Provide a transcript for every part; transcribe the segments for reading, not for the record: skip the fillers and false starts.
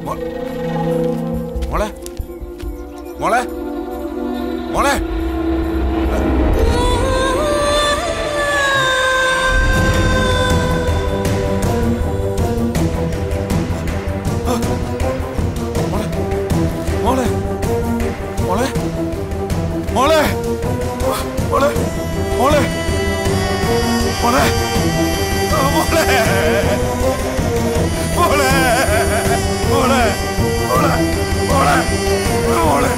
മോളെ മോളെ മോളെ മോളെ മോളെ മോളെ മോളെ മോളെ മോളെ മോളെ മോളെ മോളെ മോളെ മോളെ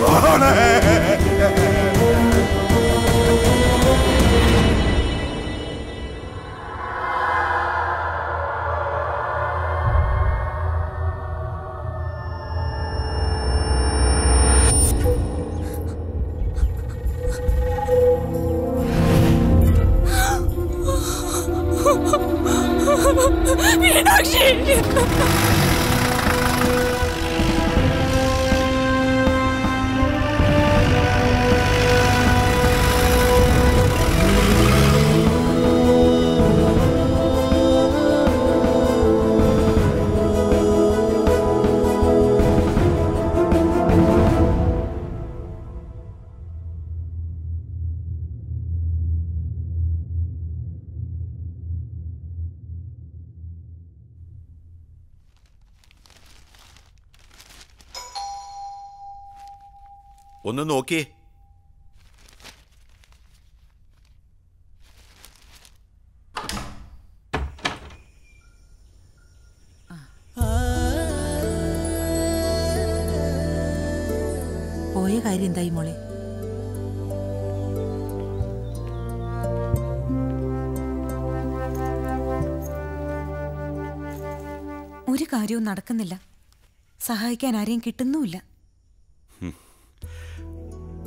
മോളെ മീനാക്ഷി ഒന്ന് നോക്കിയേ. പോയ കാര്യം എന്തായി മോളെ? ഒരു കാര്യവും നടക്കുന്നില്ല. സഹായിക്കാൻ ആരെയും കിട്ടുന്നുമില്ല.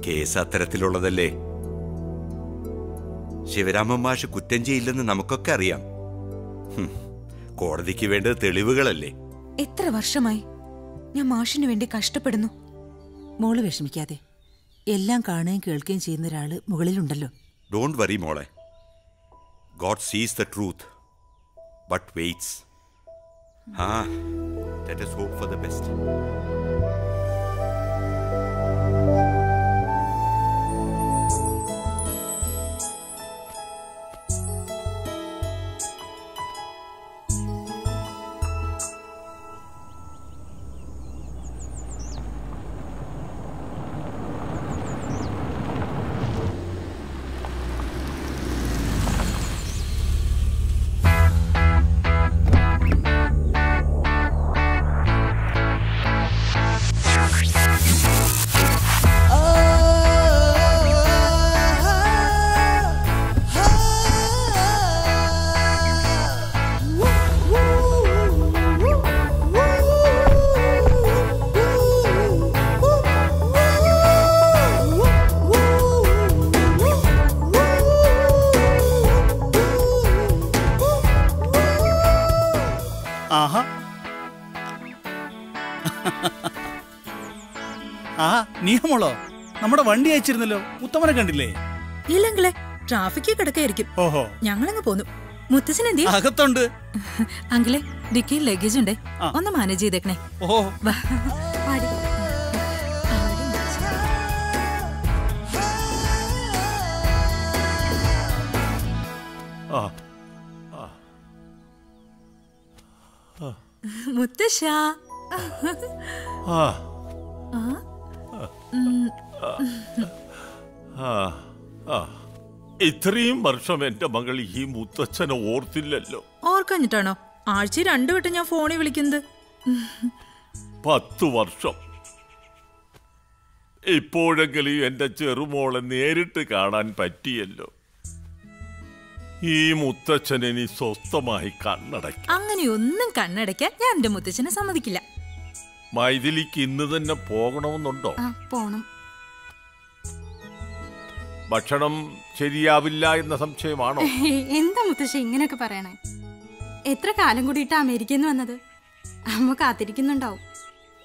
കേസ് അത്തരത്തിലുള്ളതല്ലേ. ശിവരാമൻ മാഷ് കുറ്റം ചെയ്യില്ലെന്ന് നമുക്കൊക്കെ അറിയാം. കോടതിക്ക് വേണ്ടത് തെളിവുകളല്ലേ. എത്ര വർഷമായി ഞാൻ മാഷിനു വേണ്ടി കഷ്ടപ്പെടുന്നു. മോള് വിഷമിക്കാതെ. എല്ലാം കാണുകയും കേൾക്കുകയും ചെയ്യുന്ന ഒരാള് മുകളിലുണ്ടല്ലോ. ഡോണ്ട് വറി മോളെ. ഗോഡ് സീസ് the truth but weights. Let us hope for the best. നീഹമോളോ? നമ്മുടെ വണ്ടി അയച്ചിരുന്നല്ലോ, ഉത്തമനെ കണ്ടില്ലേ? ഇല്ലെങ്കിലേ ട്രാഫിക് കിടക്കായിരിക്കും. ഓഹോ, ഞങ്ങളങ്ങ് പോന്നു. മുത്തച്ഛൻ എന്തി? അകത്തുണ്ട്. അങ്കിളെ ഡിക്കിയിൽ ലഗേജ് ഉണ്ടേ, ഒന്ന് മാനേജ് ചെയ്തേക്കണേ. ഓഹോ, മുത്തശ്ശ. ഇത്രയും വർഷം എന്റെ മകൾ ഈ മുത്തച്ഛനെ ഓർത്തില്ലല്ലോ. ഓർക്കഞ്ഞിട്ടാണോ ആഴ്ച 2 വട്ടം ഞാൻ ഫോണിൽ വിളിക്കുന്നത്? 10 വർഷം. ഇപ്പോഴെങ്കിലും എന്റെ ചെറുമോളെ നേരിട്ട് കാണാൻ പറ്റിയല്ലോ. ഈ മുത്തച്ഛൻ ഇനി സ്വസ്ഥമായി കണ്ണടയ്ക്കും. അങ്ങനെയൊന്നും കണ്ണടയ്ക്കാൻ ഞാൻ എന്റെ മുത്തച്ഛനെ സമ്മതിക്കില്ല. മൈഥിലിക്ക് ഇന്ന് തന്നെ പോകണമെന്നുണ്ടോ? പോണം. ഭക്ഷണം ശരിയാവില്ല എന്ന സംശയമാണോ? എന്താ മുത്തശ്ശി ഇങ്ങനെയൊക്കെ പറയണേ? എത്ര കാലം കൂടിയിട്ട് അമേരിക്കയിൽ നിന്ന് വന്നത്? അമ്മ കാത്തിരിക്കുന്നുണ്ടാവും.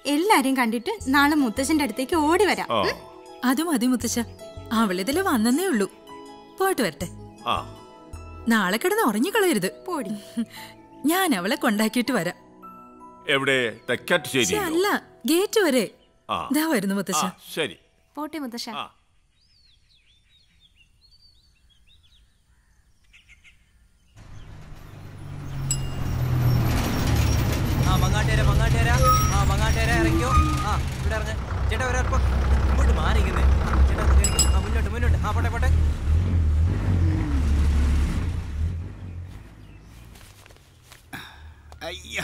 എല്ലാരെയും കണ്ടിട്ട് നാളെ മുത്തശ്ശന്റെ അടുത്തേക്ക് ഓടി വരാം. അത് മതി മുത്തശ്ശ, അവളിതില് വന്നേ ഉള്ളൂ. പോയിട്ട് വരട്ടെ. നാളെ കിടന്ന് ഉറങ്ങിക്കളയരുത്. പോടി. ഞാൻ അവളെ കൊണ്ടാക്കിയിട്ട് വരാം. എവിടെ? തെക്കാറ്റുശ്ശേരി? അല്ല, ഗേറ്റ് വരെ. ആ. ദാ വരുന്നു മുത്തശ്ശ. ശരി. പോട്ടെ മുത്തശ്ശ. മങ്ങാട്ടേര ഇറങ്ങിയോ? ഇവിടെ ഇറങ്ങ ചേട്ടാ. ഒരൽപ്പം ഇങ്ങോട്ട് മാറിയിരിക്കുന്നേ. ചേട്ടാ മുന്നോട്ട് മുന്നോട്ട്. പോട്ടെ പോട്ടെ. അയ്യ,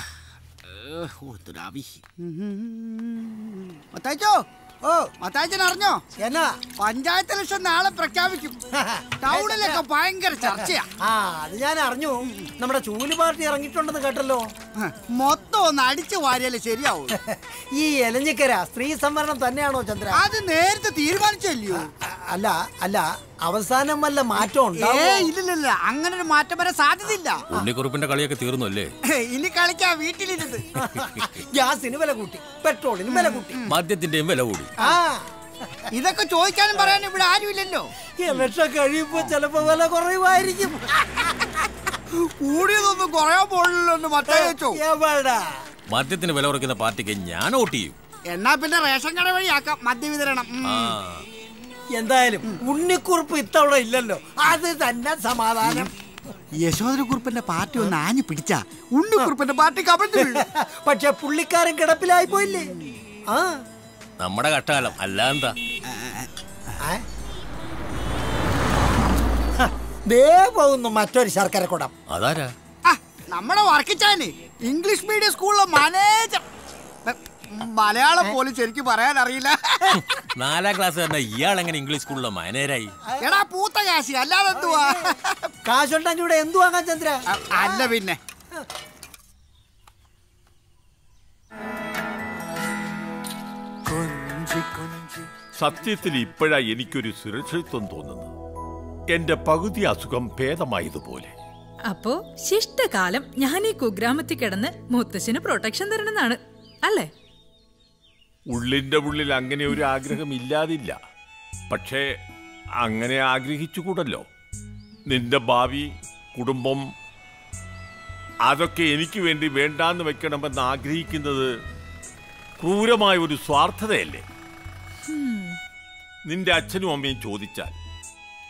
മത്താച്ചൻ അറിഞ്ഞോ? എന്നാ പഞ്ചായത്ത് ഇലക്ഷൻ നാളെ പ്രഖ്യാപിക്കും. ടൗണിലൊക്കെ ഭയങ്കര ചർച്ചയാ. അത് ഞാൻ അറിഞ്ഞു. നമ്മുടെ ചൂല് പാർട്ടി ഇറങ്ങിയിട്ടുണ്ടെന്ന് കേട്ടല്ലോ. മൊത്തം ഒന്ന് അടിച്ചു വാരിയാലേ ശരിയാവും. ഈ എലഞ്ഞിക്കര സ്ത്രീ സംവരണം തന്നെയാണോ ചന്ദ്ര? അത് നേരത്തെ തീരുമാനിച്ചല്ലയോ? അല്ല അല്ല, അവസാനം വല്ല മാറ്റം ഇല്ലില്ല, അങ്ങനെ ഒരു മാറ്റം വരാൻ സാധ്യതയില്ല. ഉണ്ണിക്കുറുപ്പിന്റെ കളിയൊക്കെ തീർന്നു അല്ലേ? ഇനി കളിക്കാ വീട്ടിലിരുന്ന്. ഗ്യാസിന് വില കൂട്ടി, പെട്രോളിന് വില കൂട്ടി, മദ്യത്തിന്റെയും വില കൂടി. ഇതൊക്കെ ചോദിക്കാനും പറയാനും ഇവിടെ ആരുമില്ലല്ലോ. ഇലക്ഷൻ കഴിയുമ്പോ ചിലപ്പോ വില കുറയുമായിരിക്കും. കൂടിയതൊന്നും കുറയാൻ പോണില്ലല്ലോ മത്തായിച്ചോ. മദ്യത്തിന് വില കുറയ്ക്കുന്ന പാർട്ടിക്ക് ഞാൻ വോട്ട് ചെയ്യും. എന്നാ പിന്നെ റേഷൻ കട വഴിയാക്കാം മദ്യവിതരണം. എന്തായാലും ഉണ്ണിക്കുറുപ്പ് ഇത്തവണ ഇല്ലല്ലോ, അത് തന്നെ സമാധാനം. യശോധരക്കുറുപ്പിന്റെ പാർട്ടി ഒന്ന് ആഞ്ഞു പിടിച്ചാ ഉണ്ണിക്കുറുപ്പിന്റെ പാർട്ടി കബളിച്ചു. പക്ഷെ പുള്ളിക്കാരൻ കിടപ്പിലായി പോയില്ലേ? നമ്മുടെ കഷ്ടകാലം അല്ല എന്താ? ദേ പോകുന്നു മറ്റൊരു ശർക്കര കുടം. അതാരാ? നമ്മുടെ വർക്കിച്ചാന് ഇംഗ്ലീഷ് മീഡിയം സ്കൂളിലെ മാനേജർ. മലയാളം പോലും ശരിക്കും പറയാൻ അറിയില്ല. 4ാം ക്ലാസ് തന്നെ ഇയാൾ എങ്ങനെ ഇംഗ്ലീഷ് സ്കൂളിലെ മാനേജരായി? എടാ പൂത്ത കാശി, അല്ലാതെ എന്തുവാ? കാശുണ്ടെങ്കിൽ ഇവിടെ എന്തു വാങ്ങാൻ ചന്ദ്ര? അല്ല പിന്നെ സത്യത്തിൽ ഇപ്പോഴാ എനിക്കൊരു സുരക്ഷിതത്വം തോന്നുന്നു. എന്റെ പകുതി അസുഖം ഭേദമായതുപോലെ. അപ്പോ ശിഷ്ടകാലം ഞാൻ ഈ കുഗ്രാമത്തിൽ കിടന്ന് മുത്തശ്ശന് പ്രൊട്ടക്ഷൻ തരണമെന്നാണ് അല്ലേ? ഉള്ളിന്റെ ഉള്ളിൽ അങ്ങനെ ഒരു ആഗ്രഹം ഇല്ലാതില്ല. പക്ഷേ അങ്ങനെ ആഗ്രഹിച്ചുകൂടല്ലോ. നിന്റെ ഭാവി, കുടുംബം, അതൊക്കെ എനിക്ക് വേണ്ടി വേണ്ടാന്ന് വെക്കണമെന്ന് ആഗ്രഹിക്കുന്നത് ക്രൂരമായ ഒരു സ്വാർത്ഥതയല്ലേ? നിന്റെ അച്ഛനും അമ്മയും ചോദിച്ചാൽ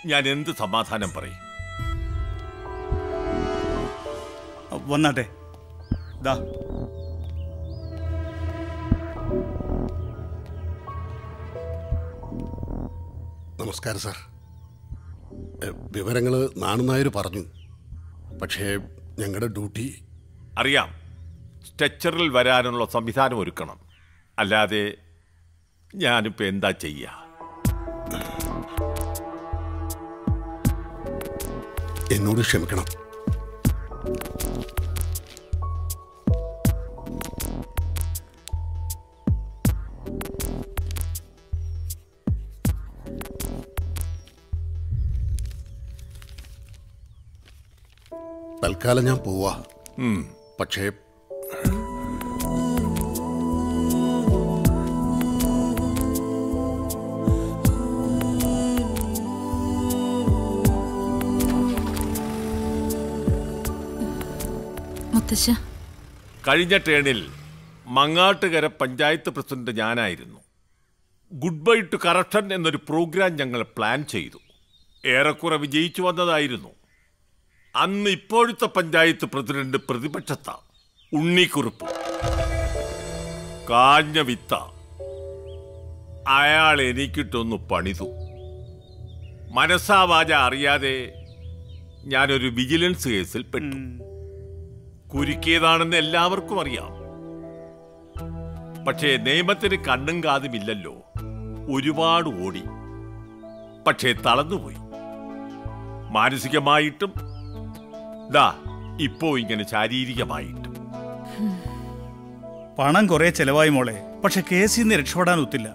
ഞാൻ എന്ത് സമാധാനം പറയും? വന്നാട്ടെ. നമസ്കാരം സാർ. വിവരങ്ങൾ നാണുനായർ പറഞ്ഞു. പക്ഷേ ഞങ്ങളുടെ ഡ്യൂട്ടി അറിയാം. സ്ട്രെച്ചറിൽ വരാനുള്ള സംവിധാനം ഒരുക്കണം. അല്ലാതെ ഞാനിപ്പോ എന്താ ചെയ്യാ? എന്നോട് ക്ഷമിക്കണം. തൽക്കാലം ഞാൻ പോവാ. പക്ഷേ മുത്തശ്ശ, കഴിഞ്ഞ ടേണിൽ മങ്ങാട്ടുകര പഞ്ചായത്ത് പ്രസിഡന്റ് ഞാനായിരുന്നു. ഗുഡ് ബൈ ടു കറപ്ഷൻ എന്നൊരു പ്രോഗ്രാം ഞങ്ങൾ പ്ലാൻ ചെയ്തു. ഏറെക്കുറെ വിജയിച്ചു വന്നതായിരുന്നു. അന്ന് ഇപ്പോഴത്തെ പഞ്ചായത്ത് പ്രസിഡന്റ് പ്രതിപക്ഷത്ത ഉണ്ണിക്കുറുപ്പ്. കാഞ്ഞ വിത്ത. അയാൾ എനിക്കിട്ടൊന്ന് പണിതു. മനസ്സാവാച അറിയാതെ ഞാനൊരു വിജിലൻസ് കേസിൽ പെട്ടു. കുരുക്കിയതാണെന്ന് എല്ലാവർക്കും അറിയാം. പക്ഷേ നിയമത്തിന് കണ്ണും കാതുമില്ലല്ലോ. ഒരുപാട് ഓടി, പക്ഷേ തളർന്നുപോയി. മാനസികമായിട്ടും ഇപ്പോ ഇങ്ങനെ ശാരീരികമായിട്ടും. പണം കുറെ ചെലവായി മോളെ. പക്ഷെ കേസിൽ നിന്ന് രക്ഷപ്പെടാൻ ഒത്തില്ല.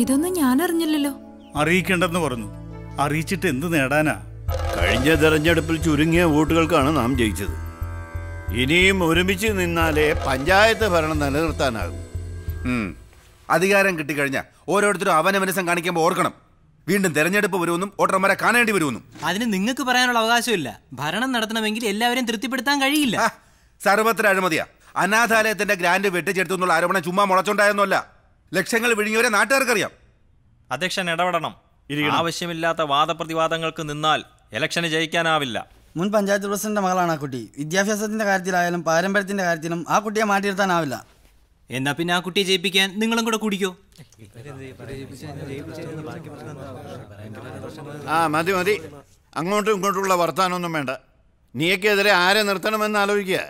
ഇതൊന്നും ഞാൻ അറിഞ്ഞില്ലല്ലോ. അറിയിക്കേണ്ടെന്ന് പറഞ്ഞു. അറിയിച്ചിട്ട് എന്ത് നേടാനാ? കഴിഞ്ഞ തെരഞ്ഞെടുപ്പിൽ ചുരുങ്ങിയ വോട്ടുകൾക്കാണ് നാം ജയിച്ചത്. ഇനിയും ഒരുമിച്ച് നിന്നാലേ പഞ്ചായത്ത് ഭരണം നിലനിർത്താനാകും. അധികാരം കിട്ടിക്കഴിഞ്ഞാൽ ഓരോരുത്തരും അവനവനസം കാണിക്കുമ്പോൾ ഓർക്കണം, വീണ്ടും തെരഞ്ഞെടുപ്പ് വരുമെന്നും വോട്ടർമാരെ കാണേണ്ടി വരുമെന്നും. അതിന് നിങ്ങൾക്ക് പറയാനുള്ള അവകാശമില്ല. ഭരണം നടത്തണമെങ്കിൽ എല്ലാവരെയും തൃപ്തിപ്പെടുത്താൻ കഴിയില്ല. സർവത്ര അഴിമതിയാ. അനാഥാലയത്തിന്റെ ഗ്രാൻഡ് വെട്ടിച്ചെടുത്തു എന്നുള്ള ആരോപണം ചുമ്മാ മുളച്ചുണ്ടായെന്നല്ല. ലക്ഷങ്ങൾ വിഴുങ്ങിയവരെ നാട്ടുകാർക്കറിയാം. അധ്യക്ഷൻ ഇടപെടണം. ആവശ്യമില്ലാത്ത വാദപ്രതിവാദങ്ങൾക്ക് നിന്നാൽ ഇലക്ഷന് ജയിക്കാനാവില്ല. മുൻ പഞ്ചായത്ത് പ്രസിഡന്റിന്റെ മകളാണ് ആ കുട്ടി. വിദ്യാഭ്യാസത്തിന്റെ കാര്യത്തിലായാലും പാരമ്പര്യത്തിന്റെ കാര്യത്തിലും ആ കുട്ടിയെ മാറ്റിയിരുത്താനാവില്ല. എന്നാ പിന്നെ ആ കുട്ടിയെ ജയിപ്പിക്കാൻ നിങ്ങളും കൂടെ കുടിക്കോ? മതി മതി, അങ്ങോട്ടും ഇങ്ങോട്ടുള്ള വർത്താനൊന്നും വേണ്ട. നീക്കെതിരെ ആരെ നിർത്തണമെന്ന് ആലോചിക്കുക.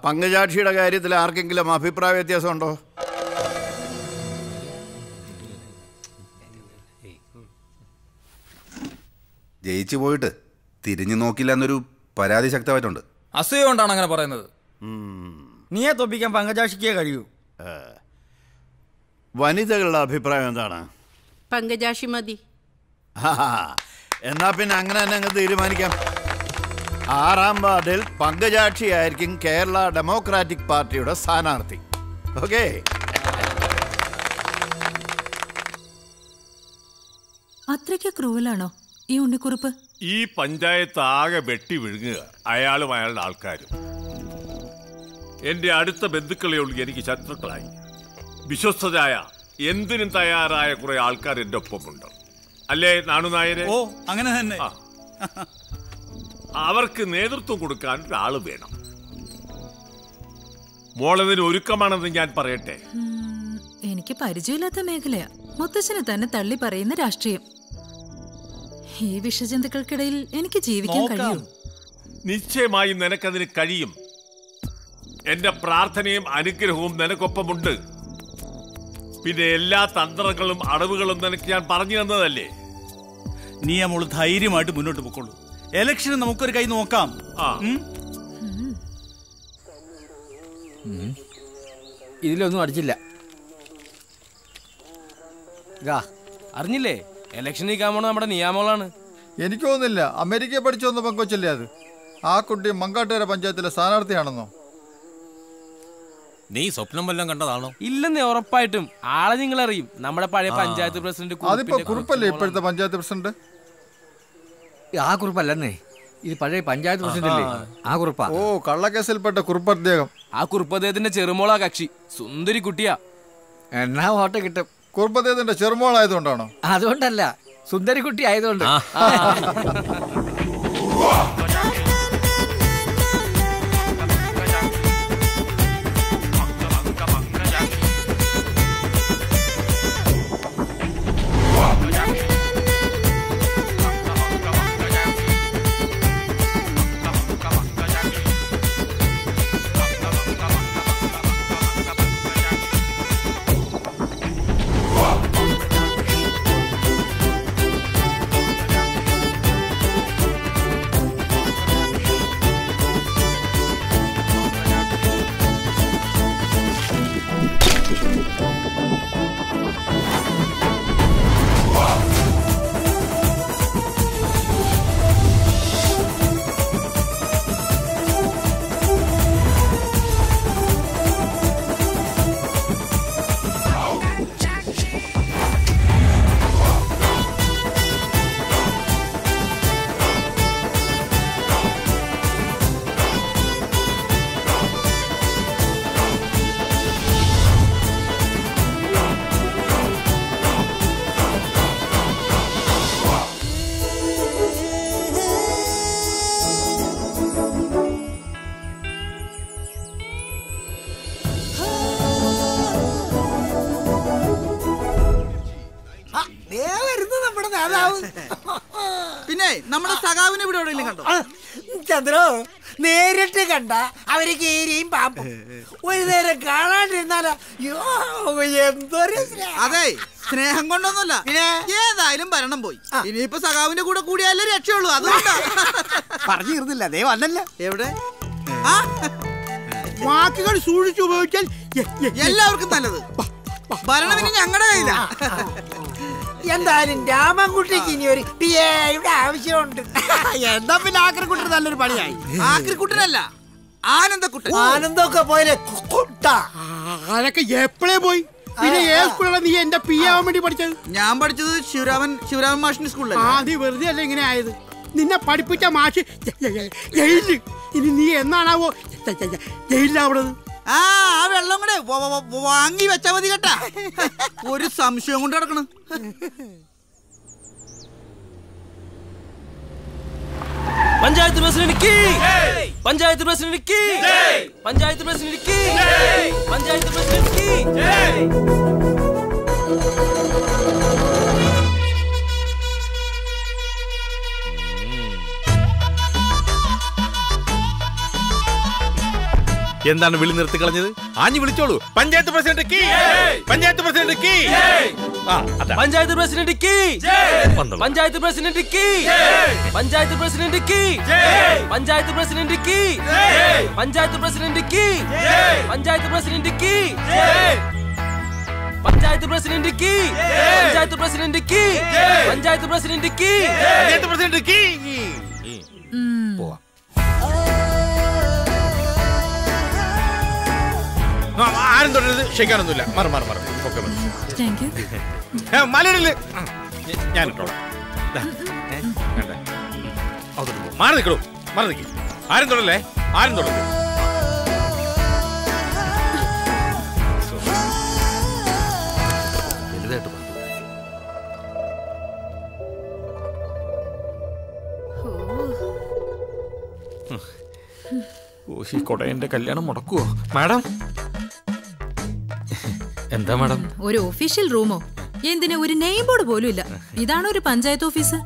പങ്കജാക്ഷിയുടെ കാര്യത്തിൽ ആർക്കെങ്കിലും അഭിപ്രായ വ്യത്യാസം ഉണ്ടോ? ജയിച്ചു പോയിട്ട് തിരിഞ്ഞു നോക്കില്ല എന്നൊരു പരാതി ശക്തമായിട്ടുണ്ട്. അസൂയ കൊണ്ടാണ് അങ്ങനെ പറയുന്നത്. നീയെ തോപ്പിക്കാൻ പങ്കജാക്ഷിക്കേ കഴിയൂ. വനിതകളുടെ അഭിപ്രായം എന്താണ്? പങ്കജാക്ഷി മതി. എന്നാ പിന്നെ അങ്ങനെ തന്നെ അങ്ങ് തീരുമാനിക്കാം. 6ാം വാർഡിൽ പങ്കജാക്ഷി ആയിരിക്കും കേരള ഡെമോക്രാറ്റിക് പാർട്ടിയുടെ സ്ഥാനാർത്ഥി. ഓക്കെ. അത്രയ്ക്ക് ക്രൂവലാണോ ഈ ഉണ്ണിക്കുറുപ്പ്? ഈ പഞ്ചായത്ത് ആകെ വെട്ടി വിഴുങ്ങുക അയാളും അയാളുടെ ആൾക്കാരും. എന്റെ അടുത്ത ബന്ധുക്കളെ ഉള്ളു എനിക്ക് ശത്രുക്കളായി. വിശ്വസ്തരായ എന്തിനും തയ്യാറായ കുറെ ആൾക്കാർ എന്റെ ഒപ്പമുണ്ട്. അല്ലേ നാണുനായരെ? ഓ അങ്ങനെ തന്നെ. അവർക്ക് നേതൃത്വം കൊടുക്കാൻ ഒരാള് വേണം. മോളതിന് ഒരുക്കമാണെന്ന് ഞാൻ പറയട്ടെ. എനിക്ക് പരിചയമില്ലാത്ത മേഖലയാ. മുത്തശ്ശന് തന്നെ തള്ളി പറയുന്ന രാഷ്ട്രീയം. ഈ വിഷജന്തുക്കൾക്കിടയിൽ എനിക്ക് ജീവിക്കാൻ കഴിയും. നിശ്ചയമായും നിനക്കതിന് കഴിയും. എന്റെ പ്രാർത്ഥനയും അനുഗ്രഹവും നിനക്കൊപ്പമുണ്ട്. പിന്നെ എല്ലാ തന്ത്രങ്ങളും അടവുകളും നിനക്ക് ഞാൻ പറഞ്ഞു തന്നതല്ലേ. നീ മോള് ധൈര്യമായിട്ട് മുന്നോട്ട് പോയിക്കോളൂ. ഇലക്ഷന് നമുക്കൊരു കൈ നോക്കാം. ഇതിലൊന്നും അടിച്ചില്ല. അറിഞ്ഞില്ലേ, ഇലക്ഷൻ നിൽക്കാൻ പോണ നമ്മുടെ നിയാമോളാണ്. എനിക്ക് തോന്നുന്നില്ല അമേരിക്കയെ പഠിച്ചു വന്ന പെങ്കൊച്ചല്ലേ അത്. ആ കുട്ടി മങ്കാട്ടുകര പഞ്ചായത്തിലെ സ്ഥാനാർത്ഥിയാണെന്നോ? നീ സ്വപ്നം വല്ലതും കണ്ടതാണോ? ഇല്ലെന്നേ, ഉറപ്പായിട്ടും ആളെ നിങ്ങൾ അറിയും. നമ്മുടെ പഴയ പഞ്ചായത്ത് പ്രസിഡന്റ്. അതിപ്പോ കുറുപ്പല്ലേ ഇപ്പോഴത്തെ പഞ്ചായത്ത് പ്രസിഡന്റ്? ആ കുറുപ്പല്ലെന്നേ, ഇത് പഴയ പഞ്ചായത്ത് പ്രസിഡന്റ്. ആ കുറുപ്പാ. ഓ, കള്ളക്കേസിൽപ്പെട്ട കുറുപ്പ് അദ്ദേഹം. ആ കുറുപ്പ് അദ്ദേഹത്തിന്റെ ചെറുമോളാ കക്ഷി. സുന്ദരി കുട്ടിയാ. എന്നാ വോട്ട് കിട്ടും. കുറുപ്പ് അദ്ദേഹത്തിന്റെ ചെറുമോളായതുകൊണ്ടാണോ? അതുകൊണ്ടല്ല, സുന്ദരി കുട്ടി ആയതുകൊണ്ട്. പിന്നെ നമ്മുടെ സഖാവിനെ ഇവിടെ എവിടെയെങ്കിലും കണ്ടോ? ചന്ദ്രോ, നേരിട്ട് കണ്ട അവര് കീരിയും പാമ്പും. ഒരു നേരം കാണാണ്ടിരുന്നാലോ എന്തൊരു. അതെ, സ്നേഹം കൊണ്ടൊന്നുമല്ല. ഏതായാലും ഭരണം പോയി. ഇനിയിപ്പോ സഖാവിന്റെ കൂടെ കൂടിയാലേ രക്ഷയുള്ളൂ. അതുകൊണ്ടാ പറഞ്ഞു തീർന്നില്ല. ദേ വന്നല്ലോ. എവിടെ? വാക്കുകൾ സൂക്ഷിച്ചു ഉപയോഗിച്ചാൽ എല്ലാവർക്കും നല്ലത്. ഭരണം ഇനി ഞങ്ങളുടെ കയ്യിലാ. എന്തായാലും രാമൻകുട്ടിക്ക് ഇനി ഒരു പിയുടെ ആവശ്യമുണ്ട്. എന്താ പിന്നെ ആക്രിക്കുട്ടൻ നല്ലൊരു പണിയായി. ആക്രിക്കുട്ടനല്ല, ആനന്ദക്കുട്ടൻ. ആനന്ദമൊക്കെ പോയാലേ അതൊക്കെ എപ്പോഴേ പോയി. പിന്നെ ഏത് സ്കൂളിലാണ് നീ എന്റെ പി ആവാൻ വേണ്ടി പഠിച്ചത്? ഞാൻ പഠിച്ചത് ശിവരാമൻ മാഷിന്റെ സ്കൂളിലാണ്. നീ വെറുതെ അല്ല ഇങ്ങനെ ആയത്. നിന്നെ പഠിപ്പിച്ച മാഷ് ജയിലിൽ. ഇനി നീ എന്നാണാവോ ജയിലിലാവണത്? ആ വെള്ളം കൂടെ വാങ്ങി വെച്ചാ മതി കേട്ടാ. ഒരു സംശയം കൊണ്ട് കിടക്കണം. Panchayat president panchayat president panchayat president panchayat president. എന്താണ് വിളി നിർത്തി കളഞ്ഞത്? ആഞ്ഞു വിളിച്ചോളൂ. Panchayat president panchayat president panchayat president panchayat president panchayat president panchayat president panchayat president panchayat president panchayat president panchayat president panchayat president panchayat president. ആരും തൊടരുത്, ക്ഷയിക്കാനൊന്നുമില്ല. മാറി മാറി മാറി മലയില് ഞാൻ ഇട്ടോളാം. മാറി നിൽക്കണു, മാറി നിൽക്കും. ആരും തൊടല്ലേ, ആരും തൊടല്ലേ. വലുതായിട്ട് ഈ കൊടയന്റെ കല്യാണം മുടക്കുവോ മാഡം? എന്താ മാഡം? ഒരു ഒഫീഷ്യൽ റൂമോ? എന്തിനാ ഒരു നെയിം ബോർഡ് പോലും ഇല്ല. ഇതാണോ ഒരു പഞ്ചായത്ത് ഓഫീസ്?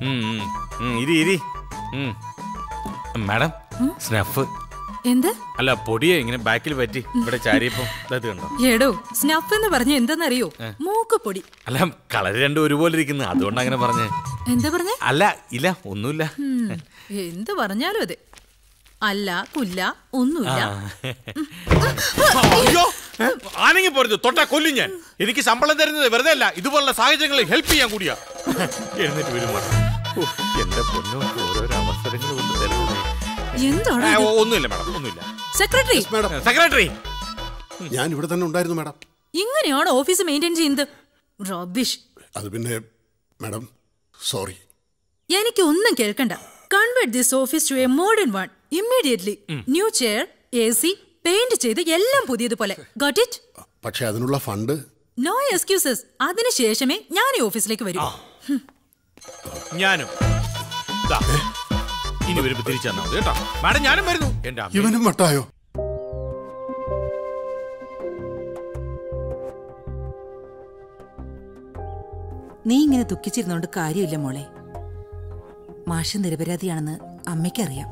Madam snuff. എന്ത്? അല്ല പൊടിയെ ഇങ്ങനെ ബാക്കിൽ പറ്റി ഇവിടെ ചാരിയപ്പോ കണ്ടോ? എടോ സ്നഫ് എന്ന് പറഞ്ഞ എന്തെന്നറിയോ? മൂക്ക് പൊടി. അല്ല കളര് രണ്ടും ഒരുപോലെ ഇരിക്കുന്നു, അതുകൊണ്ട് അങ്ങനെ പറഞ്ഞേ. എന്താ പറഞ്ഞേ? അല്ല ഇല്ല ഒന്നുമില്ല. എന്ത് പറഞ്ഞാലും അതെ. അല്ല കുല്ല ഒന്നുമില്ല. അയ്യോ ആണെങ്കിൽ പോരുത്, തൊട്ടാ കൊല്ലും ഞാൻ. എനിക്ക് ശമ്പളം തരുന്നത് വെറുതെ അല്ല, ഇതുപോലുള്ള സാഹചര്യങ്ങളിൽ ഹെൽപ്പ് ചെയ്യാൻ കൂടിയാ. എഴുന്നേറ്റ് വരും എന്റെ പൊന്നോ, ഓരോരോ അവസരങ്ങൾ കൊണ്ട് തരുന്നത്. ഒന്നുമില്ല മാഡം, ഒന്നുമില്ല. സെക്രട്ടറി സെക്രട്ടറി ഞാൻ ഇവിടെ തന്നെ ഉണ്ടായിരുന്നു മാഡം. ഇങ്ങനെയാണോ ഓഫീസ് മെയിൻറ്റെയിൻ ചെയ്യുന്നത്? റബ്ബിഷ്. അത് പിന്നെ മാഡം സോറി. എനിക്കൊന്നും കേൾക്കണ്ട. Convert this office to a modern one immediately. New chair, AC, paint ചെയ്ത് എല്ലാം പുതിയതുപോലെ. Got it? പക്ഷേ അതിനുള്ള ഫണ്ട്. No excuses. അതിനുശേഷമേ ഞാൻ ഈ ഓഫീസിലേക്ക് വരൂ. ഞാനും ഇനി വരുമ്പോ തിരിച്ചു തന്നാ മതി കേട്ടോ മാഡം. ഞാനും വരുന്നു. ഇവനും മട്ടായോ? നീ ഇങ്ങനെ ദുഃഖിച്ചിരുന്നോണ്ട് കാര്യമില്ല മോളെ. മാഷ് നിരപരാധിയാണെന്ന് അമ്മയ്ക്കറിയാം.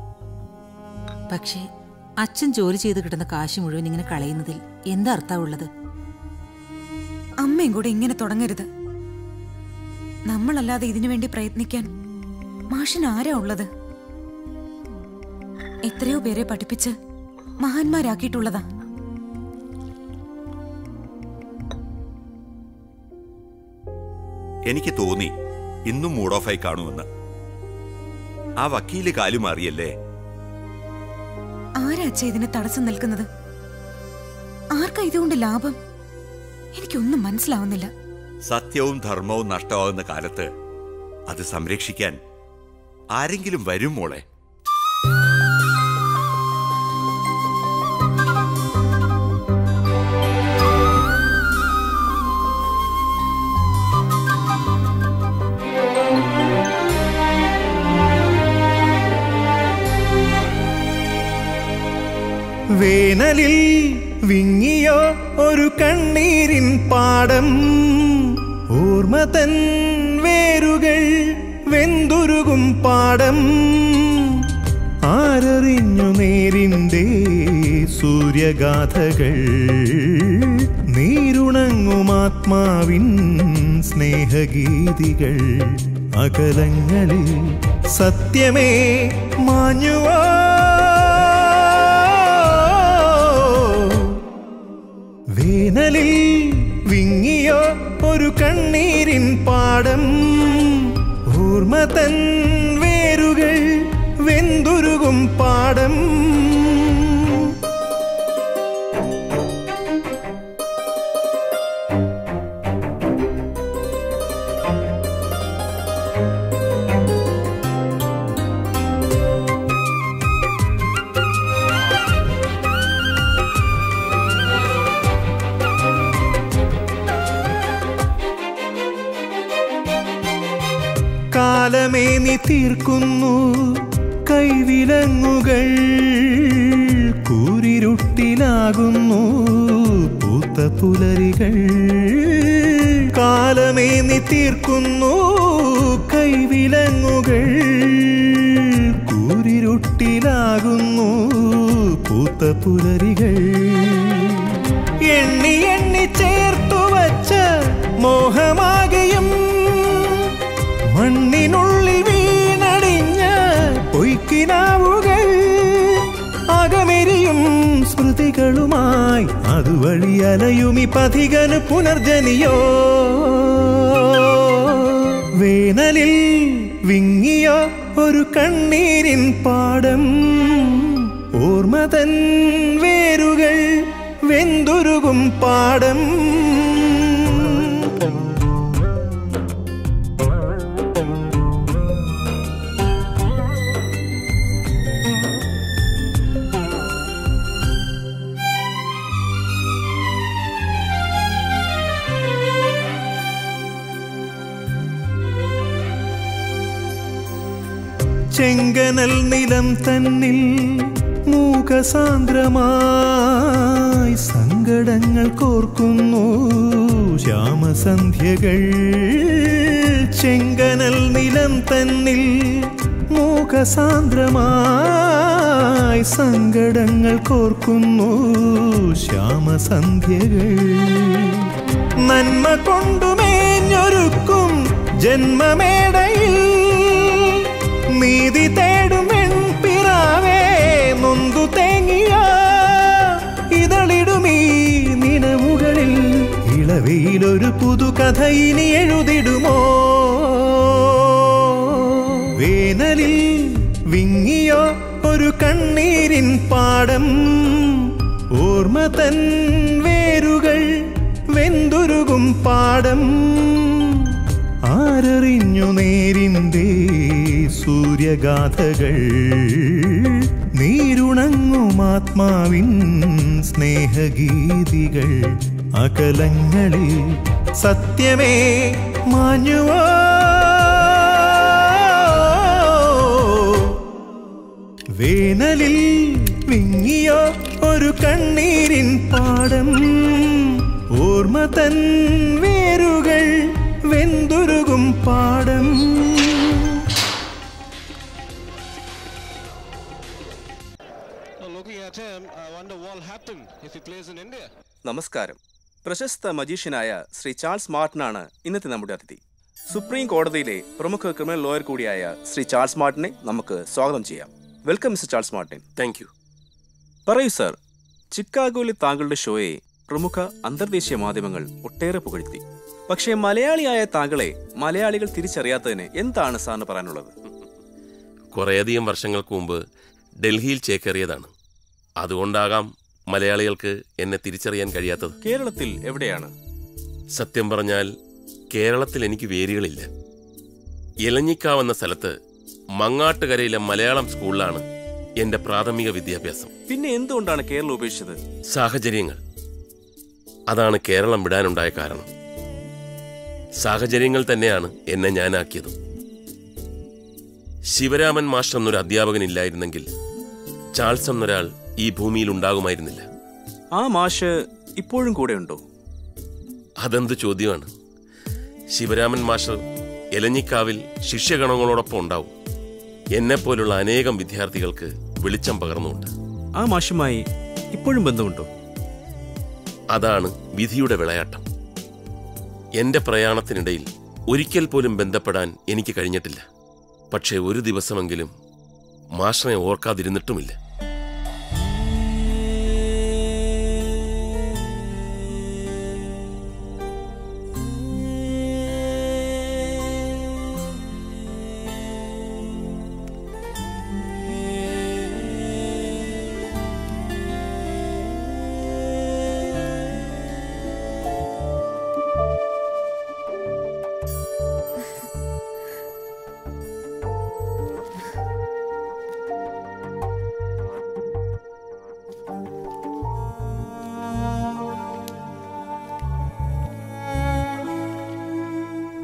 പക്ഷേ അച്ഛൻ ജോലി ചെയ്ത് കിട്ടുന്ന കാശ് മുഴുവൻ ഇങ്ങനെ കളയുന്നതിൽ എന്താ അർത്ഥമുള്ളത്? അമ്മയും കൂടെ ഇങ്ങനെ തുടങ്ങരുത്. നമ്മളല്ലാതെ ഇതിനു വേണ്ടി പ്രയത്നിക്കാൻ മാഷിന് ആരാ ഉള്ളത്? എത്രയോ പേരെ പഠിപ്പിച്ച് മഹാന്മാരാക്കിയിട്ടുള്ളതാ. എനിക്ക് തോന്നി ഇന്നും മൂഡ് ഓഫായി കാണുമെന്ന്. ആ വക്കീല് കാലു മാറിയല്ലേ? ആരാ അച്ഛ ഇതിന് തടസ്സം നിൽക്കുന്നത്? ആർക്കാ ഇതുകൊണ്ട് ലാഭം? എനിക്കൊന്നും മനസ്സിലാവുന്നില്ല. സത്യവും ധർമ്മവും നഷ്ടമാകുന്ന കാലത്ത് അത് സംരക്ഷിക്കാൻ ആരെങ്കിലും വരും മോളെ. വേനലിൽ വിങ്ങിയോ ഒരു കണ്ണീരിൻ പാടം, ഓർമ്മ തൻ വേരുകൾ വെന്തുരുകും പാടം. ആരറിഞ്ഞു നേരിൻ്റെ സൂര്യഗാഥകൾ, നീരുണങ്ങുമാത്മാവിൻ സ്നേഹഗീതികൾ. അകലങ്ങളിൽ സത്യമേ മാഞ്ഞുവോ? വേനലിൽ വിങ്ങിയോ ഒരു കണ്ണീരിൻ പാടം, ഓർമ്മ തൻ വേരുകൾ വെന്തുരുകും പാടം. കാലമേ നീ തീർക്കുന്നു കൈവിലങ്ങുകൾ, കൂരിരുട്ടിലാകുന്നു പൂത്ത പുലരികൾ. കാലമേ നീ തീർക്കുന്നു കൈവിലങ്ങുകൾ, കൂരിരുട്ടിലാകുന്നു പൂത്ത പുലരികൾ. എണ്ണി എണ്ണി ചേർത്തു വച്ച മോഹമാകെയും മണ്ണിനുള്ളിൽ വീണടിഞ്ഞ പൊയ്ക്കിനാവുകൾ. അകമെരിയും സ്മൃതികളുമായി അതുവഴി അലയുമി പഥികന് പുനർജനിയോ. വേനലിൽ വിങ്ങിയോ ഒരു കണ്ണീരിൻ പാടം, ഓർമ്മതൻ വേരുകൾ വെന്തുരുകും പാടം. ചെങ്കനൽ നിലം തന്നിൽ മൂകസാന്ദ്രമായി സങ്കടങ്ങൾ കോർക്കുന്നു ശ്യാമസന്ധ്യകൾ. ചെങ്കനൽ നിലം തന്നിൽ മൂകസാന്ദ്രമായി സങ്കടങ്ങൾ കോർക്കുന്നു ശ്യാമസന്ധ്യകൾ. നന്മ കൊണ്ടുമേഞ്ഞൊരുക്കും ജന്മമേടയിൽ നീതി തേടും പെൺപിറാവേ നൊന്തു തേങ്ങിയ ഇതളിടുമീ നിലവുകളിൽ ഇളവയിലൊരു പുതുകഥ ഇനി എഴുതിടുമോ. വേനലിൽ വിങ്ങിയോ ഒരു കണ്ണീരിൻ പാടം, ഓർമ്മതൻ വേരുകൾ വെന്തുരുകും പാടം. ആരറിഞ്ഞു നേരിൻ്റെ സൂര്യഗാഥകൾ, നീരുണങ്ങും ആത്മാവിൻ സ്നേഹഗീതികൾ. അകലങ്ങളിൽ സത്യമേ മാഞ്ഞുവോ. വേനലിൽ വിങ്ങിയോ ഒരു കണ്ണീരിൻ പാടം, ഓർമ്മതൻ വേരുകൾ വെന്തുരുകും പാടം. നമസ്കാരം. പ്രശസ്ത മജീഷ്യനായ ശ്രീ ചാൾസ് മാർട്ടിനാണ് ഇന്നത്തെ നമ്മുടെ അതിഥി. സുപ്രീം കോടതിയിലെ പ്രമുഖ ക്രിമിനൽ ലോയർ കൂടിയായ ശ്രീ ചാൾസ് മാർട്ടിനെ നമുക്ക് സ്വാഗതം ചെയ്യാം. Welcome mister Charles Martin. Thank you. പറയൂ സർ, ചിക്കാഗോയിലെ താങ്കളുടെ ഷോയെ പ്രമുഖ അന്തർദേശീയ മാധ്യമങ്ങൾ ഒട്ടേറെ പുകഴ്ത്തി. പക്ഷേ മലയാളിയായ താങ്കളെ മലയാളികൾ തിരിച്ചറിയാത്തതിന് എന്താണ് സാറിന് പറയാനുള്ളത്? കുറേയധികം വർഷങ്ങൾക്ക് മുമ്പ് ഡൽഹിയിൽ ചേക്കേറിയതാണ്. അതുകൊണ്ടാകാം മലയാളികൾക്ക് എന്നെ തിരിച്ചറിയാൻ കഴിയാത്തത്. കേരളത്തിൽ എവിടെയാണ്? സത്യം പറഞ്ഞാൽ കേരളത്തിൽ എനിക്ക് വേരുകളില്ല. എലഞ്ഞിക്കാവ് എന്ന സ്ഥലത്ത് മങ്ങാട്ടുകരയിലെ മലയാളം സ്കൂളിലാണ് എന്റെ പ്രാഥമിക വിദ്യാഭ്യാസം. പിന്നെ എന്തുകൊണ്ടാണ് കേരളം ഉപേക്ഷിച്ചത്? സാഹചര്യങ്ങൾ. അതാണ് കേരളം വിടാനുണ്ടായ കാരണം. സാഹചര്യങ്ങൾ തന്നെയാണ് എന്നെ ഞാനാക്കിയത്. ശിവരാമൻ മാസ്റ്റർ എന്നൊരു അധ്യാപകൻ ഇല്ലായിരുന്നെങ്കിൽ ചാൾസ് എന്നൊരാൾ ഈ ഭൂമിയിൽ ഉണ്ടാകുമായിരുന്നില്ല. ആ മാഷ് ഇപ്പോഴും കൂടെ ഉണ്ടോ? അതെന്ത് ചോദ്യമാണ്. ശിവരാമൻ മാസ്റ്റർ എലഞ്ഞിക്കാവിൽ ശിഷ്യഗണങ്ങളോടൊപ്പം ഉണ്ടാവും. എന്നെപ്പോലുള്ള അനേകം വിദ്യാർത്ഥികൾക്ക് വെളിച്ചം പകർന്നുണ്ട്. ആ മാഷുമായി ഇപ്പോഴും ബന്ധമുണ്ടോ? അതാണ് വിധിയുടെ വിളയാട്ടം. എന്റെ പ്രയാണത്തിനിടയിൽ ഒരിക്കൽ പോലും ബന്ധപ്പെടാൻ എനിക്ക് കഴിഞ്ഞിട്ടില്ല. പക്ഷേ ഒരു ദിവസമെങ്കിലും മാഷിനെ ഓർക്കാതിരുന്നിട്ടുമില്ല.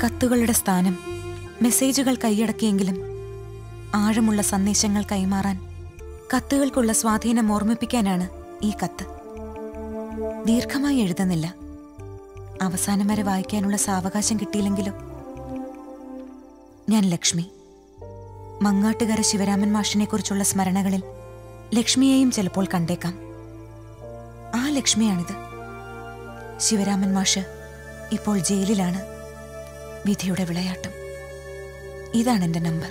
കത്തുകളുടെ സ്ഥാനം മെസ്സേജുകൾ കൈയടക്കിയെങ്കിലും ആഴമുള്ള സന്ദേശങ്ങൾ കൈമാറാൻ കത്തുകൾക്കുള്ള സ്വാധീനം ഓർമ്മിപ്പിക്കാനാണ് ഈ കത്ത്. ദീർഘമായി എഴുതുന്നില്ല, അവസാനം വരെ വായിക്കാനുള്ള സാവകാശം കിട്ടിയില്ലെങ്കിലോ. ഞാൻ ലക്ഷ്മി. മങ്ങാട്ടുകര ശിവരാമൻ മാഷിനെ കുറിച്ചുള്ള സ്മരണകളിൽ ലക്ഷ്മിയെയും ചിലപ്പോൾ കണ്ടേക്കാം. ആ ലക്ഷ്മിയാണിത്. ശിവരാമൻ മാഷ് ഇപ്പോൾ ജയിലിലാണ്. വിധിയുടെ വിളയാട്ടം. ഇതാണ് എൻ്റെ നമ്പർ.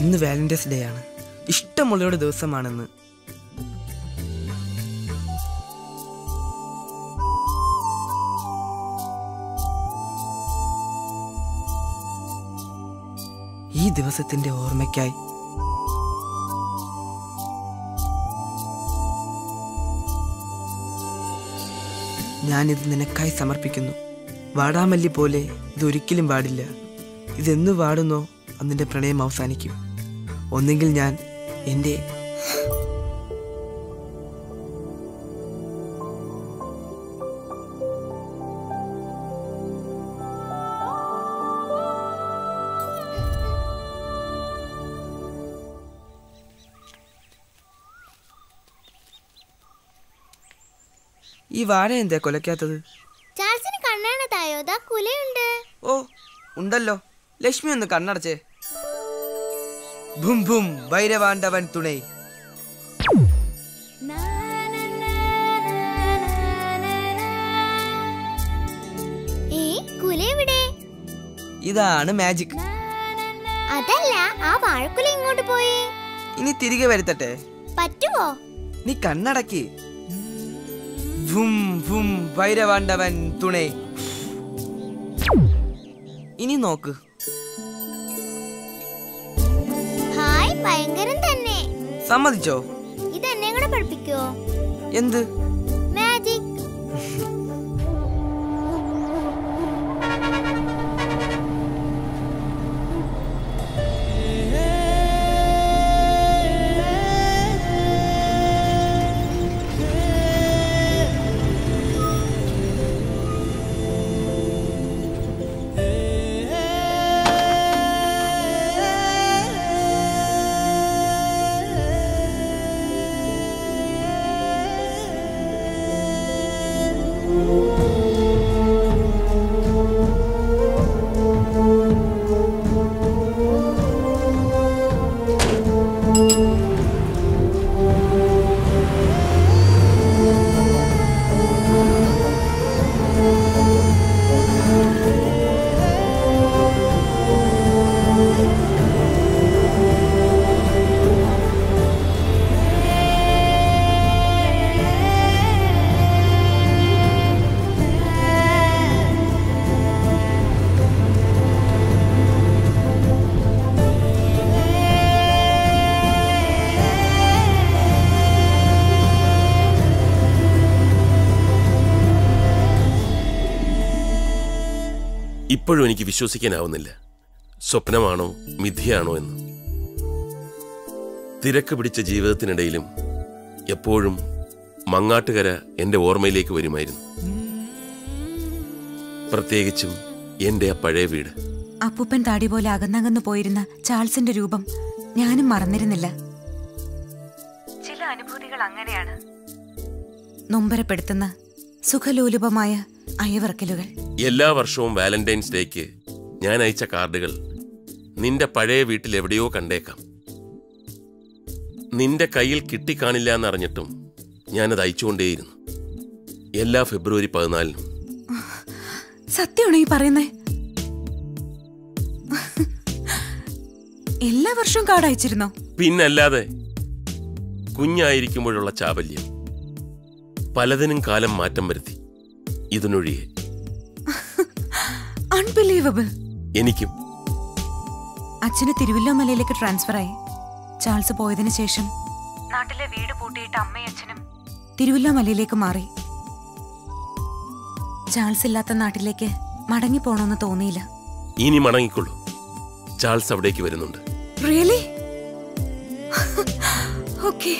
ഇന്ന് വാലന്റൈൻസ് ഡേ ആണ്. ഇഷ്ടമുള്ളവരുടെ ദിവസമാണെന്ന്. ഈ ദിവസത്തിന്റെ ഓർമ്മയ്ക്കായി ഞാനിത് നിനക്കായി സമർപ്പിക്കുന്നു. വാടാമല്ലി പോലെ ഇതൊരിക്കലും വാടില്ല. ഇതെന്നു വാടുന്നോ അന്നിൻ്റെ പ്രണയം അവസാനിക്കും. ഒന്നെങ്കിൽ ഞാൻ എൻ്റെ ഈ വാഴ എന്താ കൊലക്കാത്തത്? ചാൾസിന് കണ്ണാണ് തായോ, ദാ കുലയുണ്ട്. ഓ ഉണ്ടല്ലോ. ലക്ഷ്മി ഒന്ന് കണ്ണടച്ചേ. ഭും ഭും ഭൈരവാണ്ടവൻ തുണൈ. ഇതാണ് മാജിക്. അതല്ല, ആ വാഴക്കുല ഇങ്ങോട്ട് പോയി. ഇനി തിരികെ വരുത്തട്ടെ? പറ്റുമോ? നീ കണ്ണടക്കി. ഭും ഭും ഭൈരവാണ്ടവൻ തുണൈ. ഇനി നോക്ക്. ഹായ്, ഭയങ്കരം തന്നെ. സമ്മതിച്ചോ? ഇതെന്നെ കൂടെ പഠിപ്പിക്കോ? എന്ത്? മാജിക്. ഇപ്പോഴും എനിക്ക് വിശ്വസിക്കാനാവുന്നില്ല. സ്വപ്നമാണോ മിഥ്യയാണോ എന്ന്. തിരക്ക് പിടിച്ച ജീവിതത്തിനിടയിലും എപ്പോഴും മങ്ങാട്ടുകര എൻ്റെ ഓർമ്മയിലേക്ക് വരുമായിരുന്നു. പ്രത്യേകിച്ചും എൻ്റെ ആ പഴയ വീട്. അപ്പൂപ്പൻ താടി പോലെ അകന്നകന്നു പോയിരുന്ന ചാൾസിന്റെ രൂപം ഞാനും മറന്നിരുന്നില്ല. ചില അനുഭൂതികൾ അങ്ങനെയാണ്, നൊമ്പരപ്പെടുത്തുന്ന സുഖലോലുപമായ അയവിറക്കലുകൾ. എല്ലാ വർഷവും വാലന്റൈൻസ് ഡേക്ക് ഞാൻ അയച്ച കാർഡുകൾ നിന്റെ പഴയ വീട്ടിൽ എവിടെയോ കണ്ടേക്കാം. നിന്റെ കയ്യിൽ കിട്ടിക്കാണില്ല എന്നറിഞ്ഞിട്ടും ഞാനത് അയച്ചുകൊണ്ടേയിരുന്നു. എല്ലാ ഫെബ്രുവരി 14 സത്യമാണോ ഈ പറയുന്നേ? എല്ലാ വർഷവും കാർഡ് അയച്ചിരുന്നോ? പിന്നല്ലാതെ. കുഞ്ഞായിരിക്കുമ്പോഴുള്ള ചാബല്യം പലതിനും കാലം മാറ്റം വരുത്തി, ഇതിനൊഴിയെ. അൺബിലീവബിൾ. എനിക്കും. അച്ഛന് തിരുവല്ലോമലയിലേക്ക് ട്രാൻസ്ഫർ ആയി. ചാൾസ് പോയതിനു ശേഷം നാട്ടിലെ വീട് പൂട്ടിയിട്ട് അമ്മയും അച്ഛനും തിരുവല്ലോമലയിലേക്ക് മാറി. ചാൾസ് ഇല്ലാത്ത നാട്ടിലേക്ക് മടങ്ങി പോണോന്ന് തോന്നിയില്ല. ഇനി മടങ്ങിക്കൊള്ളൂ, ചാൾസ് അവിടേക്ക് വരുന്നുണ്ട്. റിയലി? ഓക്കേ.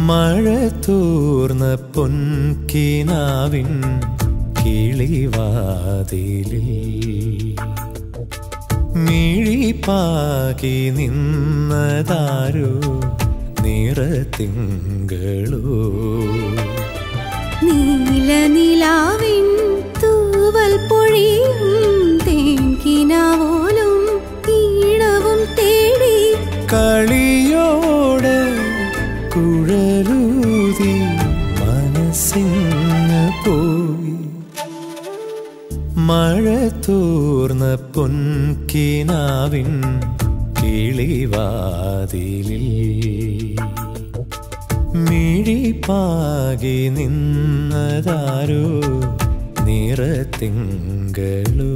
മഴ തോർന്ന പൊൻകിനാവിൻ കിളിവാതിലിൽ മിഴിപ്പാകി നിന്നതാരോ നിറത്തിങ്കളോ നീലനിലാവിൻ തൂവൽ പൊഴിയും തേൻകിനാവോലും ഈണവും തേടി കളിയോടെ കുഴലൂതി മനസ്സിന് പോയി മഴ തോർന്ന പൊൻകിനാവിൻ കിളിവാതിലിൽ മിഴിപ്പാകി നിന്നതാരോ നിറത്തിങ്കളോ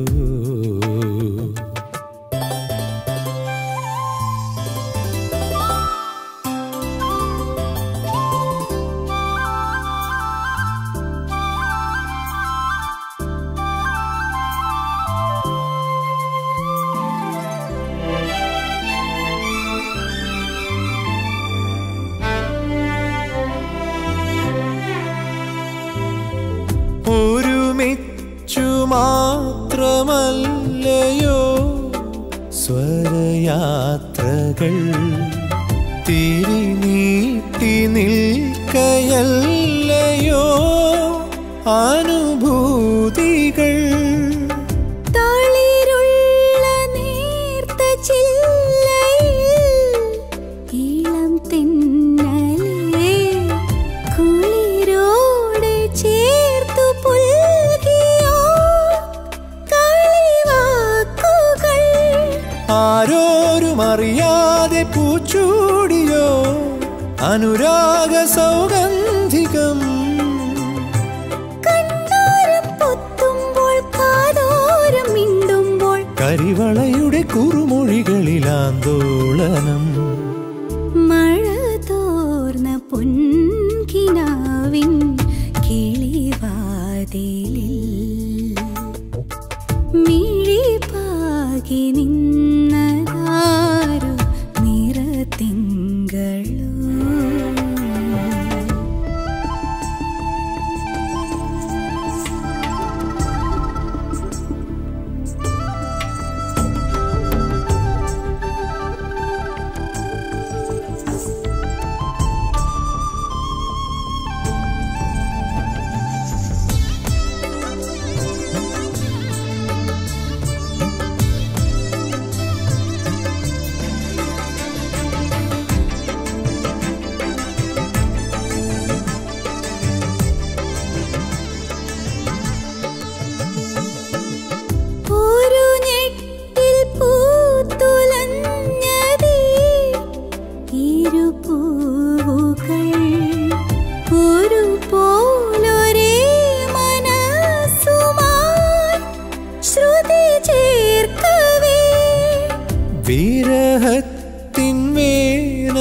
ഒരുമിച്ചു മാത്രമല്ലയോ സ്വരയാത്രകൾ തിരിനീട്ടി നിൽക്കയല്ലയോ അനുഭൂതികൾ തളിരുള്ള നേർത്ത ചില്ലയിൽ ഇളം തെന്നലേ കുളിരോടെ ചേർത്തു പുൽകിയോ കളിവാക്കുകൾ ആരോരും അറിയാതെ പൂച്ചൂടിയോ അനുരാഗ സൗഗന്ധികം കണ്ണോരം പൊത്തുമ്പോൾ കാതോരം മിണ്ടുമ്പോൾ കരിവളയുടെ കുറുമൊഴികളിലാന്തോളനം മഴ തോർന്ന പൊൻകിനാവിൻ കിളിവാതിലിൽ മിഴിപ്പാകി നിന്നതാരോ നിറത്തിങ്കളോ ഒരു ഞെട്ടിൽ പൂത്തുലഞ്ഞതേ ഇരു പൂവുകൾ ഒരു പോലൊരേ മനസ്സുമായി ശ്രുതി ചേർക്കവേ വിരഹത്തിൻ വേനലെന്തിനോ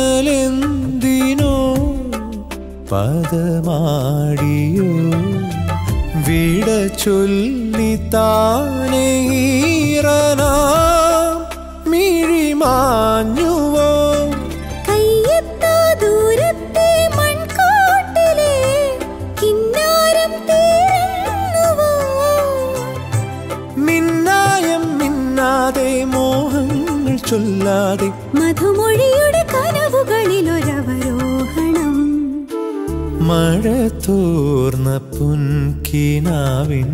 പദമാടിയോ വിട ചൊല്ലി താനേ ഈറനാം മിഴിമാഞ്ഞുവോ കയ്യെത്താ ദൂരത്തെ മൺകൂട്ടിലെ കിന്നാരം തീരുന്നുവോ മിന്നായം മിന്നാതെ മോഹങ്ങൾ ചൊല്ലാതെ മധുമൊഴിയുടെ കനവുകളിലൊരവരോഹണം മഴ തോർന്ന പൊൻകിനാവിൻ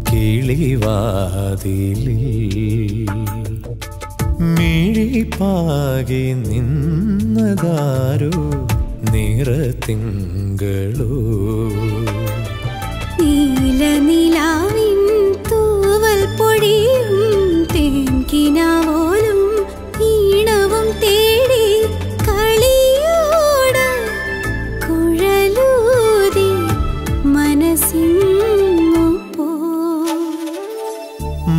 കിളിവാതിലിൽ മിഴിപ്പാകി നിന്നതാരോ നിറത്തിങ്കളോ നീലനിലാവിൻ തൂവൽ പൊഴിയും തേൻകിനാവോലും ഈണവും തേടി കളിയോട് കുഴലൂതി മനസ്സിങ്ങു പോ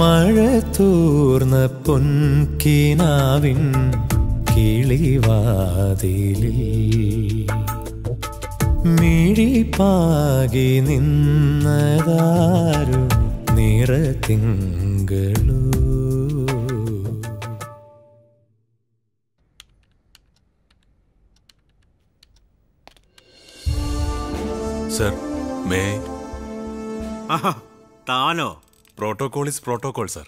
മഴ തോർന്ന പൊൻകിനാവിൻ കിളിവാതിലിൽ മിഴിപ്പാകി നിന്നതാരോ നിറത്തിങ്കളോ മേ താനോ? Protocol is protocol sir.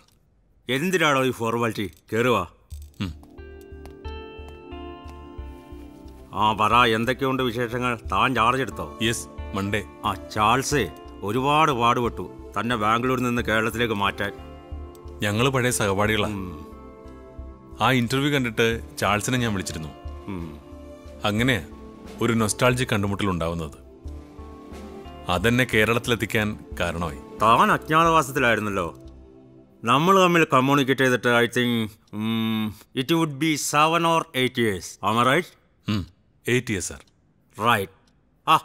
എന്തിനാണോ ഈ ഫോർമാലിറ്റി? കയറുക. ആ പറ, എന്തൊക്കെയുണ്ട് വിശേഷങ്ങൾ? താൻ ചാർജ് എടുത്തോ? Yes, Monday. ആ ചാൾസേ ഒരുപാട് പാടുപെട്ടു തന്നെ ബാംഗ്ലൂരിൽ നിന്ന് കേരളത്തിലേക്ക് മാറ്റാൻ. ഞങ്ങൾ പഴയ സഹപാഠികളാണ്. ആ ഇന്റർവ്യൂ കണ്ടിട്ട് ചാൾസിനെ ഞാൻ വിളിച്ചിരുന്നു. അങ്ങനെ ഒരു നൊസ്റ്റാൾജി കണ്ടുമുട്ടൽ ഉണ്ടാവുന്നത് അതെന്നെ കേരളത്തിലെത്തിക്കാൻ കാരണമായി. താൻ അജ്ഞാതവാസത്തിലായിരുന്നല്ലോ. നമ്മൾ തമ്മിൽ കമ്മ്യൂണിക്കേറ്റ് ചെയ്തിട്ട് I think it would be 7 or 8 years. Am I right? 8 years, sir. Right. ആ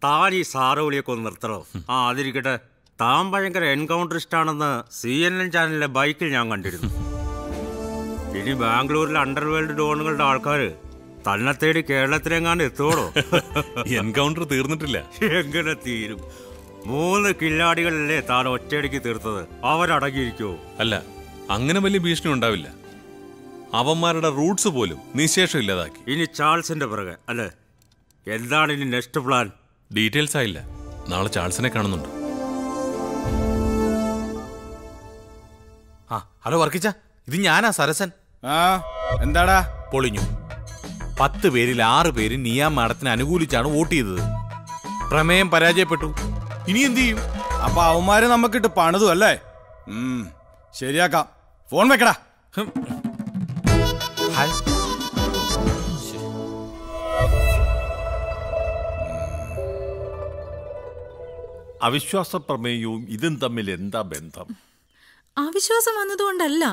താൻ ഈ സാറ് വിളിയൊക്കെ ഒന്ന് നിർത്തണോ? ആ അതിരിക്കട്ടെ, താൻ ഭയങ്കര എൻകൗണ്ടറിസ്റ്റാണെന്ന് CNN ചാനലിലെ ബൈക്കിൽ ഞാൻ കണ്ടിരുന്നു. ഇനി ബാംഗ്ലൂരിലെ അണ്ടർവേൾഡ് ഡോണുകളുടെ ആൾക്കാർ തന്നെ തേടി കേരളത്തിലെങ്ങാണ്ട് എത്തോളോ? എൻകൗണ്ടർ തീർന്നിട്ടില്ല. എങ്ങനെ തീരും? 3 കില്ലാടികളല്ലേ താൻ ഒറ്റയടിക്ക് തീർത്തത്. അവരടങ്ങിയിരിക്കുമോ? അല്ല, അങ്ങനെ വലിയ ഭീഷണി ഉണ്ടാവില്ല. അവന്മാരുടെ റൂട്ട്സ് പോലും നിശേഷം ഇല്ലാതാക്കി. ഇനി ചാൾസിന്റെ പിറകെ അല്ലേ? എന്താണ് ഇനി നെക്സ്റ്റ് പ്ലാൻ? ഡീറ്റെയിൽസ് ആയില്ല. നാളെ ചാൾസിനെ കാണുന്നുണ്ട്. ഹലോ വർക്കിച്ച, ഇത് ഞാനാ സരസൻ. എന്താടാ? പൊളിഞ്ഞു. 10 പേരിൽ 6 പേര് നിയാ മാഡത്തിന് അനുകൂലിച്ചാണ് വോട്ട് ചെയ്തത്. പ്രമേയം പരാജയപ്പെട്ടു. ഇനി എന്ത് ചെയ്യും? അപ്പൊ അവന്മാര് നമുക്കിട്ട് പണിതു അല്ലേ? ശരിയാക്കാം. ഫോൺ വെക്കടാ. അവിശ്വാസ പ്രമേയവും ഇതും തമ്മിൽ എന്താ ബന്ധം? അവിശ്വാസം വന്നതുകൊണ്ടല്ല.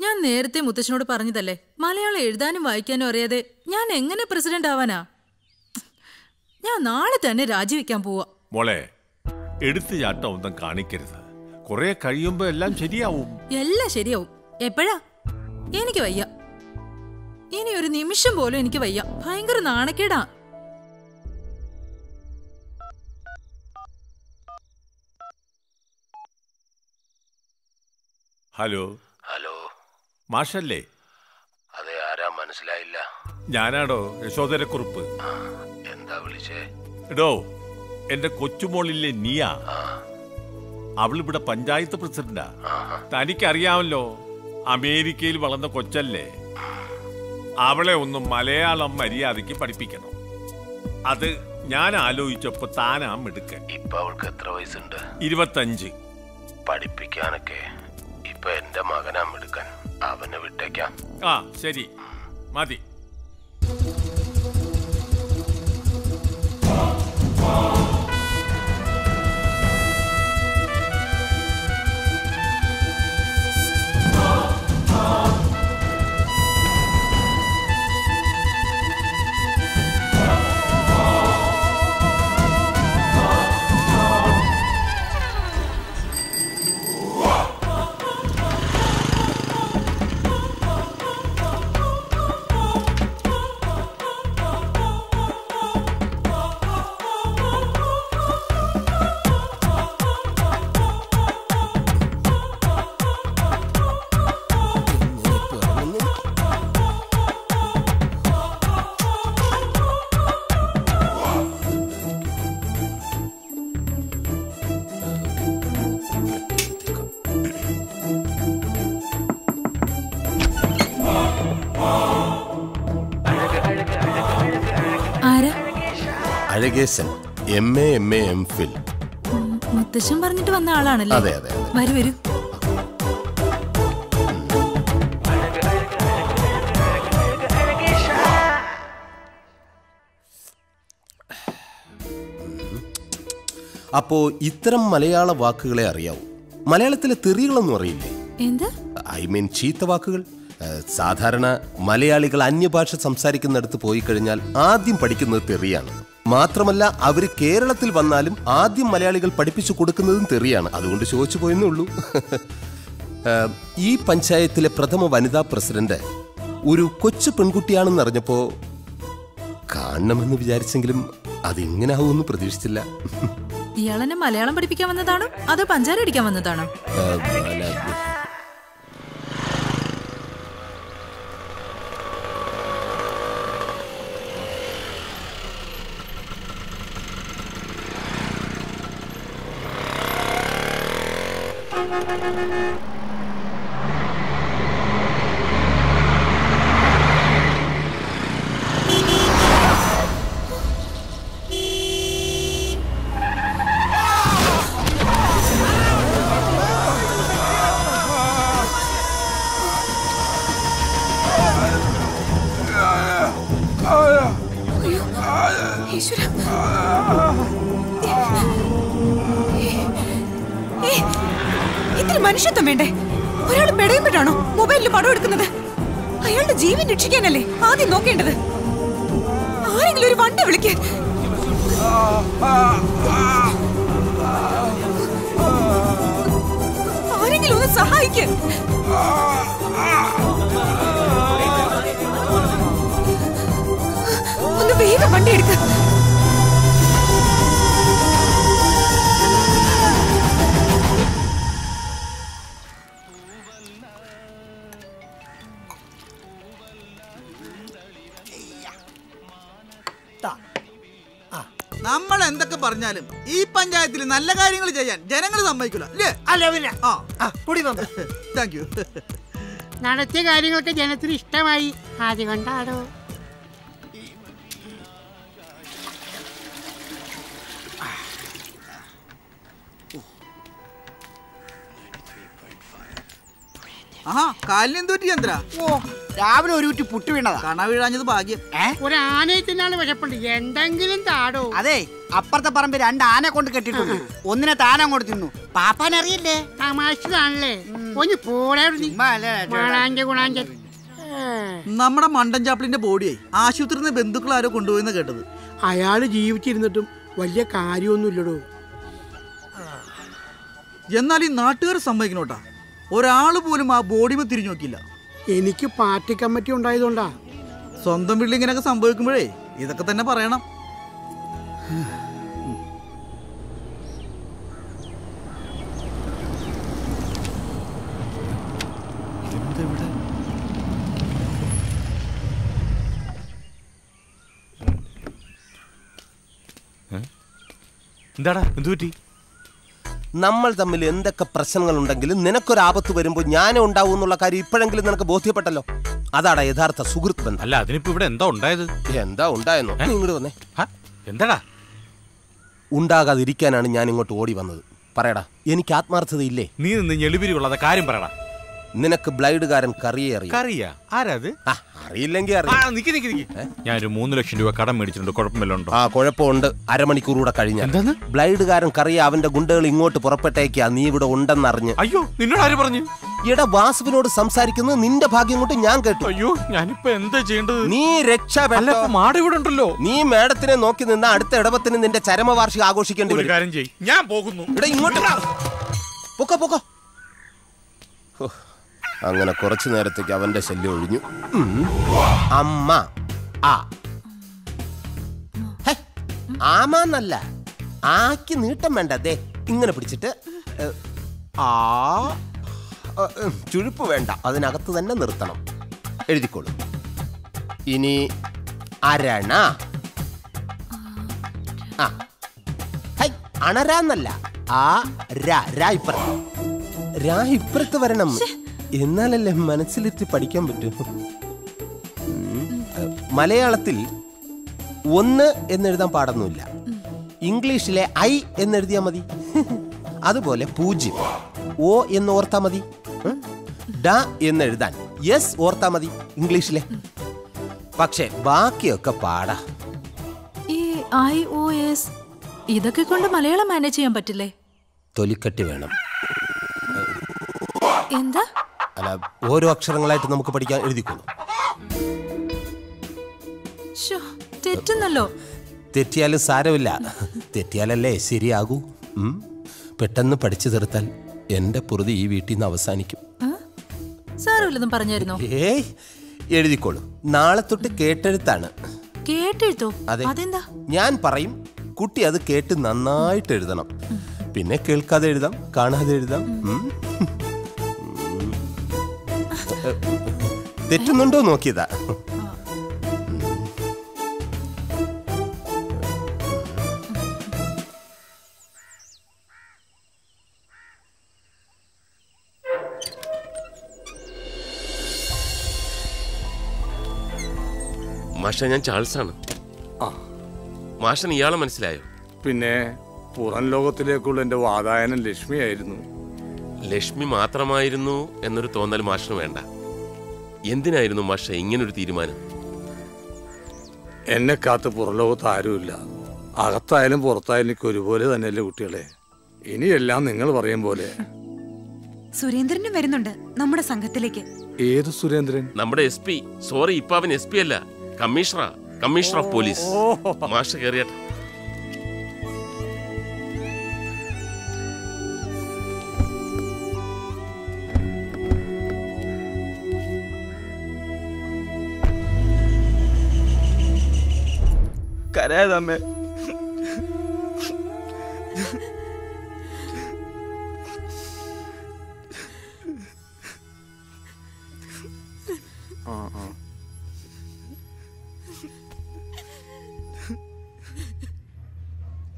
ഞാൻ നേരത്തെ മുത്തശ്ശനോട് പറഞ്ഞതല്ലേ, മലയാളം എഴുതാനും വായിക്കാനും അറിയാതെ ഞാൻ എങ്ങനെ പ്രസിഡന്റ് ആവാനാ? ഞാൻ നാളെ തന്നെ രാജിവെക്കാൻ പോവാ. മോളെ, എടുത്തു ചാട്ടം ഒന്നും കാണിക്കരുത്. കുറെ കഴിയുമ്പോ എല്ലാം ശരിയാവും. എല്ലാം ശരിയാവും. എപ്പോഴാ? എനിക്ക് വയ്യ. ഇനി ഒരു നിമിഷം പോലും എനിക്ക് വയ്യ. ഭയങ്കര നാണക്കേടാ. ഹലോ. ഹലോ, മാഷല്ലേ? അതെ, ആരാ മനസ്സിലായില്ല. ഞാനാടോ, യശോധരക്കുറുപ്പ്. എന്താ വിളിച്ചേ? എടോ, എന്റെ കൊച്ചുമോളില്ലേ നിയ, അവളിവിടെ പഞ്ചായത്ത് പ്രസിഡന്റാ. തനിക്കറിയാമല്ലോ, അമേരിക്കയിൽ വളർന്ന കൊച്ചല്ലേ. അവളെ ഒന്ന് മലയാളം മര്യാദയ്ക്ക് പഠിപ്പിക്കണം. അത് ഞാൻ ആലോചിച്ചപ്പോ താനാ മിടുക്കൻ. ഇപ്പൊ അവൾക്ക് എത്ര വയസ്സുണ്ട്? 25. പഠിപ്പിക്കാനൊക്കെ ഇപ്പൊ എന്റെ മകനാ മിടുക്കൻ. അവനെ വിട്ടേക്കാം. ആ ശരി, മതി. Azhakesan, MA, MA, MPhil. മുത്തശ്ശൻ പറഞ്ഞിട്ട് വന്ന ആളാണല്ലേ? അതെ അതെ. വരൂ വരൂ. അപ്പോ ഇത്തരം മലയാള വാക്കുകളെ അറിയാവൂ. മലയാളത്തിലെ തെറികളൊന്നും അറിയില്ലേ? എന്താ? ഐ മീൻ ചീത്ത വാക്കുകൾ. സാധാരണ മലയാളികൾ അന്യഭാഷ സംസാരിക്കുന്നിടത്ത് പോയി കഴിഞ്ഞാൽ ആദ്യം പഠിക്കുന്നത് തെറിയാണ്. മാത്രമല്ല, അവർ കേരളത്തിൽ വന്നാലും ആദ്യം മലയാളികൾ പഠിപ്പിച്ചു കൊടുക്കുന്നതും തെറിയാണ്. അതുകൊണ്ട് ചോദിച്ചു പോയെന്നേ ഉള്ളൂ. ഈ പഞ്ചായത്തിലെ പ്രഥമ വനിതാ പ്രസിഡന്റ് ഒരു കൊച്ചു പെൺകുട്ടിയാണെന്ന് അറിഞ്ഞപ്പോ കാണണമെന്ന് വിചാരിച്ചെങ്കിലും അതിങ്ങനെ ആവുമെന്ന് പ്രതീക്ഷിച്ചില്ല. ഇയാളെന്നെ മലയാളം പഠിപ്പിക്കാൻ വന്നതാണോ അതോ പഞ്ചാര അടിക്കാൻ വന്നതാണോ? ഇത്തിരി മനുഷ്യത്വം വേണ്ടേ? ഒരാൾ പെടയുമ്പോഴാണോ മൊബൈലിൽ പടം എടുക്കുന്നത്? അയാളുടെ ജീവൻ രക്ഷിക്കാനല്ലേ ആദ്യം നോക്കേണ്ടത്. ആരെങ്കിലും ഒരു വണ്ടി വിളിക്ക്. ആരെങ്കിലും ഒന്ന് സഹായിക്ക്. ഒന്ന് വേഗം വണ്ടി എടുക്ക. നമ്മൾ എന്തൊക്കെ പറഞ്ഞാലും ഈ പഞ്ചായത്തിൽ നല്ല കാര്യങ്ങൾ ചെയ്യാൻ ജനങ്ങൾ സമ്മതിക്കില്ല അല്ലേ? അല്ല പിന്നെ താങ്ക് യു. നടത്തിയ കാര്യങ്ങളൊക്കെ ജനത്തിന് ഇഷ്ടമായി, അതുകൊണ്ടാണോ? ആഹാ, കാലിന് എന്ത് പറ്റി ചന്ദ്ര? ഓ, രാവിലെ ഒരു കുറ്റി പുട്ട് വീണതാ. കണ വീഴാഞ്ഞത് ഭാഗ്യം. ഒരു ആനയെ തിന്നാണ് വിശപ്പുണ്ട്, എന്തെങ്കിലും താടോ. അതെ, അപ്പുറത്തെ പറമ്പ് 2 ആനെ കൊണ്ട് കെട്ടിട്ടുണ്ട്. ഒന്നിനെ താനം കൊണ്ട് തിന്നു. പാപ്പാൻ അറിയില്ലേ? തമാശാണല്ലേ. ഒന്ന് പോരാ ഗുണാഞ്ചൻ. നമ്മുടെ മണ്ടൻ ചാപ്പിളിന്റെ ബോഡിയായി ആശുപത്രിയിൽ നിന്ന് ബന്ധുക്കൾ ആരോ കൊണ്ടുപോയെന്ന് കേട്ടത്. അയാള് ജീവിച്ചിരുന്നിട്ടും വലിയ കാര്യമൊന്നുമില്ലടോ. എന്നാൽ ഈ നാട്ടുകാർ സമ്മതിക്കണോട്ടാ, ഒരാൾ പോലും ആ ബോഡിമേ തിരിഞ്ഞു നോക്കില്ല. എനിക്ക് പാർട്ടി കമ്മിറ്റി ഉണ്ടായതുകൊണ്ടാ. സ്വന്തം വീട്ടിൽ ഇങ്ങനെയൊക്കെ സംഭവിക്കുമ്പോഴേ ഇതൊക്കെ തന്നെ പറയണം. എന്താടാ എന്തു പറ്റി? നമ്മൾ തമ്മിൽ എന്തൊക്കെ പ്രശ്നങ്ങളുണ്ടെങ്കിലും നിനക്കൊരാപത്ത് വരുമ്പോൾ ഞാനേ ഉണ്ടാവും എന്നുള്ള കാര്യം ഇപ്പോഴെങ്കിലും നിനക്ക് ബോധ്യപ്പെട്ടല്ലോ. അതാടാ യഥാർത്ഥ സുഹൃത്ത് ബന്ധം. അല്ല, അതിനിപ്പോ ഇവിടെ എന്താ ഉണ്ടായത്? എന്താ ഉണ്ടായെന്നോ? ഇങ്ങോട്ട് വന്നേ. എന്താടാ? ഉണ്ടാകാതിരിക്കാനാണ് ഞാൻ ഇങ്ങോട്ട് ഓടി വന്നത്. പറയടാ, എനിക്ക് ആത്മാർത്ഥതയില്ലേ? നീ നിന്ന് ഞെളിപിരി കൊള്ളാതെ കാര്യം പറയടാ. നിനക്ക് ബ്ലൈഡുകാരൻ കറിയെ അറിയാം. കറിയാ? ആരാത്? അറിയില്ലെങ്കിൽ ഞാനൊരു 3 ലക്ഷം രൂപ കടം മേടിച്ചിട്ടുണ്ട്. കുഴപ്പമില്ലുണ്ടോ? ആ, കുഴപ്പമുണ്ട്. അരമണിക്കൂർ കൂടെ കഴിഞ്ഞ ബ്ലൈഡുകാരൻ കറിയ അവന്റെ ഗുണ്ടകൾ ഇങ്ങോട്ട് പുറപ്പെട്ടേക്കാ. നീ ഇവിടെ ഉണ്ടെന്നറിഞ്ഞ്. അയ്യോ, നിന്നോട് ആര് പറഞ്ഞു? എടാ, വാസുവിനോട് സംസാരിക്കുന്നത് നിന്റെ ഭാഗ്യം കൊണ്ട് ഞാൻ കേട്ടു. അയ്യോ, ഞാനിപ്പോ എന്താ ചെയ്യേണ്ടത്? നീ രക്ഷപ്പെട്ടോ. മാട് ഇവിടെ ഉണ്ടല്ലോ. നീ മേഡത്തിനെ നോക്കി നിന്ന അടുത്ത ഇടവത്തിന് നിന്റെ ചരമവാർഷികം ആഘോഷിക്കേണ്ടി വരും. കാര്യം ചെയ്യ്, ഞാൻ പോകുന്നു. ഇവിടെ ഇങ്ങോട്ട് പൊക്കോ പൊക്കോ. അങ്ങനെ കുറച്ചു നേരത്തേക്ക് അവന്റെ ശല്യം ഒഴിഞ്ഞു. അമ്മ ആ ആമാന്നല്ല, ആക്കി നീട്ടം വേണ്ട. ദേ ഇങ്ങനെ പിടിച്ചിട്ട് ആ ചുഴുപ്പ് വേണ്ട, അതിനകത്ത് തന്നെ നിർത്തണം. എഴുതിക്കോളൂ. ഇനി അരണ. ആ അണരാന്നല്ല, ആ രാ ഇപ്പുറത്ത് വരണം. എന്നാലല്ലേ മനസ്സിലിട്ട് പഠിക്കാൻ പറ്റൂ. മലയാളത്തിൽ 1 എന്നെഴുതാൻ പാടൊന്നുമില്ല. ഇംഗ്ലീഷിലെ ഐ എന്നെഴുതിയാൽ മതി. അതുപോലെ 0 ഓ എന്ന് ഓർത്താ മതി. ഡ എന്നെഴുതാൻ യെസ് ഓർത്താ മതി ഇംഗ്ലീഷിലെ. പക്ഷെ ബാക്കിയൊക്കെ പാടാ. ഈ IOS ഇതൊക്കെ കൊണ്ട് മലയാളം മാനേജ് ചെയ്യാൻ പറ്റില്ലേ? തൊലിക്കട്ടി വേണം. എന്താ? അല്ല, ഓരോ അക്ഷരങ്ങളായിട്ട് നമുക്ക് പഠിക്കാൻ എഴുതിക്കോളൂ. തെറ്റുന്നല്ലോ. തെറ്റിയാലും സാരമില്ല, തെറ്റിയാലല്ലേ ശരിയാകൂ. പെട്ടെന്ന് പഠിച്ചു തീർത്താൽ എന്റെ പൊറുതി ഈ വീട്ടിൽ നിന്ന് അവസാനിക്കും. സാരമില്ലെന്നും പറഞ്ഞായിരുന്നോ? ഏയ്, എഴുതിക്കോളൂ. നാളെ തൊട്ട് കേട്ടെഴുത്താണ്. കേട്ടെഴുത്തോ? അതെ, അതെന്താ? ഞാൻ പറയും, കുട്ടി അത് കേട്ട് നന്നായിട്ട് എഴുതണം. പിന്നെ കേൾക്കാതെ എഴുതാം, കാണാതെ എഴുതാം. തെറ്റുന്നുണ്ടോ നോക്കിയതാ. മാഷ, ഞാൻ ചാൾസാണ്. മാഷന് ഇയാളെ മനസ്സിലായോ? പിന്നെ പുറം ലോകത്തിലേക്കുള്ള എന്റെ വാതായനം ലക്ഷ്മിയായിരുന്നു. ലക്ഷ്മി മാത്രമായിരുന്നു എന്നൊരു തോന്നൽ മാഷിന് വേണ്ട. എന്തിനായിരുന്നു മാഷ ഇങ്ങനൊരു തീരുമാനം? എന്നെ കാത്ത് പുറംലോകത്ത് ആരുമില്ല. അകത്തായാലും പുറത്തായാലും എനിക്ക് ഒരുപോലെ തന്നെയല്ലേ കുട്ടികളെ. ഇനിയെല്ലാം നിങ്ങൾ പറയും പോലെ. സുരേന്ദ്രനും വരുന്നുണ്ട് നമ്മുടെ സംഘത്തിലേക്ക്. ഏത് സുരേന്ദ്രൻ? നമ്മുടെ SP. സോറി, ഇപ്പൊ അവൻ SP അല്ല, കമ്മീഷണർ ഓഫ് പോലീസ്. മാഷ കയറിയട്ടെ. കരയാതമ്മേ.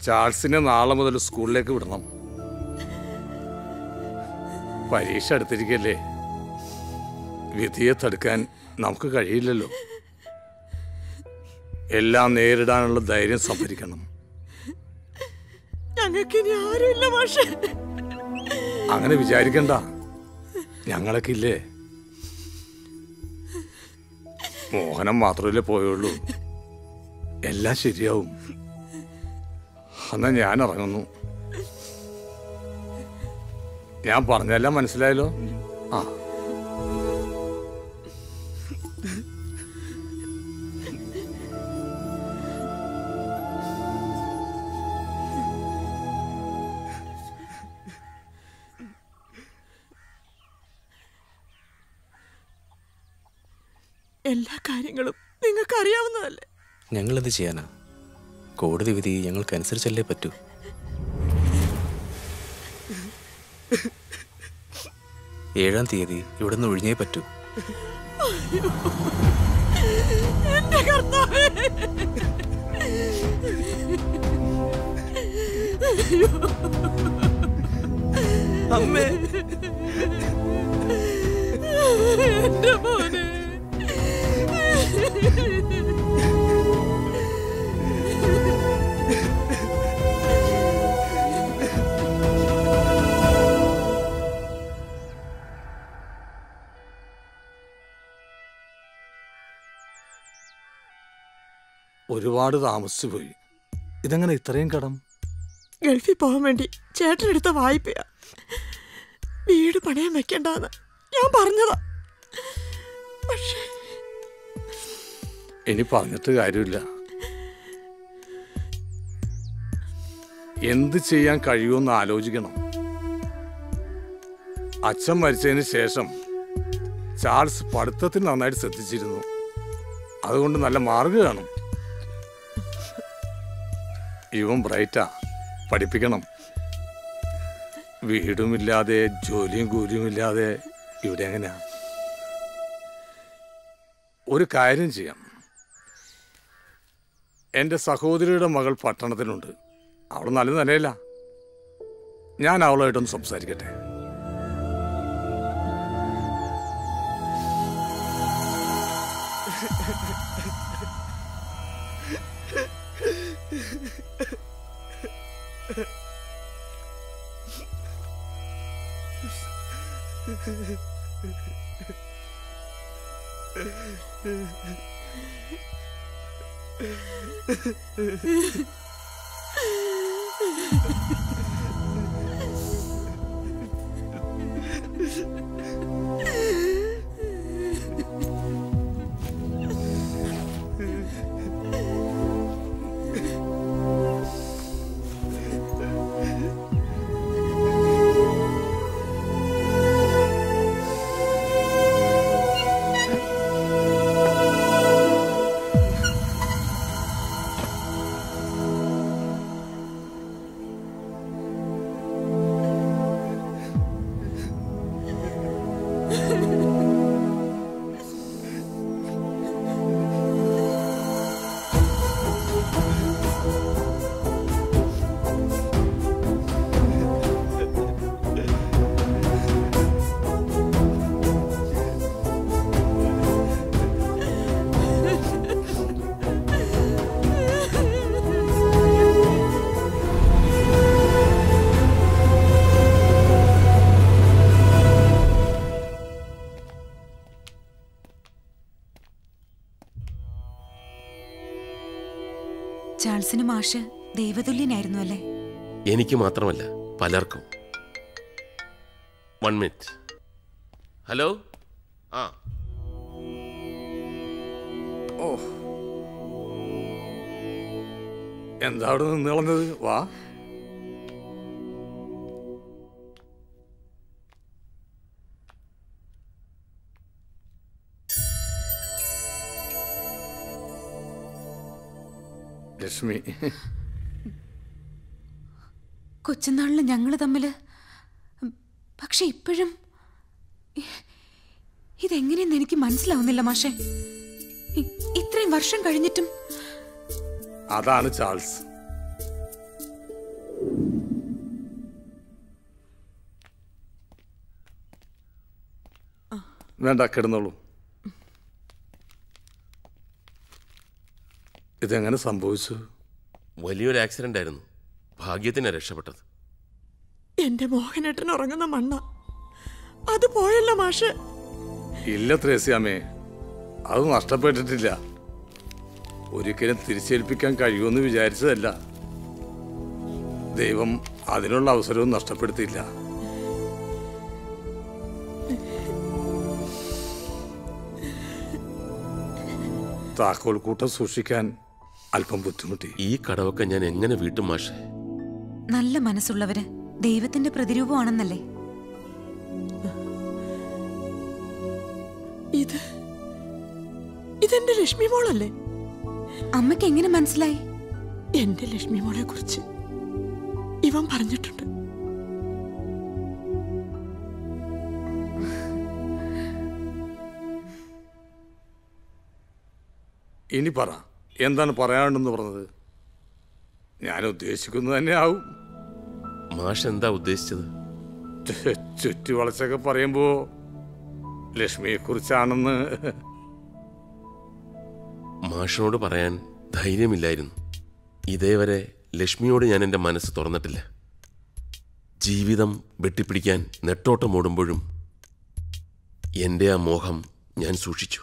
ചാൾസിനെ നാളെ മുതൽ സ്കൂളിലേക്ക് വിടണം. പരീക്ഷ അടുത്തിരിക്കല്ലേ. വിധിയെ തടുക്കാൻ നമുക്ക് കഴിയില്ലല്ലോ. എല്ലാം നേരിടാനുള്ള ധൈര്യം സംഭരിക്കണം. അങ്ങനെ വിചാരിക്കണ്ട, ഞങ്ങളൊക്കെ ഇല്ലേ. മോഹനം മാത്രമല്ലേ പോയുള്ളൂ. എല്ലാം ശരിയാവും. എന്നാ ഞാൻ ഇറങ്ങുന്നു. ഞാൻ പറഞ്ഞെല്ലാം മനസ്സിലായല്ലോ. ആ, എല്ലാ കാര്യങ്ങളും നിങ്ങൾക്ക് അറിയാവുന്നതല്ലേ. ഞങ്ങളെന്ത് ചെയ്യാനാ? കോടതി വിധി ഞങ്ങൾക്കനുസരിച്ചല്ലേ പറ്റൂ. ഏഴാം തീയതി ഇവിടുന്ന് ഒഴിഞ്ഞേ പറ്റൂ. എന്റെ കർത്താവേ, അമ്മേ, എന്റെ മോനെ. ഒരുപാട് താമസിച്ചു പോയി. ഇതെങ്ങനെ ഇത്രയും കടം? ഗൾഫിൽ പോകാൻ വേണ്ടി ചേട്ടനെടുത്ത വായ്പയാ. വീട് പണയം വെക്കണ്ടെന്ന് ഞാൻ പറഞ്ഞതാ. പക്ഷേ ഇനി പറഞ്ഞിട്ട് കാര്യമില്ല. എന്ത് ചെയ്യാൻ കഴിയുമെന്ന് ആലോചിക്കണം. അച്ഛൻ മരിച്ചതിന് ശേഷം ചാൾസ് പഠിത്തത്തിൽ നന്നായിട്ട് ശ്രദ്ധിച്ചിരുന്നു. അതുകൊണ്ട് നല്ല മാർക്ക് കാണും. ഇവൻ ബ്രൈറ്റാ, പഠിപ്പിക്കണം. വീടുമില്ലാതെ ജോലിയും കൂലിയുമില്ലാതെ ഇവിടെ എങ്ങനെയാ? ഒരു കാര്യം ചെയ്യാം. എൻ്റെ സഹോദരിയുടെ മകൾ പട്ടണത്തിലുണ്ട്. അവൾ നല്ല നിലയില്ല. ഞാൻ അവളുമായിട്ടൊന്ന് സംസാരിക്കട്ടെ. ചാൾസിന് മാഷ് ദൈവതുല്യനായിരുന്നു അല്ലേ? എനിക്ക് മാത്രമല്ല, പലർക്കും. 1 മിനിറ്റ്. ഹലോ. ആ ഓ, എന്താ അവിടെ നിന്ന് കളഞ്ഞത്? വാ. ലക്ഷ്മി, കൊച്ചുനാളില് ഞങ്ങള് തമ്മില്, പക്ഷെ ഇപ്പോഴും ഇതെങ്ങനെയെന്ന് എനിക്ക് മനസ്സിലാവുന്നില്ല മാഷെ. ഇത്രയും വർഷം കഴിഞ്ഞിട്ടും. അതാണ് ചാൾസ്. വേണ്ട, കിടന്നോളൂ. ഇതെങ്ങനെ സംഭവിച്ചു? വലിയൊരു ആക്സിഡന്റ് ആയിരുന്നു. ഭാഗ്യത്തിന് രക്ഷപ്പെട്ടത്. എന്റെ മോഹനേട്ടൻ ഉറങ്ങുന്ന മണ്ണ അത് പോയല്ല മാഷെ. ഇല്ല ത്രേസ്യാമേ, അത് നഷ്ടപ്പെട്ടിട്ടില്ല. ഒരിക്കലും തിരിച്ചേൽപ്പിക്കാൻ കഴിയുമെന്ന് വിചാരിച്ചതല്ല. ദൈവം അതിനുള്ള അവസരവും നഷ്ടപ്പെടുത്തിയില്ല. താക്കോൽ കൂട്ടം സൂക്ഷിക്കാൻ അല്പം ബുദ്ധിമുട്ടി. ഈ കടവൊക്കെ ഞാൻ എങ്ങനെ വീട്ടും മാഷെ? നല്ല മനസ്സുള്ളവര് ദൈവത്തിന്റെ പ്രതിരൂപമാണെന്നല്ലേ? ഇതെന്റെ ലക്ഷ്മി മോളല്ലേ? അമ്മയ്ക്ക് എങ്ങനെ മനസ്സിലായി? എന്റെ ലക്ഷ്മി മോളെ കുറിച്ച് ഇവൻ പറഞ്ഞിട്ടുണ്ട്. ഇനി പറ, എന്താണ് പറയാണ്ടെന്ന് പറഞ്ഞത്? ഞാൻ ഉദ്ദേശിക്കുന്നത് തന്നെ ആവും. മാഷ് എന്താ ഉദ്ദേശിച്ചത്? ചുറ്റി വളച്ചൊക്കെ പറയുമ്പോ ലക്ഷ്മിയെ കുറിച്ചാണെന്ന്. മാഷിനോട് പറയാൻ ധൈര്യമില്ലായിരുന്നു. ഇതേവരെ ലക്ഷ്മിയോട് ഞാൻ എൻ്റെ മനസ്സ് തുറന്നിട്ടില്ല. ജീവിതം വെട്ടിപ്പിടിക്കാൻ നെട്ടോട്ടമോടുമ്പോഴും എൻ്റെ ആ മോഹം ഞാൻ സൂക്ഷിച്ചു.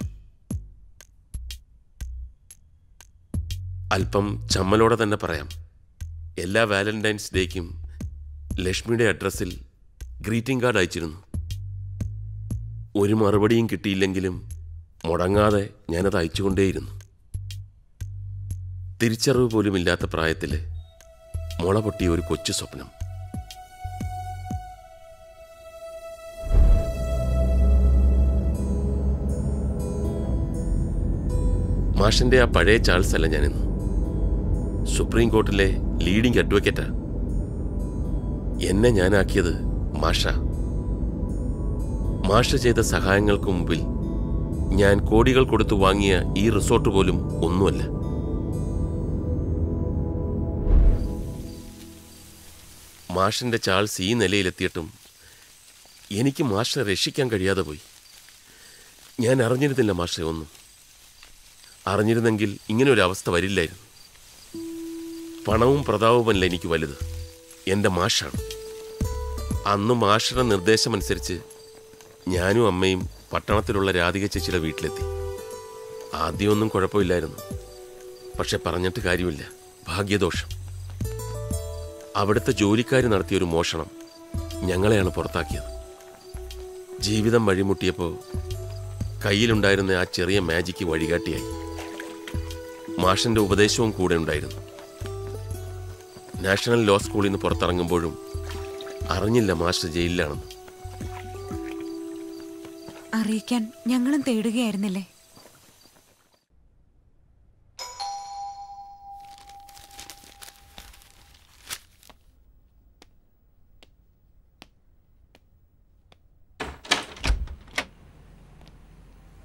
അല്പം ചമ്മലോടെ തന്നെ പറയാം, എല്ലാ വാലന്റൈൻസ് ഡേക്കും ലക്ഷ്മിയുടെ അഡ്രസ്സിൽ ഗ്രീറ്റിംഗ് കാർഡ് അയച്ചിരുന്നു. ഒരു മറുപടിയും കിട്ടിയില്ലെങ്കിലും മുടങ്ങാതെ ഞാനത് അയച്ചുകൊണ്ടേയിരുന്നു. തിരിച്ചറിവ് പോലുമില്ലാത്ത പ്രായത്തിൽ മുള പൊട്ടിയ ഒരു കൊച്ചു സ്വപ്നം. മാഷിന്റെ ആ പഴയ ചാൾസ് അല്ല ഞാനിന്ന്. സുപ്രീം കോർട്ടിലെ ലീഡിംഗ് അഡ്വക്കേറ്റാ. എന്നെ ഞാനാക്കിയത് മാഷ. മാഷ ചെയ്ത സഹായങ്ങൾക്ക് മുമ്പിൽ ഞാൻ കോടികൾ കൊടുത്തു വാങ്ങിയ ഈ റിസോർട്ട് പോലും ഒന്നുമല്ല. മാഷിന്റെ ചാൾസ് ഈ നിലയിലെത്തിയിട്ടും എനിക്ക് മാഷിനെ രക്ഷിക്കാൻ കഴിയാതെ പോയി. ഞാൻ അറിഞ്ഞിരുന്നില്ല മാഷെ ഒന്നും. അറിഞ്ഞിരുന്നെങ്കിൽ ഇങ്ങനെ ഒരു അവസ്ഥ വരില്ലായിരുന്നു. പണവും പ്രതാപവുമല്ല എനിക്ക് വലുത്, എൻ്റെ മാഷാണ്. അന്ന് മാഷയുടെ നിർദ്ദേശമനുസരിച്ച് ഞാനും അമ്മയും പട്ടണത്തിലുള്ള രാധിക ചേച്ചിയുടെ വീട്ടിലെത്തി. ആദ്യമൊന്നും കുഴപ്പമില്ലായിരുന്നു. പക്ഷെ പറഞ്ഞിട്ട് കാര്യമില്ല, ഭാഗ്യദോഷം. അവിടുത്തെ ജോലിക്കാർ നടത്തിയൊരു മോഷണം ഞങ്ങളെയാണ് പുറത്താക്കിയത്. ജീവിതം വഴിമുട്ടിയപ്പോൾ കയ്യിലുണ്ടായിരുന്ന ആ ചെറിയ മാജിക്ക് വഴികാട്ടിയായി. മാഷിൻ്റെ ഉപദേശവും കൂടെ ഉണ്ടായിരുന്നു. നാഷണൽ ലോ സ്കൂളിൽ നിന്ന് പുറത്തിറങ്ങുമ്പോഴും അറിഞ്ഞില്ല മാസ്റ്റർ ജയിലിലാണെന്ന്. അറിയിക്കാൻ ഞങ്ങളും തേടുകയായിരുന്നില്ലേ?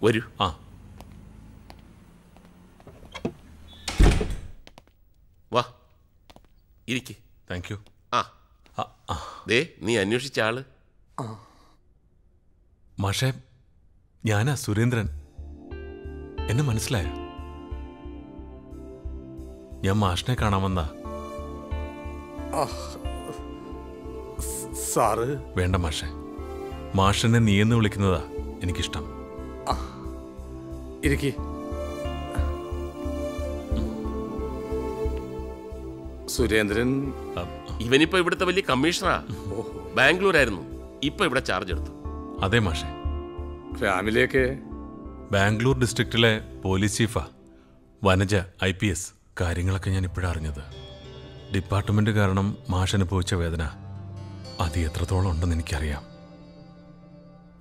വരൂ. ആ വാ ഇരിക്ക്. Thank you. ദേ നീ അന്വേഷിച്ച ആള്. മാഷേ, ഞാനാ സുരേന്ദ്രൻ. എന്നെ മനസ്സിലായോ? ഞാൻ മാഷിനെ കാണാമെന്നാ. സാറ് വേണ്ട മാഷേ, മാഷിനെ നീ എന്ന് വിളിക്കുന്നതാ എനിക്കിഷ്ടം. സുരേന്ദ്രൻ ഇവനിപ്പോ ഇവിടുത്തെ വലിയ കമ്മീഷണറാ. ബാംഗ്ലൂരായിരുന്നു, ഇപ്പൊ ഇവിടെ ചാർജ് എടുത്തു. അതെ മാഷെ. ഫാമിലിയൊക്കെ ബാംഗ്ലൂർ ഡിസ്ട്രിക്റ്റിലെ പോലീസ് ചീഫാ. വനജ IPS. കാര്യങ്ങളൊക്കെ ഞാൻ ഇപ്പോഴാണ് അറിഞ്ഞത്. ഡിപ്പാർട്ട്മെന്റ് കാരണം മാഷ് അനുഭവിച്ച വേദന അത് എത്രത്തോളം ഉണ്ടെന്ന് എനിക്കറിയാം.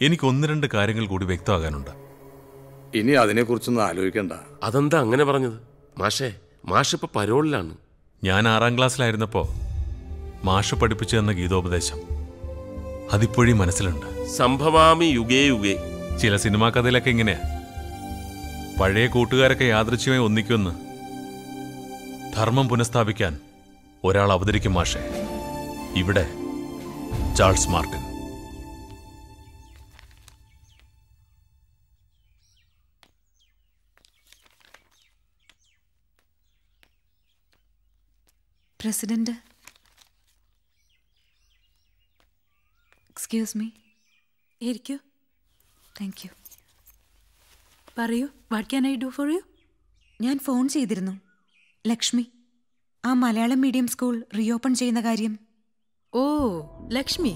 എനിക്ക് 1-2 കാര്യങ്ങൾ കൂടി വ്യക്തമാകാനുണ്ട്. ഇനി അതിനെക്കുറിച്ചൊന്നും ആലോചിക്കണ്ട. അതെന്താ അങ്ങനെ പറഞ്ഞത്? മാഷ് ഇപ്പൊ പരോളിലാണ്. ഞാൻ 6ാം ക്ലാസ്സിലായിരുന്നപ്പോ മാഷ് പഠിപ്പിച്ചു തന്ന ഗീതോപദേശം അതിപ്പോഴും മനസ്സിലുണ്ട്. സംഭവാമി യുഗേ യുഗേ. ചില സിനിമാ കഥയിലൊക്കെ ഇങ്ങനെയാ, പഴയ കൂട്ടുകാരൊക്കെ യാദൃച്ഛ്യമായി ഒന്നിക്കുമെന്ന്. ധർമ്മം പുനഃസ്ഥാപിക്കാൻ ഒരാൾ അവതരിക്കും മാഷെ. ഇവിടെ Charles Martin. President, excuse me. ഇരിക്കൂ. Thank you. പറയൂ, what can I do for you? ഞാൻ ഫോൺ ചെയ്തിരുന്നു. ലക്ഷ്മി, ആ മലയാളം മീഡിയം സ്കൂൾ റീഓപ്പൺ ചെയ്യുന്ന കാര്യം. ഓ, ലക്ഷ്മി,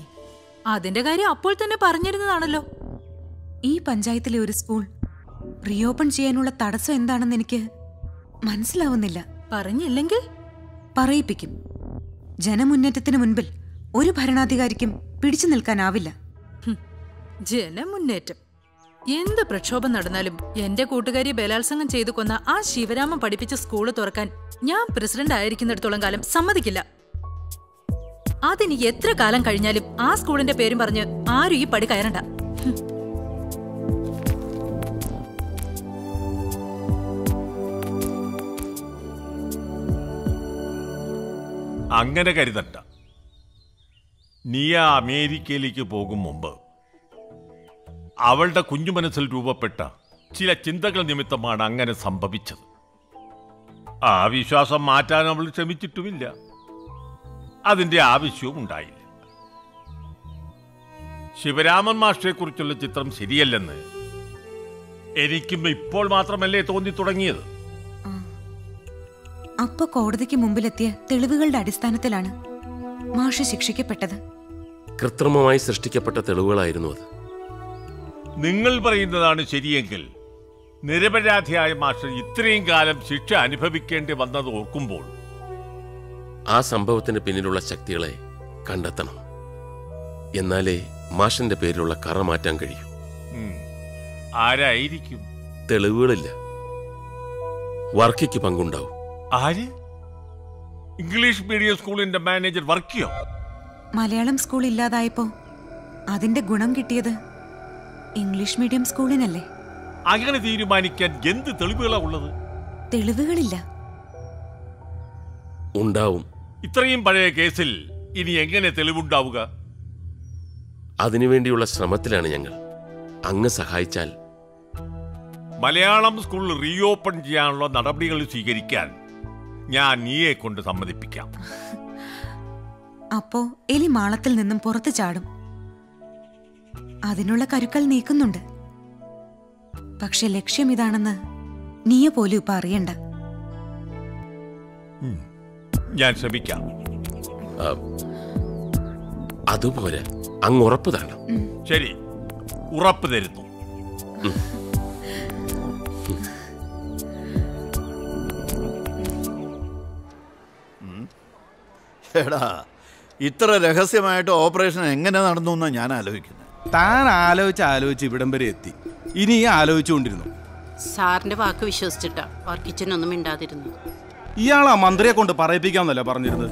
അതിന്റെ കാര്യം അപ്പോൾ തന്നെ പറഞ്ഞിരുന്നതാണല്ലോ. ഈ പഞ്ചായത്തിലെ ഒരു സ്കൂൾ റീഓപ്പൺ ചെയ്യാനുള്ള തടസ്സം എന്താണെന്ന് എനിക്ക് മനസ്സിലാവുന്നില്ല. പറഞ്ഞില്ലെങ്കിൽ പറയിപ്പിക്കും. ജനമുന്നേറ്റത്തിന് മുൻപിൽ ഒരു ഭരണാധികാരിക്കും പിടിച്ചു നിൽക്കാനാവില്ല. ജനമുന്നേറ്റം എന്ത് പ്രക്ഷോഭം നടന്നാലും എന്റെ കൂട്ടുകാരി ബലാത്സംഗം ചെയ്തു കൊന്ന ആ ശിവരാമൻ പഠിപ്പിച്ച സ്കൂള് തുറക്കാൻ ഞാൻ പ്രസിഡന്റ് ആയിരിക്കുന്നിടത്തോളം കാലം സമ്മതിക്കില്ല. അതിന് എത്ര കാലം കഴിഞ്ഞാലും ആ സ്കൂളിന്റെ പേരും പറഞ്ഞ് ആരും ഈ പടി കയറണ്ട. അങ്ങനെ കരുതണ്ട. നീ ആ അമേരിക്കയിലേക്ക് പോകും മുമ്പ് അവളുടെ കുഞ്ഞു മനസ്സിൽ രൂപപ്പെട്ട ചില ചിന്തകൾ നിമിത്തമാണ് അങ്ങനെ സംഭവിച്ചത്. ആ വിശ്വാസം മാറ്റാൻ അവൾ ശ്രമിച്ചിട്ടുമില്ല. അതിന്റെ ആവശ്യവും ഉണ്ടായില്ല. ശിവരാമൻ മാസ്റ്ററെ കുറിച്ചുള്ള ചിത്രം ശരിയല്ലെന്ന് എനിക്കും ഇപ്പോൾ മാത്രമല്ലേ തോന്നി തുടങ്ങിയത്. അപ്പൊ കോടതിക്ക് മുമ്പിലെത്തിയ തെളിവുകളുടെ അടിസ്ഥാനത്തിലാണ് മാഷ് ശിക്ഷിക്കപ്പെട്ടത്. കൃത്രിമമായി സൃഷ്ടിക്കപ്പെട്ട തെളിവുകളായിരുന്നു അത്. നിങ്ങൾ പറയുന്നതാണ് ശരിയെങ്കിൽ നിരപരാധിയായ മാസ്റ്റർ ഇത്രയും കാലം ശിക്ഷ അനുഭവിക്കേണ്ടി വന്നത് ഓർക്കുമ്പോൾ ആ സംഭവത്തിന് പിന്നിലുള്ള ശക്തികളെ കണ്ടെത്തണം. എന്നാലേ മാഷിന്റെ പേരിലുള്ള കറ മാറ്റാൻ കഴിയൂ. ആരായിരിക്കും? തെളിവുകളില്ല. വർക്കിക്ക് പങ്കുണ്ടാവും. ആര്? ഇംഗ്ലീഷ് മീഡിയം സ്കൂളിന്റെ മാനേജർ വർക്കിയോ? മലയാളം സ്കൂൾ ഇല്ലാതായപ്പോ അതിന്റെ ഗുണം കിട്ടിയത് ഇംഗ്ലീഷ് മീഡിയം സ്കൂളിനല്ലേ? അങ്ങനെ തീരുമാനിക്കാൻ എന്ത് തെളിവുകളാ ഉള്ളത്? തെളിവുകളില്ല. ഉണ്ടാവും. ഇത്രയും പഴയ കേസിൽ ഇനി എങ്ങനെ തെളിവുണ്ടാവുക? അതിനുവേണ്ടിയുള്ള ശ്രമത്തിലാണ് ഞങ്ങൾ. അങ്ങ് സഹായിച്ചാൽ. മലയാളം സ്കൂൾ റീഓപ്പൺ ചെയ്യാനുള്ള നടപടികൾ സ്വീകരിക്കാൻ ഞാൻ നീയെ കൊണ്ട് സമ്മതിപ്പിക്കാം. അപ്പോ എലി മാളത്തിൽ നിന്നും പുറത്തു ചാടും. അതിനുള്ള കരുക്കൾ നീക്കുന്നുണ്ട്. പക്ഷെ ലക്ഷ്യം ഇതാണെന്ന് നീയെ പോലും ഇപ്പൊ അറിയണ്ട. ഞാൻ ശ്രമിക്കാം. അതുപോലെ അങ്ങ് ഉറപ്പ് തരണം. ശരി, ഉറപ്പ് തരുന്നു. എടാ, ഇത്ര രഹസ്യമായിട്ട് ഓപ്പറേഷൻ എങ്ങനെ നടന്നു എന്നാ ഞാൻ ആലോചിക്കുന്നത്. താൻ ആലോചിച്ച് ഇവിടം വരെ എത്തി. ഇനി ആലോചിച്ചുകൊണ്ടിരുന്നു. സാറിന്റെ വാക്ക് വിശ്വസിച്ചിട്ടാ വർക്കിച്ചനൊന്നും മിണ്ടാതിരുന്നു. ഇയാളാ മന്ത്രിയെ കൊണ്ട് പറയിപ്പിക്കാന്നല്ല പറഞ്ഞിരുന്നത്.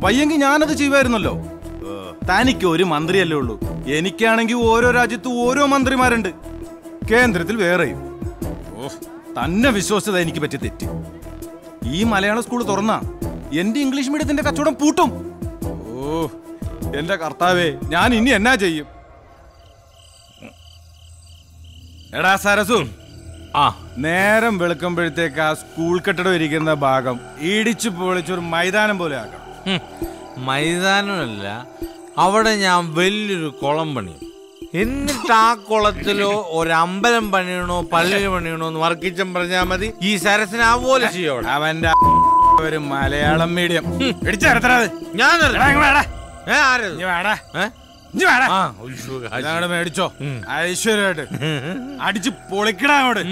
വയ്യെങ്കിൽ ഞാനത് ചെയ്യുമായിരുന്നല്ലോ. തനിക്ക് ഒരു മന്ത്രിയല്ലേ ഉള്ളൂ. എനിക്കാണെങ്കിൽ ഓരോ രാജ്യത്തും ഓരോ മന്ത്രിമാരുണ്ട്. കേന്ദ്രത്തിൽ വേറെയും. തന്നെ വിശ്വസിച്ചത് എനിക്ക് പറ്റിയ തെറ്റ്. ഈ മലയാള സ്കൂൾ തുറന്നാ എന്റെ ഇംഗ്ലീഷ് മീഡിയത്തിന്റെ കച്ചവടം പൂട്ടും. ഓ എന്റെ കർത്താവേ, ഞാൻ ഇനി എന്നാ ചെയ്യും? എടാ സരസു, നേരം വെളുക്കുമ്പോഴത്തേക്ക് ആ സ്കൂൾ കെട്ടിടം ഇരിക്കുന്ന ഭാഗം ഇടിച്ചു പൊളിച്ചൊരു മൈതാനം പോലെ ആക്കണം. മൈതാനമല്ല, അവിടെ ഞാൻ വലിയൊരു കുളം പണിയും. എന്നിട്ട് ആ കുളത്തിലോ ഒരമ്പലം പണിയണോ പള്ളി പണിയണോ എന്ന് വർക്കിച്ചൻ പറഞ്ഞാൽ മതി. ഈ സരസിന് അതുപോലെ ചെയ്യോടെ. അവന്റെ ഒരു മലയാളം മീഡിയം ഇടിച്ചേർത്തത് ഞാൻ മേടിച്ചോ ഐശ്വര്യമായിട്ട് അടിച്ച് പൊളിക്കടാ അങ്ങോട്ട്.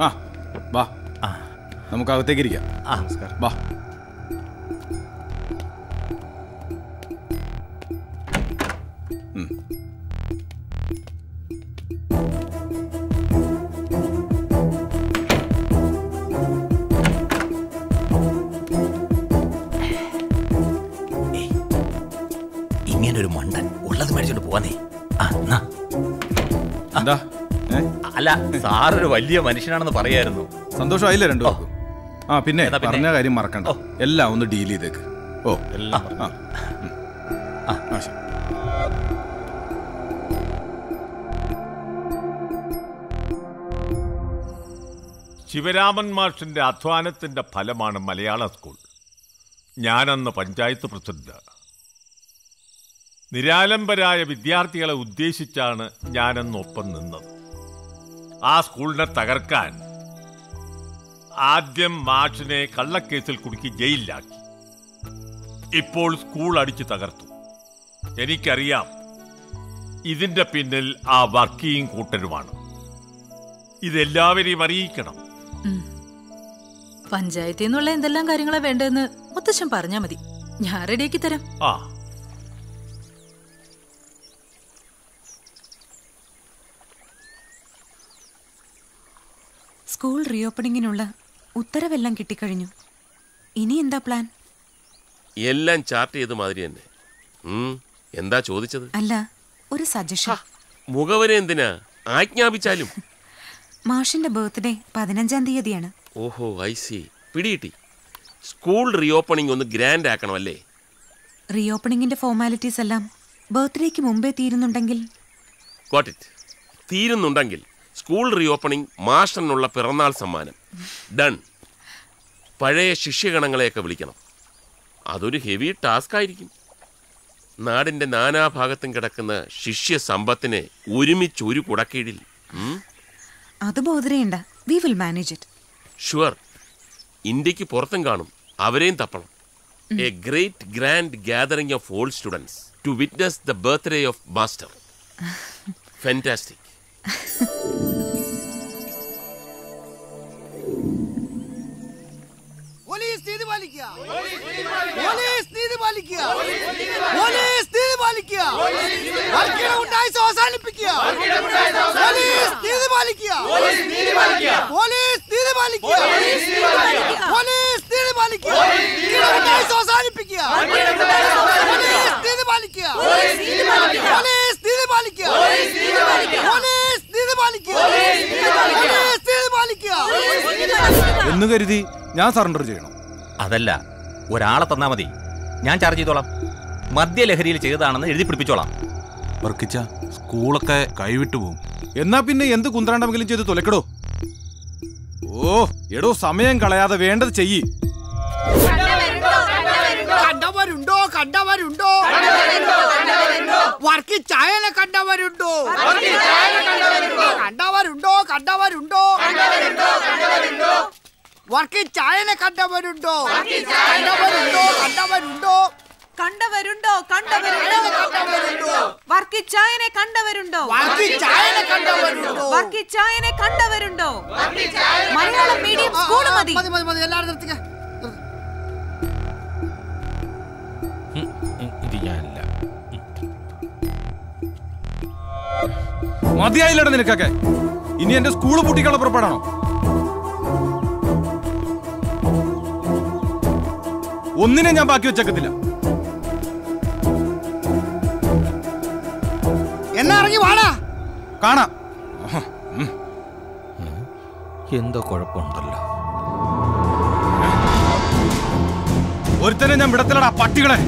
ആ വാ നമുക്ക് അകത്തേക്ക് ഇരിക്കാം. വാ. ഇങ്ങനൊരു മണ്ടൻ ഉള്ളത് മേടിച്ചോണ്ട് പോവാന്നേ. എന്താ? അല്ല, സാറൊരു വലിയ മനുഷ്യനാണെന്ന് പറയായിരുന്നു. സന്തോഷമായില്ലേ രണ്ടുപേർക്കും? ആ പിന്നെ പറഞ്ഞ കാര്യം മറക്കണ്ട, എല്ലാം ഒന്ന് ഡീൽ ചെയ്തേക്ക്. ഓ എല്ലാം ശിവരാമൻ മാഷിന്റെ അധ്വാനത്തിന്റെ ഫലമാണ് മലയാള സ്കൂൾ. ഞാനന്ന് പഞ്ചായത്ത് പ്രസിഡന്റ്. നിരാലംബരായ വിദ്യാർത്ഥികളെ ഉദ്ദേശിച്ചാണ് ഞാനന്ന് ഒപ്പം നിന്നത്. ആ സ്കൂളിനെ തകർക്കാൻ ആദ്യം മാഷിനെ കള്ളക്കേസിൽ കുടുക്കി ജയിലിലാക്കി. ഇപ്പോൾ സ്കൂൾ അടിച്ചു തകർത്തു. എനിക്കറിയാം ഇതിന്റെ പിന്നിൽ ആ വർക്കിയും കൂട്ടരുമാണ്. ഇതെല്ലാവരെയും അറിയിക്കണം. പഞ്ചായത്തിൽ നിന്നുള്ള എന്തെല്ലാം കാര്യങ്ങളാ വേണ്ടതെന്ന് മുത്തശ്ശൻ പറഞ്ഞാ മതി, ഞാൻ റെഡിയാക്കി തരാം. ആ സ്കൂൾ റീഓപ്പണിങ്ങിനുള്ള ഉത്തരവെല്ലാം കിട്ടിക്കഴിഞ്ഞു. ഇനി എന്താ പ്ലാൻ? എല്ലാം ചാർട്ട് ചെയ്ത മാതിരി തന്നെ. എന്താ ചോദിച്ചത്? അല്ല, ഒരു സജഷൻ. മുഖവരെ എന്തിനാ? ആജ്ഞാപിച്ചാലും. മാഷിന്റെ ബർത്ത്ഡേ 15-ാം തീയതിയാണ്. ഓഹോ, ഐ സി. പിടികിട്ടി. സ്കൂൾ റീഓപ്പണിംഗ് ഒന്ന് ഗ്രാൻഡ് ആക്കണമല്ലേ? റീഓപ്പണിങ്ങിന്റെ ഫോർമാലിറ്റീസ് എല്ലാം ബർത്ത്ഡേക്ക് മുമ്പേ തീരുന്നുണ്ടെങ്കിൽ? Got it. തീരുന്നുണ്ടെങ്കിൽ സ്കൂൾ റീഓപ്പണിംഗ് മാസ്റ്ററിനുള്ള പിറന്നാൾ സമ്മാനം. ഡൺ. പഴയ ശിഷ്യഗണങ്ങളെയൊക്കെ വിളിക്കണം. അതൊരു ഹെവി ടാസ്ക് ആയിരിക്കും. നാടിൻ്റെ നാനാഭാഗത്തും കിടക്കുന്ന ശിഷ്യ സമ്പത്തിനെ ഒരുമിച്ച് ഒരു കുടക്കീഴിൽ. അത് ബോധരേണ്ട, we will manage it. Sure. ഇന്ത്യക്ക് പുറത്തും കാണും, അവരെയും തപ്പണം. A great grand gathering of all students to witness the birthday of master. Fantastic. Police നീതി പാലിക്കുക, പോലീസ് നീതി പാലിക്കുക, പോലീസ് നീതി പാലിക്കുക, വർഗീയ ഗുണ്ടായിസം അവസാനിപ്പിക്കുക, പോലീസ് നീതി പാലിക്കുക, പോലീസ് നീതി പാലിക്കുക, പോലീസ് നീതി പാലിക്കുക, പോലീസ് നീതി പാലിക്കുക, വർഗീയ ഗുണ്ടായിസം അവസാനിപ്പിക്കുക, പോലീസ് നീതി പാലിക്കുക, പോലീസ് നീതി പാലിക്കുക, പോലീസ് നീതി പാലിക്കുക, പോലീസ് നീതി പാലിക്കുക, പോലീസ് നീതി പാലിക്കുക, പോലീസ് നീതി പാലിക്കുക എന്ന് കരുതി ഞാൻ സറണ്ടർ ചെയ്യണം? അതല്ല, ഒരാളെ തന്നാ മതി, ഞാൻ ചാർജ് ചെയ്തോളാം. മദ്യലഹരിയിൽ ചെയ്തതാണെന്ന് എഴുതി പിടിപ്പിച്ചോളാം. വർക്കിച്ച, സ്കൂളൊക്കെ കൈവിട്ടു പോവും. എന്നാ പിന്നെ എന്ത് കുന്ത്രാണ്ടെങ്കിലും ചെയ്ത് തുലക്കടോ. ഓ എടോ, സമയം കളയാതെ വേണ്ടത് ചെയ്യ്. കണ്ടവരുണ്ടോ? കണ്ടവരുണ്ടോ? വർക്കി ചായനെ കണ്ടവരുണ്ടോ? കണ്ടവരുണ്ടോ? കണ്ടവരുണ്ടോ? വർക്കി ചായനെ കണ്ടവരുണ്ടോ? കണ്ടവരുണ്ടോ? കണ്ടവരുണ്ടോ? കണ്ടവരുണ്ടോ? കണ്ടവരുണ്ടോ? വർക്കി ചായനെ കണ്ടവരുണ്ടോ? വർക്കി ചായനെ കണ്ടവരുണ്ടോ? വർക്കി ചായനെ കണ്ടവരുണ്ടോ? മലയാളം മീഡിയം സ്കൂൾ മതി. മതി മതി മതി, എല്ലാവരും നിർത്തിക്ക. ഇത് ഞാനില്ല. മതിയായില്ലട നിനക്കൊക്കെ. ഇനി എന്റെ സ്കൂള് പൂട്ടിക്കുള്ള പുറപ്പാടാണോ? ഒന്നിനെ ഞാൻ ബാക്കി വെച്ചേക്കത്തില്ല. എന്നാ ഇറങ്ങി വാടാ. കാണാം. എന്തോ കുഴപ്പമുണ്ടല്ലോ. ഒരുത്തനെ ഞാൻ വിടത്തിലടാ പട്ടികളെ.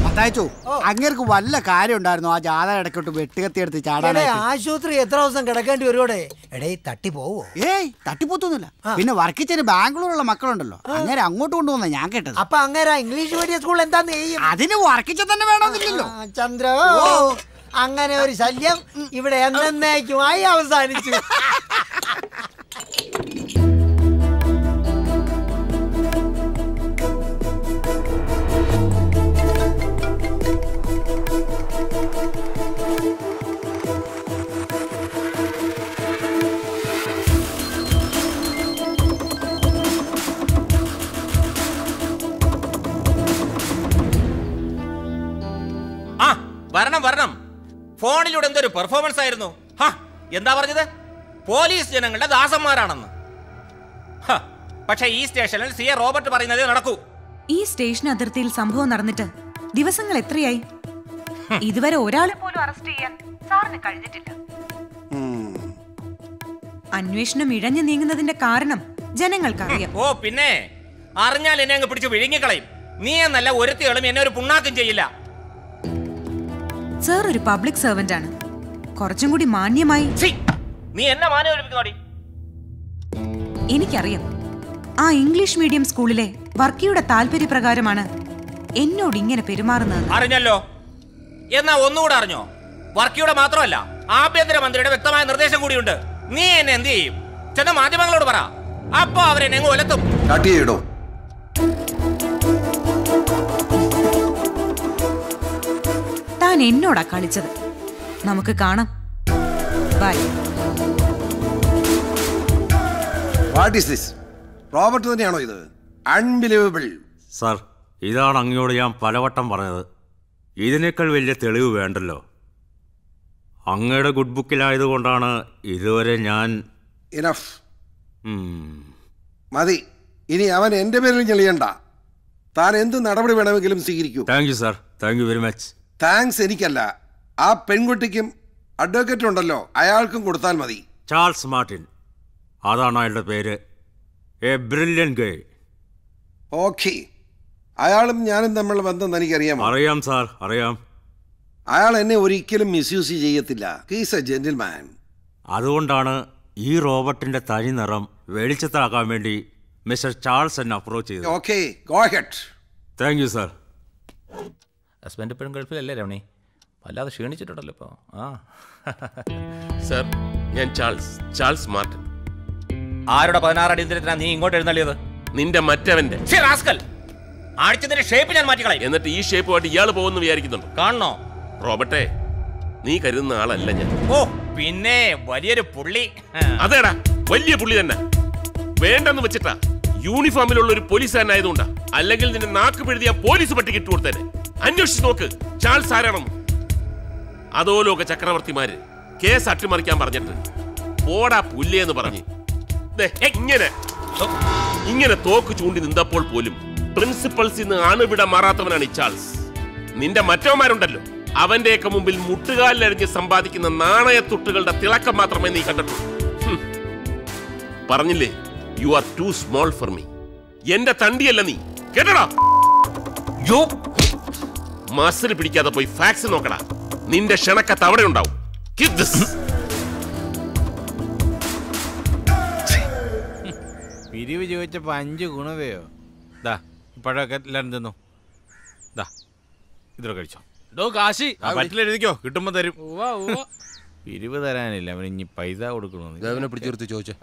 അതായച്ചു അങ്ങേർക്ക് വല്ല കാര്യം ഉണ്ടായിരുന്നു ആ ജാഥ ഇടയ്ക്കോട്ട് വെട്ടുകത്തി എടുത്ത് ചാടാനായിട്ട്? ആശുപത്രി എത്ര ദിവസം കിടക്കേണ്ടി വരുവോടെ? എടേ തട്ടി പോവോ? ഏയ് തട്ടിപ്പൊത്തൊന്നുമില്ല. പിന്നെ വർക്കിച്ചന് ബാംഗ്ലൂരുള്ള മക്കളുണ്ടല്ലോ, അങ്ങനെ അങ്ങോട്ട് കൊണ്ടുപോകുന്ന ഞാൻ കേട്ടത്. അപ്പൊ അങ്ങേരാ ഇംഗ്ലീഷ് മീഡിയം സ്കൂൾ എന്താന്ന് ചെയ്യും? അതിന് വർക്കിച്ച തന്നെ വേണമെന്നില്ലല്ലോ. ചന്ദ്ര, അങ്ങനെ ഒരു ശല്യം ഇവിടെ എന്നേക്കുമായി അവസാനിച്ചു. വരണം വരണം. ഫോണിലൂടെ എന്തൊരു പെർഫോമൻസ് ആയിരുന്നു. എന്താ പറഞ്ഞത്? പോലീസ് ജനങ്ങളുടെ ദാസന്മാരാണെന്ന്. പക്ഷെ ഈ സ്റ്റേഷനിൽ സി എ റോബർട്ട് പറയുന്നതേ നടക്കൂ. ഈ സ്റ്റേഷൻ അതിർത്തിയിൽ സംഭവം നടന്നിട്ട് ദിവസങ്ങൾ എത്രയായി? ഇതുവരെ ഒരാളെ പോലും അറസ്റ്റ് ചെയ്യാൻ സാറിന് കഴിഞ്ഞിട്ടില്ല. അന്വേഷണം ഇഴഞ്ഞു നീങ്ങുന്നതിന്റെ കാരണം ജനങ്ങൾക്കറിയാം. ഓ പിന്നെ അറിഞ്ഞാൽ എന്നെ അങ്ങ് പിടിച്ച് വിഴുങ്ങിക്കളയും. നീ എന്നല്ല ഒരുത്തികളും എന്നെ ഒരു പുണ്ണാക്കും ചെയ്യില്ല. സാർ ഒരു പബ്ലിക് സർവന്റ് ആണ്. കുറച്ചും കൂടി മാന്യമായി. നീ എന്നെ മാനവരിപ്പിക്കുന്നോടി. എനിക്കറിയാം, ആ ഇംഗ്ലീഷ് മീഡിയം സ്കൂളിലെ വർക്കിയുടെ താല്പര്യപ്രകാരമാണ് എന്നോട് ഇങ്ങനെ പെരുമാറുന്നത്. അറിഞ്ഞല്ലോ. എന്നാ ഒന്നുകൂടെ അറിഞ്ഞോ? വർക്കിയുടെ മാത്രമല്ല, ആഭ്യന്തരമന്ത്രിയുടെ വ്യക്തമായ നിർദ്ദേശം കൂടിയുണ്ട്. നീ എന്നെ എന്ത് ചെയ്യും? ചെന്ന മാധ്യമങ്ങളോട് പറ. അപ്പൊ അവരെന്നെ ഒലത്തും. താൻ എന്നോടാ കളിച്ചത്. നമുക്ക് കാണാം. Bye. What is this? Robert തന്നെയാണോ ഇത്? അൺബിലീവബിൾ. സാർ, ഇതാണ് അങ്ങയോട് ഞാൻ പലവട്ടം പറഞ്ഞത്. ഇതിനേക്കാൾ വലിയ തെളിവ് വേണ്ടല്ലോ. അങ്ങയുടെ ഗുഡ് ബുക്കിലായതുകൊണ്ടാണ് ഇതുവരെ ഞാൻ... ഇനഫ്. മതി. ഇനി അവൻ എന്റെ പേരിൽ ഞെളിയണ്ട. താൻ എന്ത് നടപടി വേണമെങ്കിലും സ്വീകരിക്കൂ. Thank you sir. Thank you very much. Thanks എനിക്കല്ല, ആ പെൺകുട്ടിക്കും അഡ്വക്കേറ്റ് ഉണ്ടല്ലോ, അയാൾക്കും കൊടുത്താൽ മതി. ചാൾസ് മാർട്ടിൻ, അതാണ് അയാളുടെ പേര്. A brilliant Guy. ഓക്കെ. അയാളും ഞാനും തമ്മിലുള്ള ബന്ധം തനിക്കറിയാമോ? അറിയാം സാർ, അറിയാം. അയാൾ എന്നെ ഒരിക്കലും മിസ്യൂസ് ചെയ്യത്തില്ല. He's A gentleman. അതുകൊണ്ടാണ് ഈ റോബർട്ടിന്റെ തനി നിറം വെളിച്ചത്താക്കാൻ വേണ്ടി മിസ്റ്റർ ചാൾസ് എന്നെ അപ്രോച്ച് ചെയ്തത്. Okay, go ahead. Thank you sir. Husband ഇപ്പോഴും ഗൾഫിലല്ലേ രമണി? വല്ലാതെ ക്ഷീണിച്ചിട്ടുണ്ടല്ലോ ഇപ്പോൾ. സർ, ഞാൻ ചാൾസ് മാർട്ടിൻ. ആരുടെ 16 അടിയന്തരത്തിനാ നീ ഇങ്ങോട്ട് എഴുന്നള്ളിയത്? നിന്റെ മറ്റവന്റെ ആഴ്ചത്തിന്റെ ഷേപ്പ് ഞാൻ മാറ്റിക്കളയും. എന്നിട്ട് ഈ ഷേപ്പുമായിട്ട് ഇയാൾ പോകുന്നു വിചാരിക്കുന്നുണ്ടോ? കാണണോ? റോബർട്ടെ, നീ കരുതുന്ന ആളല്ല ഞാൻ. ഓ പിന്നെ വലിയൊരു പുള്ളി. അതേടാ, വലിയ പുള്ളി തന്നെ. വേണ്ടെന്ന് വെച്ചിട്ടാ. യൂണിഫോമിലുള്ള ഒരു പോലീസുകാരനായതുകൊണ്ടാ. അല്ലെങ്കിൽ നിന്റെ നാക്ക് പിഴുതിയ പോലീസ് പട്ടിക്ക് ഇട്ട് കൊടുത്തേനെ. അന്വേഷിച്ച് നോക്ക് ചാൾസ് ആരാണെന്ന്. അധോലോക ചക്രവർത്തിമാര് കേസ് അട്ടിമറിക്കാൻ പറഞ്ഞിട്ട് പോടാ പുല്ലേന്ന് പറഞ്ഞ് ഇങ്ങനെ തോക്ക് ചൂണ്ടി നിന്നപ്പോൾ പോലും പ്രിൻസിപ്പൽസിൽ നിന്ന് അണുവിട മാറാത്തവനാണ് ഈ ചാൾസ്. നിന്റെ മറ്റവന്മാരുണ്ടല്ലോ, അവന്റെയൊക്കെ മുമ്പിൽ മുട്ടുകാലിലരിഞ്ഞ് സമ്പാദിക്കുന്ന നാണയത്തുട്ടുകളുടെ തിളക്കം മാത്രമേ നീ കണ്ടിട്ടുള്ളൂ. പറഞ്ഞില്ലേ, you are too small for me. എന്റെ തണ്ടിയല്ല നീ, കേട്ടടാ. മസിൽ പിടിക്കാതെ പോയി ഫാക്സ് നോക്കടാ. നിന്റെ ക്ഷണക്കത്ത് അവിടെ ഉണ്ടാവും. പിരിവ് ചോദിച്ചപ്പോ 5 ഗുണവയോ? ദാ ഇപ്പോഴൊക്കെ എല്ലാരും തിന്നു. ദാ ഇത്ര കഴിച്ചോ. കാശി പറ്റിലെഴുതിക്കോ, കിട്ടുമ്പോ തരും. പിരിവ് തരാനില്ല, അവന് ഇനി പൈസ കൊടുക്കണമെന്ന് പിടിച്ചെടുത്ത് ചോദിച്ചു.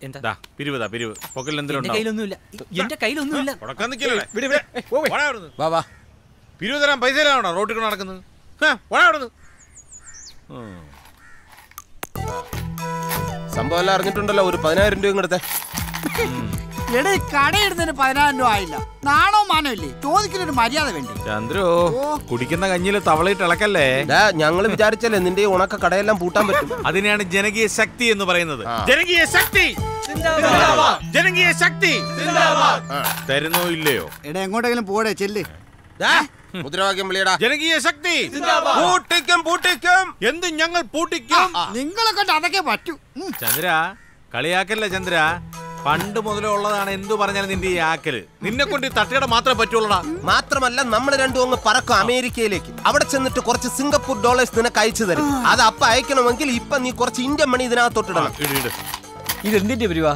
എന്താ പിരിവ്? പിരിവ് പൊക്കലിൽ എന്തെങ്കിലും എന്റെ കയ്യിലൊന്നുമില്ല. പിരിവ് തരാൻ പൈസ ഇല്ലാണോ റോട്ടിൽ കൊണ്ട് നടക്കുന്നത്? സംഭവം എല്ലാം അറിഞ്ഞിട്ടുണ്ടല്ലോ. ഒരു 10,000 രൂപ എടുത്തേ. എടേ കടയിടുന്നതിന് 10,000 രൂപ ആയില്ല. നാണോ മാനോ ഇല്ലേ? ചോദിക്കുന്നൊരു മര്യാദ വേണ്ടി. ചന്ദ്രു കുടിക്കുന്ന കഞ്ഞിയിൽ തവളയിട്ട് ഇളക്കല്ലേ. ഞങ്ങൾ വിചാരിച്ചല്ലേ നിന്റെ ഉണക്ക കടയെല്ലാം പൂട്ടാൻ പറ്റും. അതിനെയാണ് ജനകീയ ശക്തി എന്ന് പറയുന്നത്. ജനകീയ ശക്തി, ജനകീയ ശക്തി തരുന്നോ ഇല്ലയോ? എടാ എങ്ങോട്ടെങ്കിലും പോടെ ചെല്ല്. മുദ്രാവാക്യം വിളിയടാ. ജനകീയ ശക്തി പൂട്ടിക്കും പൂട്ടിക്കും. എന്ത് ഞങ്ങൾ പൂട്ടിക്കും? നിങ്ങളെ കൊണ്ട് അതൊക്കെ പറ്റൂ. ചന്ദ്ര കളിയാക്കല്ല ചന്ദ്ര. പണ്ട് മുതലേ ഉള്ളതാണ് എന്തു പറഞ്ഞാലും നിന്റെ ഈ ആക്കല്. നിന്നെ കൊണ്ട് ഈ തട്ടയുടെ മാത്രമേ പറ്റുള്ളൂടാ. മാത്രമല്ല നമ്മൾ രണ്ടും അങ്ങ് പറക്കും അമേരിക്കയിലേക്ക്. അവിടെ ചെന്നിട്ട് കുറച്ച് സിംഗപ്പൂർ ഡോളേഴ്സ് നിനക്ക് അയച്ചു തരും. അത് അപ്പൊ അയക്കണമെങ്കിൽ ഇപ്പൊ നീ കുറച്ച് ഇന്ത്യൻ മണി ഇതിനകത്തോട്ടിടണം. ഇതെന്തിന്റെ പിരിവാ?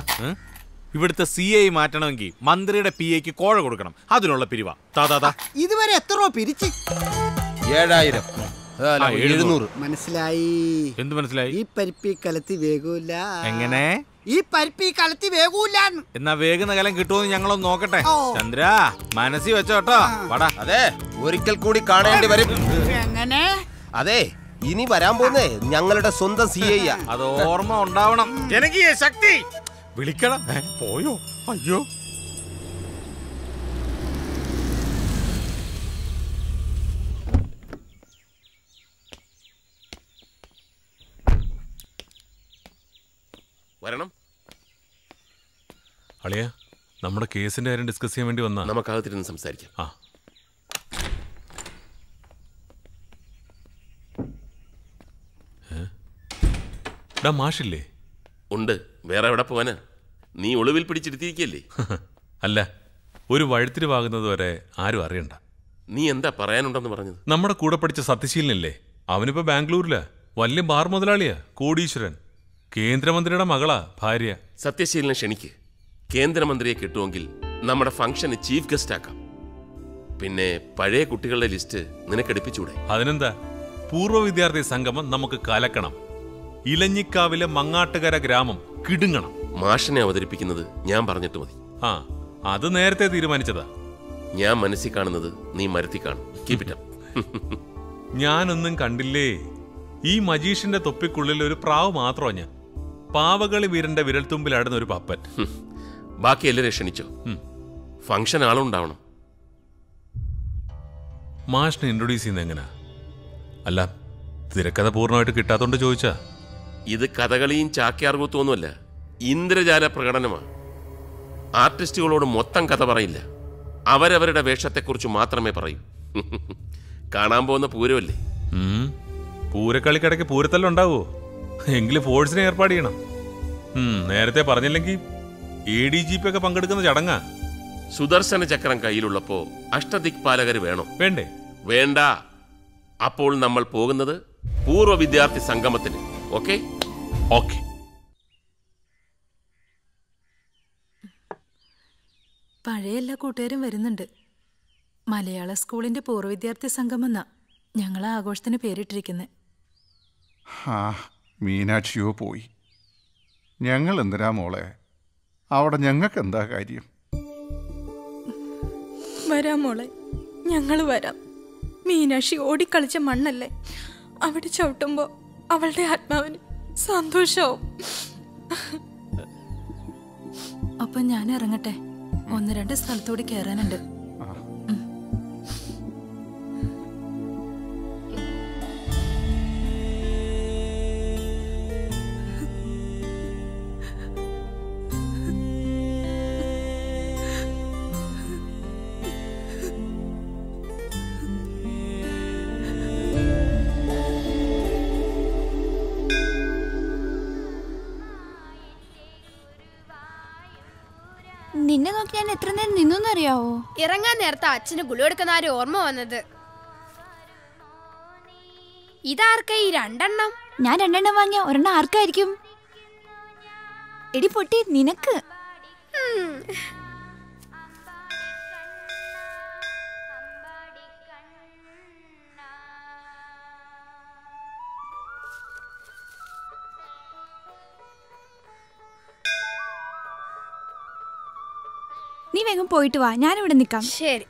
ഇവിടുത്തെ CI മാറ്റണമെങ്കിൽ മന്ത്രിയുടെ PAക്ക് കോഴ കൊടുക്കണം. അതിനുള്ള പിരിവാ. ഇതുവരെ എത്ര രൂപ പിരിച്ച്? 7,000. 700. മനസ്സിലായി. എന്ത് മനസ്സിലായി? ഈ പരിപ്പി കലത്തി വേഗൂല. എങ്ങനെ? ഈ പരിപ്പി കലത്തി വേഗൂല. എന്നാ വേഗുന്ന കലം കിട്ടുമെന്ന് ഞങ്ങളൊന്ന് നോക്കട്ടെ. ചന്ദ്ര മനസ്സിൽ വെച്ചോട്ടോ. പടാ. അതെ ഒരിക്കൽ കൂടി കാണേണ്ടി വരും. എങ്ങനെ? അതെ ഇനി വരാൻ പോകുന്നേ ഞങ്ങളുടെ സ്വന്തം CI. അത് ഓർമ്മ ഉണ്ടാവണം. ജനകീയ ശക്തി വിളിക്കണം. പോയോ? അയ്യോ. വരണം. അളിയ നമ്മുടെ കേസിന്റെ കാര്യം ഡിസ്കസ് ചെയ്യാൻ വേണ്ടി വന്നാ. നമുക്കകത്തിരുന്ന് സംസാരിക്കാം. മാഷില്ലേ? ഉണ്ട്. വേറെ എവിടെ പോവാനാ? നീ ഒളിവിൽ പിടിച്ചിരുത്തിയിരിക്കല്ലേ? അല്ല, ഒരു വഴുത്തിരിവാകുന്നത് വരെ ആരും അറിയണ്ട. നീ എന്താ പറയാനുണ്ടെന്ന് പറഞ്ഞത്? നമ്മുടെ കൂടെ പഠിച്ച സത്യശീലനല്ലേ, അവനിപ്പോ ബാംഗ്ലൂരിലാ. വലിയ ബാർ മുതലാളിയാ, കോടീശ്വരൻ. കേന്ദ്രമന്ത്രിയുടെ മകളാ ഭാര്യ. സത്യശീലനെ ക്ഷണിക്ക്. കേന്ദ്രമന്ത്രിയെ കിട്ടുമെങ്കിൽ നമ്മുടെ ഫംഗ്ഷന് ചീഫ് ഗസ്റ്റ് ആക്കാം. പിന്നെ പഴയ കുട്ടികളുടെ ലിസ്റ്റ് നിനക്കെടുപ്പിച്ചൂടെ? അതിനെന്താ, പൂർവ്വ വിദ്യാർത്ഥി സംഗമം നമുക്ക് കലക്കണം. ഇലഞ്ഞിക്കാവിലെ മങ്ങാട്ടുകര ഗ്രാമം കിടുങ്ങണം. മാഷിനെ അവതരിപ്പിക്കുന്നത് ഞാൻ പറഞ്ഞിട്ട് മതി. അത് നേരത്തെ തീരുമാനിച്ചതാ. ഞാൻ മനസ്സിൽ കാണുന്നത് നീ മരത്തി കാണും. Keep it up. ഞാനൊന്നും കണ്ടില്ലേ. ഈ മജീഷിന്റെ തൊപ്പിക്കുള്ളിൽ ഒരു പ്രാവ് മാത്രമാ ഞാൻ. പാവകളി വീരന്റെ വിരൽത്തുമ്പിലാടുന്ന ഒരു പപ്പൻ. ബാക്കി എല്ലാവരെയും ക്ഷണിച്ചോ? ഫംഗ്ഷൻ ആളുണ്ടാവണം. മാഷിനെ ഇൻട്രൊഡ്യൂസ് ചെയ്യുന്ന എങ്ങനാ? അല്ല, തിരക്കഥ പൂർണ്ണമായിട്ട് കിട്ടാത്തോണ്ട് ചോദിച്ചാ. ഇത് കഥകളിയും ചാക്യാർകൂത്തുമൊന്നുമല്ല, ഇന്ദ്രജാല പ്രകടനമാണ്. ആർട്ടിസ്റ്റുകളോട് മൊത്തം കഥ പറയില്ല, അവരവരുടെ വേഷത്തെക്കുറിച്ച് മാത്രമേ പറയൂ. കാണാൻ പോകുന്ന പൂരമല്ലേ? പൂരക്കളിക്കിടയ്ക്ക് പൂരത്തല്ലുണ്ടാവോ? എങ്കിലും ഫോഴ്സിനെ ഏർപ്പാട് ചെയ്യണം. നേരത്തെ പറഞ്ഞില്ലെങ്കിൽ ADGP ഒക്കെ പങ്കെടുക്കുന്ന ചടങ്ങാ. സുദർശന ചക്രം കയ്യിലുള്ളപ്പോ അഷ്ടദിക്പാലകർ വേണോ? വേണ്ടേ? വേണ്ട. അപ്പോൾ നമ്മൾ പോകുന്നത് പൂർവ്വ വിദ്യാർത്ഥി സംഗമത്തിന്. ഓക്കെ? ഓക്കെ. പഴയ എല്ലാ കൂട്ടുകാരും വരുന്നുണ്ട്. മലയാള സ്കൂളിന്റെ പൂർവ്വ വിദ്യാർത്ഥി സംഗമെന്നാ ഞങ്ങൾ ആഘോഷത്തിന് പേരിട്ടിരിക്കുന്നത്. മീനാക്ഷിയോ പോയി. ഞങ്ങൾ എന്തിനാ മോളെ അവിടെ? ഞങ്ങൾക്ക് എന്താ കാര്യം? വരാം മോളെ, ഞങ്ങൾ വരാം. മീനാക്ഷി ഓടിക്കളിച്ച മണ്ണല്ലേ, അവിടെ ചവിട്ടുമ്പോ അവളുടെ ആത്മാവിന് സന്തോഷവും. അപ്പൊ ഞാൻ ഇറങ്ങട്ടെ, 1-2 സ്ഥലത്തൂടി കയറാനുണ്ട്. നിന്നെ നോക്കി ഞാൻ എത്ര നേരം നിന്നറിയാവോ? ഇറങ്ങാൻ നേരത്തെ അച്ഛന് ഗുളി എടുക്കുന്ന ആരും ഓർമ്മ വന്നത്. ഇതാർക്കാ ഈ 2 ഞാൻ 2 വാങ്ങിയ 1 ആർക്കായിരിക്കും? എടി പൊട്ടി, നിനക്ക്. നീ വേഗം പോയിട്ട് വാ, ഞാനിവിടെ നിൽക്കാം. ശരി.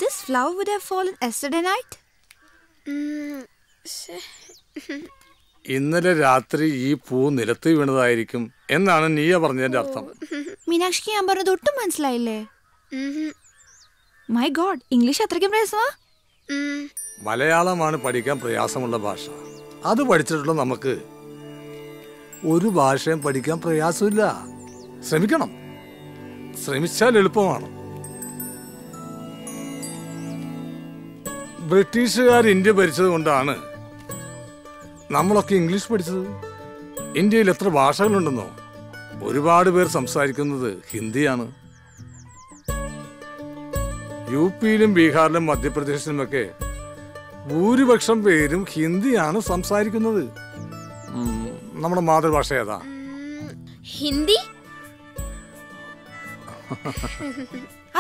This flower would have fallen yesterday night? ഇന്നലെ രാത്രി ഈ പൂ നിലത്ത് വീണതായിരിക്കും എന്നാണ് നീയ പറഞ്ഞതിന്റെ അർത്ഥം. മീനാക്ഷിക്ക് ഞാൻ പറഞ്ഞത് ഒട്ടും മനസ്സിലായില്ലേ? മൈ ഗോഡ്, ഇംഗ്ലീഷ് അത്രയ്ക്കും പ്രയാസമാ? മലയാളമാണ് പഠിക്കാൻ പ്രയാസമുള്ള ഭാഷ. അത് പഠിച്ചിട്ടുള്ള നമുക്ക് ഒരു ഭാഷയും പഠിക്കാൻ പ്രയാസമില്ല. ശ്രമിക്കണം, ശ്രമിച്ചാൽ എളുപ്പമാണ്. ബ്രിട്ടീഷുകാർ ഇന്ത്യ ഭരിച്ചത് കൊണ്ടാണ് നമ്മളൊക്കെ ഇംഗ്ലീഷ് പഠിച്ചത്. ഇന്ത്യയിൽ എത്ര ഭാഷകളുണ്ടെന്നോ? ഒരുപാട് പേർ സംസാരിക്കുന്നത് ഹിന്ദിയാണ്. യു-പിയിലും ബീഹാറിലും മധ്യപ്രദേശിലുമൊക്കെ ഭൂരിപക്ഷം പേരും ഹിന്ദിയാണ് സംസാരിക്കുന്നത്. നമ്മുടെ മാതൃഭാഷ ഏതാ? ഹിന്ദി.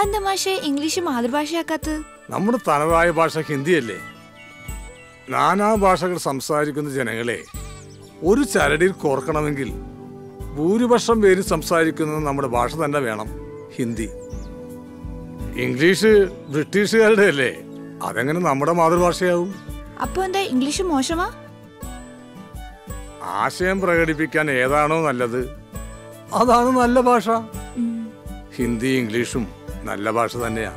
എന്താ മാഷേ ഇംഗ്ലീഷ് മാതൃഭാഷയാക്കാത്തത്? നമ്മുടെ തനതായ ഭാഷ ഹിന്ദിയല്ലേ? നാനാ ഭാഷകൾ സംസാരിക്കുന്ന ജനങ്ങളെ ഒരു ചരടിൽ കോർക്കണമെങ്കിൽ ഭൂരിപക്ഷം പേര് സംസാരിക്കുന്നത് നമ്മുടെ ഭാഷ തന്നെ വേണം, ഹിന്ദി. ഇംഗ്ലീഷ് ബ്രിട്ടീഷുകാരുടെ അല്ലേ, അതെങ്ങനെ നമ്മുടെ മാതൃഭാഷയാവും? അപ്പൊ എന്താ ഇംഗ്ലീഷ് മോശമാ? ആശയം പ്രകടിപ്പിക്കാൻ ഏതാണോ നല്ലത് അതാണ് നല്ല ഭാഷ. ഹിന്ദി ഇംഗ്ലീഷും നല്ല ഭാഷ തന്നെയാ.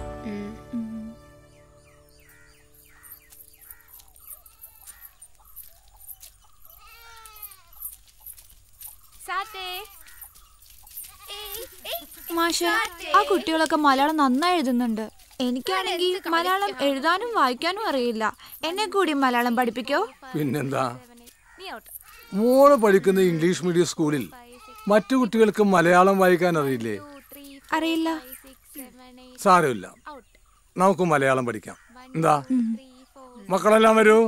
മാഷ, ആ കുട്ടികളൊക്കെ മലയാളം നന്നായി എഴുതുന്നുണ്ട്. എനിക്കാണെങ്കിൽ മലയാളം എഴുതാനും വായിക്കാനും അറിയില്ല. എന്നെ കൂടി മലയാളം പഠിപ്പിക്കോ? പിന്നെന്താ, മോള് പഠിക്കുന്ന ഇംഗ്ലീഷ് മീഡിയം സ്കൂളിൽ മറ്റു കുട്ടികൾക്ക് മലയാളം വായിക്കാൻ അറിയില്ലേ? അറിയില്ല. സാരമില്ല, നമുക്ക് മലയാളം പഠിക്കാം. എന്താ മക്കളെല്ലാം വരൂ.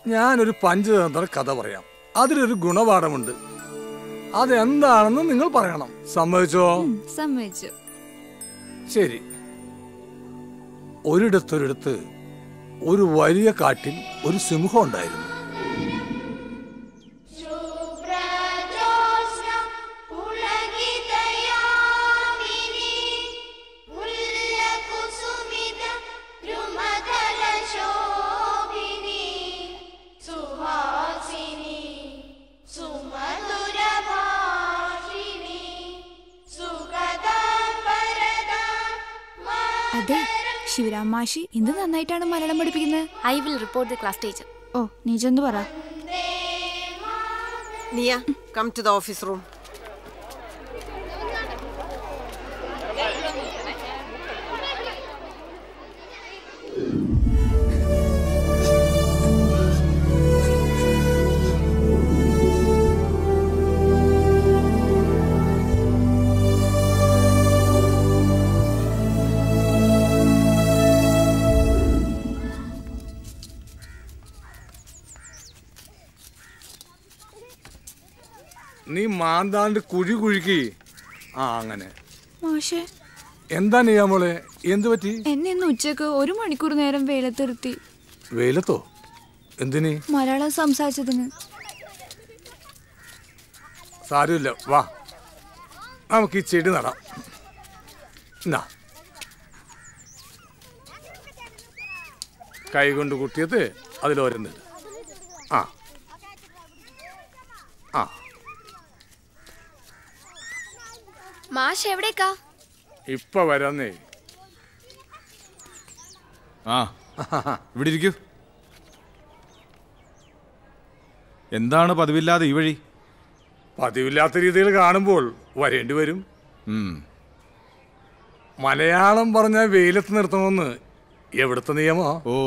ഞാനൊരു പഞ്ചതന്ത്ര കഥ പറയാം. അതിലൊരു ഗുണപാഠമുണ്ട്. അതെന്താണെന്ന് നിങ്ങൾ പറയണം. സമ്മതിച്ചോ? സമ്മതിച്ചു. ശരി. ഒരിടത്തൊരിടത്ത് ഒരു വലിയ കാട്ടിൽ ഒരു സിംഹം ഉണ്ടായിരുന്നു. അതെ, ശിവരാം മാഷി എന്ത് നന്നായിട്ടാണ് മലയാളം പഠിപ്പിക്കുന്നത്. I will report the class teacher. ഓ, നീ ചെന്ന് പറ. Niya, come to the office room. നീ മാന്താണ്ട് കുഴി കുഴിക്ക്. ആ അങ്ങനെ. മാഷേ, എന്താ നീയാ മോളെ, എന്തു പറ്റി? എന്നെ ഇന്ന് ഉച്ചക്ക് 1 മണിക്കൂർ നേരം വെയിലത്തിരുത്തി. വെയിലത്തോ? എന്തിന്? മലയാളം സംസാരിച്ചതിന്. സാരമില്ല, വാ നമുക്ക് ഈ ചെടി നടാം. എന്നാ കൈ കൊണ്ട് കുട്ടിയത് അതിലോരുന്നുണ്ട്. ആ ആ മാഷ് എവിടേക്കാ? ഇപ്പൊ വരാന്നേ. ആ, ഇവിടെ ഇരിക്കൂ. എന്താണ് പതിവില്ലാതെ ഈ വഴി? പതിവില്ലാത്ത രീതിയിൽ കാണുമ്പോൾ വരേണ്ടി വരും. മലയാളം പറഞ്ഞ വെയിലത്ത് നിർത്തണമെന്ന് എവിടുത്തെ നിയമോ? ഓ,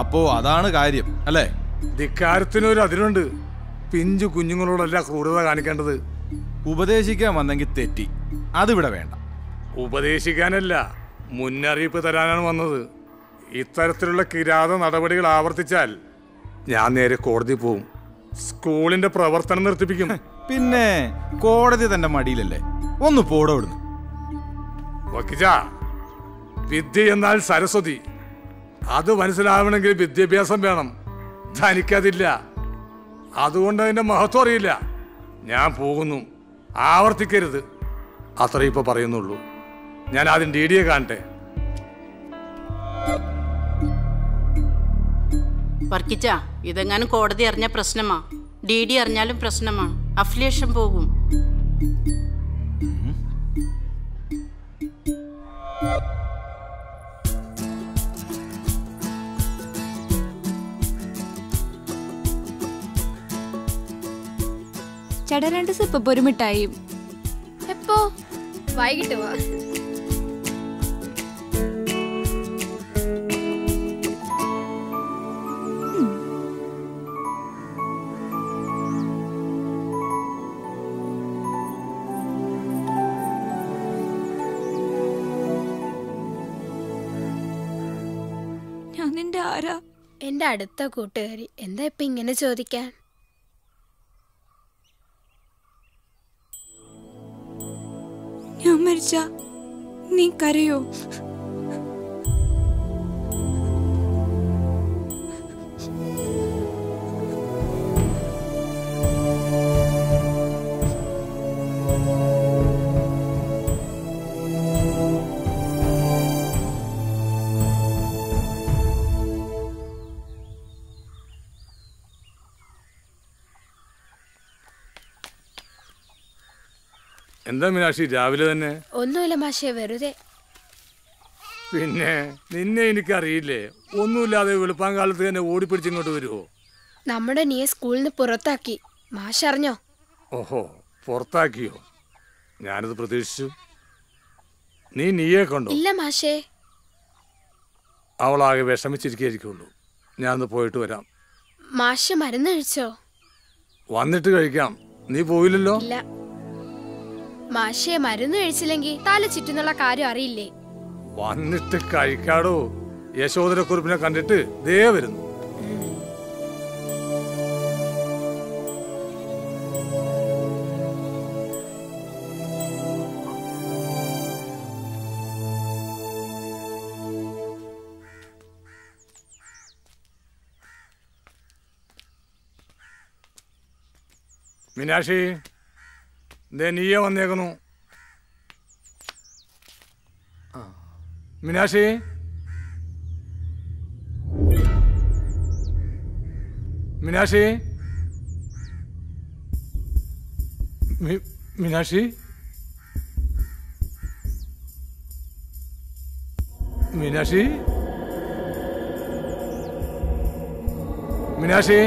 അപ്പോ അതാണ് കാര്യം അല്ലേ? ധിക്കാരത്തിനൊരു അതിരുണ്ട്. പിഞ്ചു കുഞ്ഞുങ്ങളോടല്ല ക്രൂരത കാണിക്കേണ്ടത്. ഉപദേശിക്കാൻ വന്നെങ്കിൽ തെറ്റി, അതിവിടെ വേണ്ട. ഉപദേശിക്കാനല്ല, മുന്നറിയിപ്പ് തരാനാണ് വന്നത്. ഇത്തരത്തിലുള്ള കിരാത നടപടികൾ ആവർത്തിച്ചാൽ ഞാൻ നേരെ കോടതി പോവും. സ്കൂളിന്റെ പ്രവർത്തനം നിർത്തിപ്പിക്കും. പിന്നെ കോടതി തന്റെ മടിയിലല്ലേ, ഒന്ന് പോടോടുന്നു. വിദ്യ എന്നാൽ സരസ്വതി. അത് മനസ്സിലാവണമെങ്കിൽ വിദ്യാഭ്യാസം വേണം. ധനിക്കതില്ല. അതുകൊണ്ട് അതിന്റെ മഹത്വം അറിയില്ല. ഞാൻ പോകുന്നു, ആവർത്തിക്കരുത്. അത്രേ ഇപ്പൊ പറയുന്നുള്ളൂ. ഞാൻ ആദ്യം DD യെ കാണട്ടെ. വർക്കിച്ച, ഇതെങ്ങാനും കോടതി അറിഞ്ഞ പ്രശ്നമാ. DD അറിഞ്ഞാലും പ്രശ്നമാണ്. അഫിലിയേഷൻ പോകും. ചേട്ടാ 2 സിപ്പ് പൊരുമിട്ടായി. എപ്പോ? വൈകിട്ട് വാ. ഞാൻ നിന്റെ ആരാ? എന്റെ അടുത്ത കൂട്ടുകാരി. എന്താ ഇപ്പൊ ഇങ്ങനെ ചോദിക്കാൻ? ഞാൻ മരിച്ച നീ കരയോ? എന്താ മീനാക്ഷി രാവിലെ തന്നെ? ഒന്നുമില്ല മാഷേ, വെറുതെ. പിന്നെ നിന്നെ എനിക്കറിയില്ലേ, ഒന്നുമില്ലാതെ വെളുപ്പാൻ കാലത്ത് തന്നെ ഓടിപ്പിടിച്ചിങ്ങോട്ട് വരുമോ? നമ്മുടെ നീയെ സ്കൂളിൽ നിന്ന് പുറത്താക്കി. മാഷ് അറിഞ്ഞോ? ഓഹോ, പുറത്താക്കിയോ? ഞാനത് പ്രതീക്ഷിച്ചു. നീയെ കണ്ടോ? ഇല്ല മാഷേ. അവളാകെ വിഷമിച്ചിരിക്കുള്ളൂ. ഞാനൊന്ന് പോയിട്ട് വരാം. മാഷ് മരുന്ന് കഴിച്ചോ? വന്നിട്ട് കഴിക്കാം. നീ പോയില്ലല്ലോ? ഇല്ല മാഷേ, മരുന്ന് കഴിച്ചില്ലെങ്കിൽ തല ചുറ്റുന്നുള്ള കാര്യം അറിയില്ലേ? വന്നിട്ട് കഴിക്കാടോ. യശോദരക്കുറിപ്പിനെ കണ്ടിട്ട് ദേ വരുന്നു. മീനാക്ഷി, നീയെ വന്നേക്കുന്നു. മീനാക്ഷി, മീനാക്ഷി, മീനാക്ഷി, മീനാക്ഷി, മീനാക്ഷി,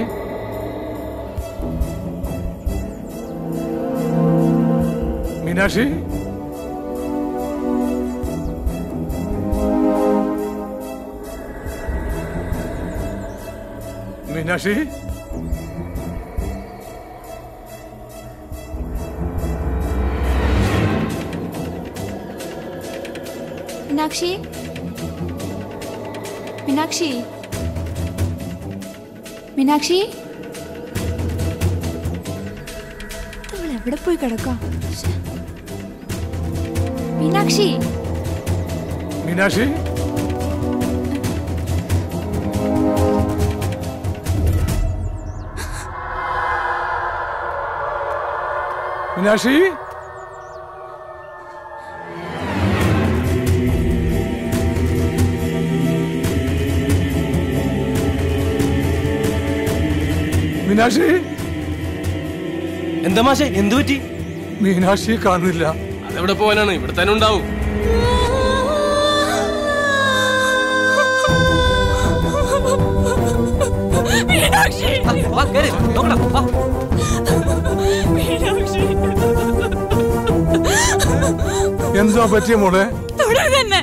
മീനാക്ഷി, മീനാക്ഷി, മീനാക്ഷി, മീനാക്ഷി, മീനാക്ഷി, എവിടെ പോയി കിടക്കാം? മീനാക്ഷി, മീനാക്ഷി, മീനാക്ഷി, മീനാക്ഷി, എന്താ മാഷേ, എന്തു പറ്റി? മീനാക്ഷിയെ കാണുന്നില്ല. അതെവിടെ പോകാനാണ്? ഇവിടെ തന്നെ ഉണ്ടാവും. എന്താ പറ്റിയ മോളെ? തുടരുതന്നെ.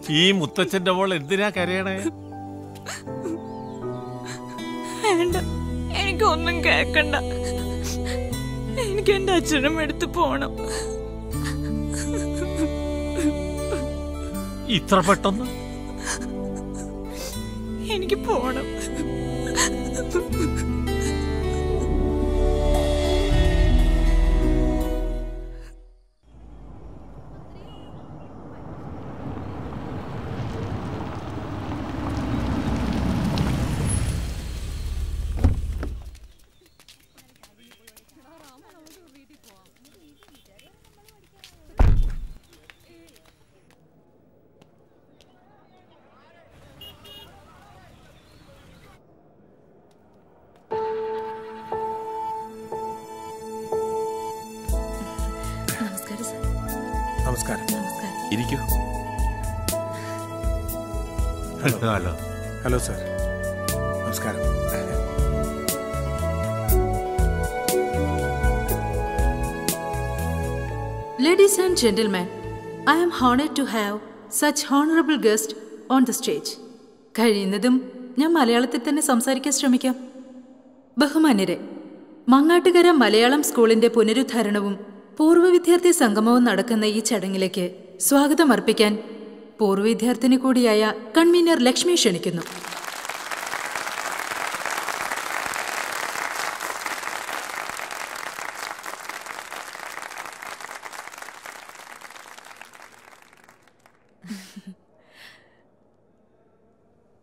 ഈ മുത്തച്ഛന്റെ മോൾ എന്തിനാ കരയണേ? വേണ്ട, എനിക്കൊന്നും കേക്കണ്ട. എനിക്ക് എന്റെ അച്ഛനും എടുത്ത് പോണം. ഇത്ര പെട്ടെന്ന്? എനിക്ക് പോണം. നമസ്കാരം. ഇരിക്കൂ. ഹലോ. Hello sir. നമസ്കാരം. Ladies and gentlemen, I am honored to have such honorable guest on the stage. കഴിയുന്നതും ഞാൻ മലയാളത്തിൽ തന്നെ സംസാരിക്കാൻ ശ്രമിക്കാം. ബഹുമാന്യരെ, മങ്ങാട്ടുകര മലയാളം സ്കൂളിന്റെ പുനരുദ്ധാരണവും പൂർവ്വ വിദ്യാർത്ഥി സംഗമവും നടക്കുന്ന ഈ ചടങ്ങിലേക്ക് സ്വാഗതം അർപ്പിക്കാൻ പൂർവ്വ വിദ്യാർത്ഥിനി കൂടിയായ കൺവീനർ ലക്ഷ്മി ക്ഷണിക്കുന്നു.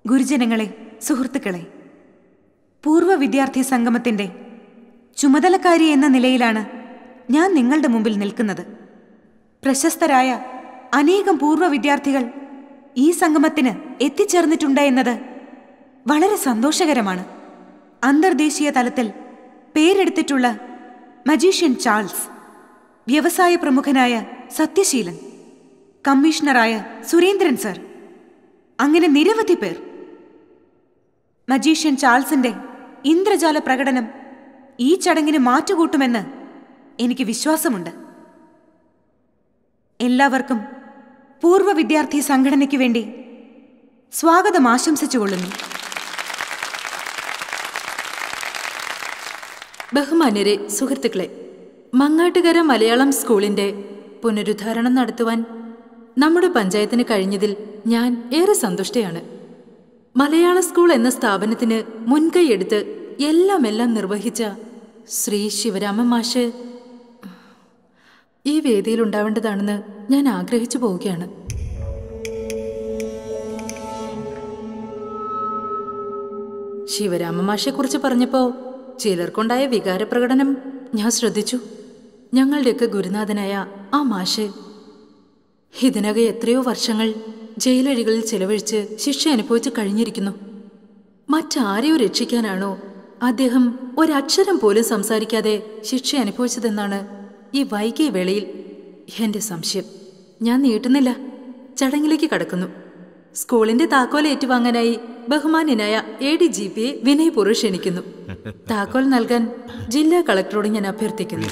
ഗുരുജനങ്ങളെ, സുഹൃത്തുക്കളെ, പൂർവ്വ വിദ്യാർത്ഥി സംഗമത്തിന്റെ ചുമതലക്കാരി എന്ന നിലയിലാണ് ഞാൻ നിങ്ങളുടെ മുമ്പിൽ നിൽക്കുന്നത്. പ്രശസ്തരായ അനേകം പൂർവ്വ വിദ്യാർത്ഥികൾ ഈ സംഗമത്തിന് എത്തിച്ചേർന്നിട്ടുണ്ട് എന്നത് വളരെ സന്തോഷകരമാണ്. അന്തർദേശീയ തലത്തിൽ പേരെടുത്തിട്ടുള്ള മജീഷ്യൻ ചാൾസ്, വ്യവസായ പ്രമുഖനായ സത്യശീലൻ, കമ്മീഷണറായ സുരേന്ദ്രൻ സർ, അങ്ങനെ നിരവധി പേർ. മജീഷ്യൻ ചാൾസിന്റെ ഇന്ദ്രജാല പ്രകടനം ഈ ചടങ്ങിന് മാറ്റുകൂട്ടുമെന്ന് എനിക്ക് വിശ്വാസമുണ്ട്. എല്ലാവർക്കും പൂർവ്വ വിദ്യാർത്ഥി സംഘടനയ്ക്ക് വേണ്ടി സ്വാഗതം ആശംസിച്ചുകൊള്ളുന്നു. ബഹുമാന്യരെ, സുഹൃത്തുക്കളെ, മങ്ങാട്ടുകര മലയാളം സ്കൂളിന്റെ പുനരുദ്ധാരണം നടത്തുവാൻ നമ്മുടെ പഞ്ചായത്തിന് കഴിഞ്ഞതിൽ ഞാൻ ഏറെ സന്തുഷ്ടയാണ്. മലയാള സ്കൂൾ എന്ന സ്ഥാപനത്തിന് മുൻകൈയെടുത്ത് എല്ലാം നിർവഹിച്ച ശ്രീ ശിവരാമൻ മാഷ് ഈ വേദിയിൽ ഉണ്ടാവേണ്ടതാണെന്ന് ഞാൻ ആഗ്രഹിച്ചു പോവുകയാണ്. ശിവരാമ മാഷെക്കുറിച്ച് പറഞ്ഞപ്പോൾ ചിലർക്കുണ്ടായ വികാരപ്രകടനം ഞാൻ ശ്രദ്ധിച്ചു. ഞങ്ങളുടെയൊക്കെ ഗുരുനാഥനായ ആ മാഷ് ഇതിനകം എത്രയോ വർഷങ്ങൾ ജയിലഴികളിൽ ചെലവഴിച്ച് ശിക്ഷ അനുഭവിച്ച് കഴിഞ്ഞിരിക്കുന്നു. മറ്റാരെയോ രക്ഷിക്കാനാണോ അദ്ദേഹം ഒരക്ഷരം പോലും സംസാരിക്കാതെ ശിക്ഷ അനുഭവിച്ചതെന്നാണ് ഈ വൈകിയ വേളയിൽ എൻ്റെ സംശയം. ഞാൻ നീട്ടുന്നില്ല, ചടങ്ങിലേക്ക് കടക്കുന്നു. സ്കൂളിന്റെ താക്കോൽ ഏറ്റുവാങ്ങാനായി ബഹുമാന്യനായ ADGP വിനയപൂർവ്വം ക്ഷണിക്കുന്നു. താക്കോൽ നൽകാൻ ജില്ലാ കളക്ടറോട് ഞാൻ അഭ്യർത്ഥിക്കുന്നു.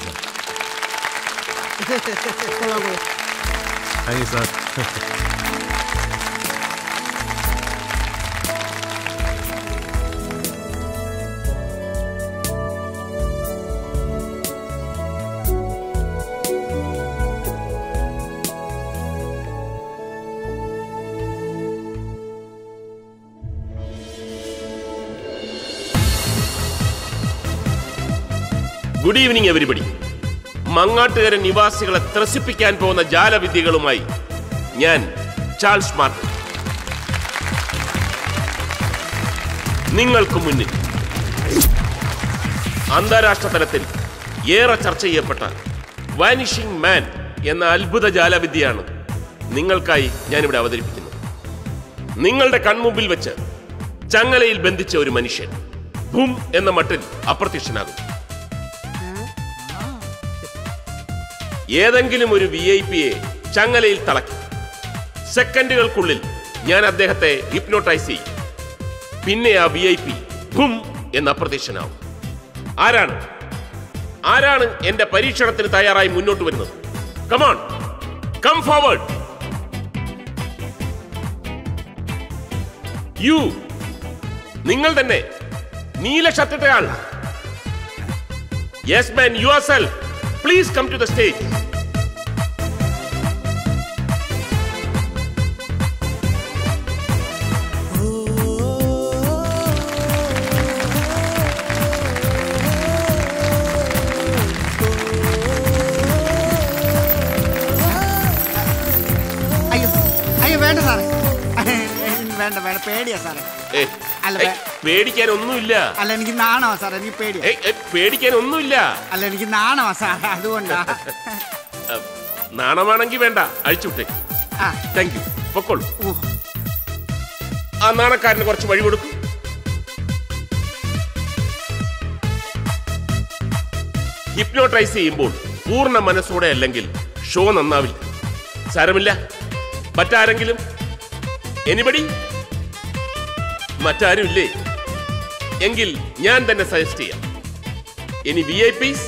Good evening everybody. മങ്ങാട്ടുകര നിവാസികളെ ത്രസിപ്പിക്കാൻ പോകുന്ന ജാലവിദ്യകളുമായി ഞാൻ ചാൾസ് മാർട്ടിൻ നിങ്ങൾക്ക് മുന്നിൽ. അന്താരാഷ്ട്ര തലത്തിൽ ഏറെ ചർച്ച ചെയ്യപ്പെട്ട വാനിഷിംഗ് മാൻ എന്ന അത്ഭുത ജാലവിദ്യയാണ് നിങ്ങൾക്കായി ഞാനിവിടെ അവതരിപ്പിക്കുന്നത്. നിങ്ങളുടെ കൺമുമ്പിൽ വെച്ച് ചങ്ങലയിൽ ബന്ധിച്ച ഒരു മനുഷ്യൻ ഭൂം എന്ന മട്ടിൽ അപ്രത്യക്ഷനാകും. ഏതെങ്കിലും ഒരു VIP-യെ ചങ്ങലയിൽ തളയ്ക്കും. സെക്കൻഡുകൾക്കുള്ളിൽ ഞാൻ അദ്ദേഹത്തെ ഹിപ്നോട്ടൈസ് ചെയ്യും. പിന്നെ ആ VIP ഭൂം എന്ന അപ്രത്യക്ഷനാവും. ആരാണ് എന്റെ പരീക്ഷണത്തിന് തയ്യാറായി മുന്നോട്ട് വരുന്നത്? Come on, come forward. യു, നിങ്ങൾ തന്നെ, നീല ഷർട്ടിട്ടയാൾ. Yes man, yourself. Please come to the stage. അയ്യോ വേണ്ട സാറേ, വേണ്ട വേണ്ട, പേടിയാ സാറേ. അല്ല പേടിക്കാനൊന്നുമില്ല. അല്ല എനിക്ക് നാണമാ സാറേ, എനിക്ക് പേടിയാ. പേടിക്കാനൊന്നുമില്ല. അല്ല എനിക്ക് നാണമാ സാറേ, അതുകൊണ്ടാ. നാണമാണെങ്കിൽ വേണ്ട, അഴിച്ചുവിട്ടേ. താങ്ക് യു, പൊക്കോളൂ. ആ നാണക്കാരന് കുറച്ച് വഴി കൊടുക്കും. ഹിപ്നോട്ടൈസ് ചെയ്യുമ്പോൾ പൂർണ്ണ മനസ്സോടെ അല്ലെങ്കിൽ ഷോ നന്നാവില്ല. സാരമില്ല, മറ്റാരെങ്കിലും? എനിബഡി? മറ്റാരുമില്ലേ? എങ്കിൽ ഞാൻ തന്നെ സജസ്റ്റ് ചെയ്യാം. ഇനി VIPs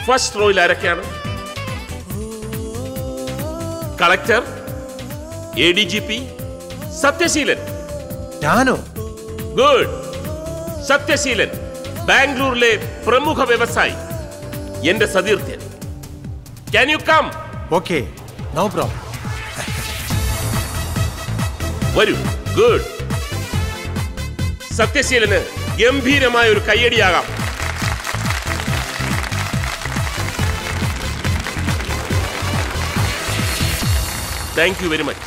ഫസ്റ്റ് റോയിൽ ആരൊക്കെയാണ്? Collector, ADGP, Sathyaseelan. ഞാനോ? ഗുഡ്. സത്യശീലൻ ബാംഗ്ലൂരിലെ പ്രമുഖ വ്യവസായി, എന്റെ സതീർത്ഥ്യൻ. Can you come? Okay, no problem. വരൂ. ഗുഡ്. സത്യശീലന് ഗംഭീരമായ ഒരു കയ്യടിയാകാം. Thank you very much.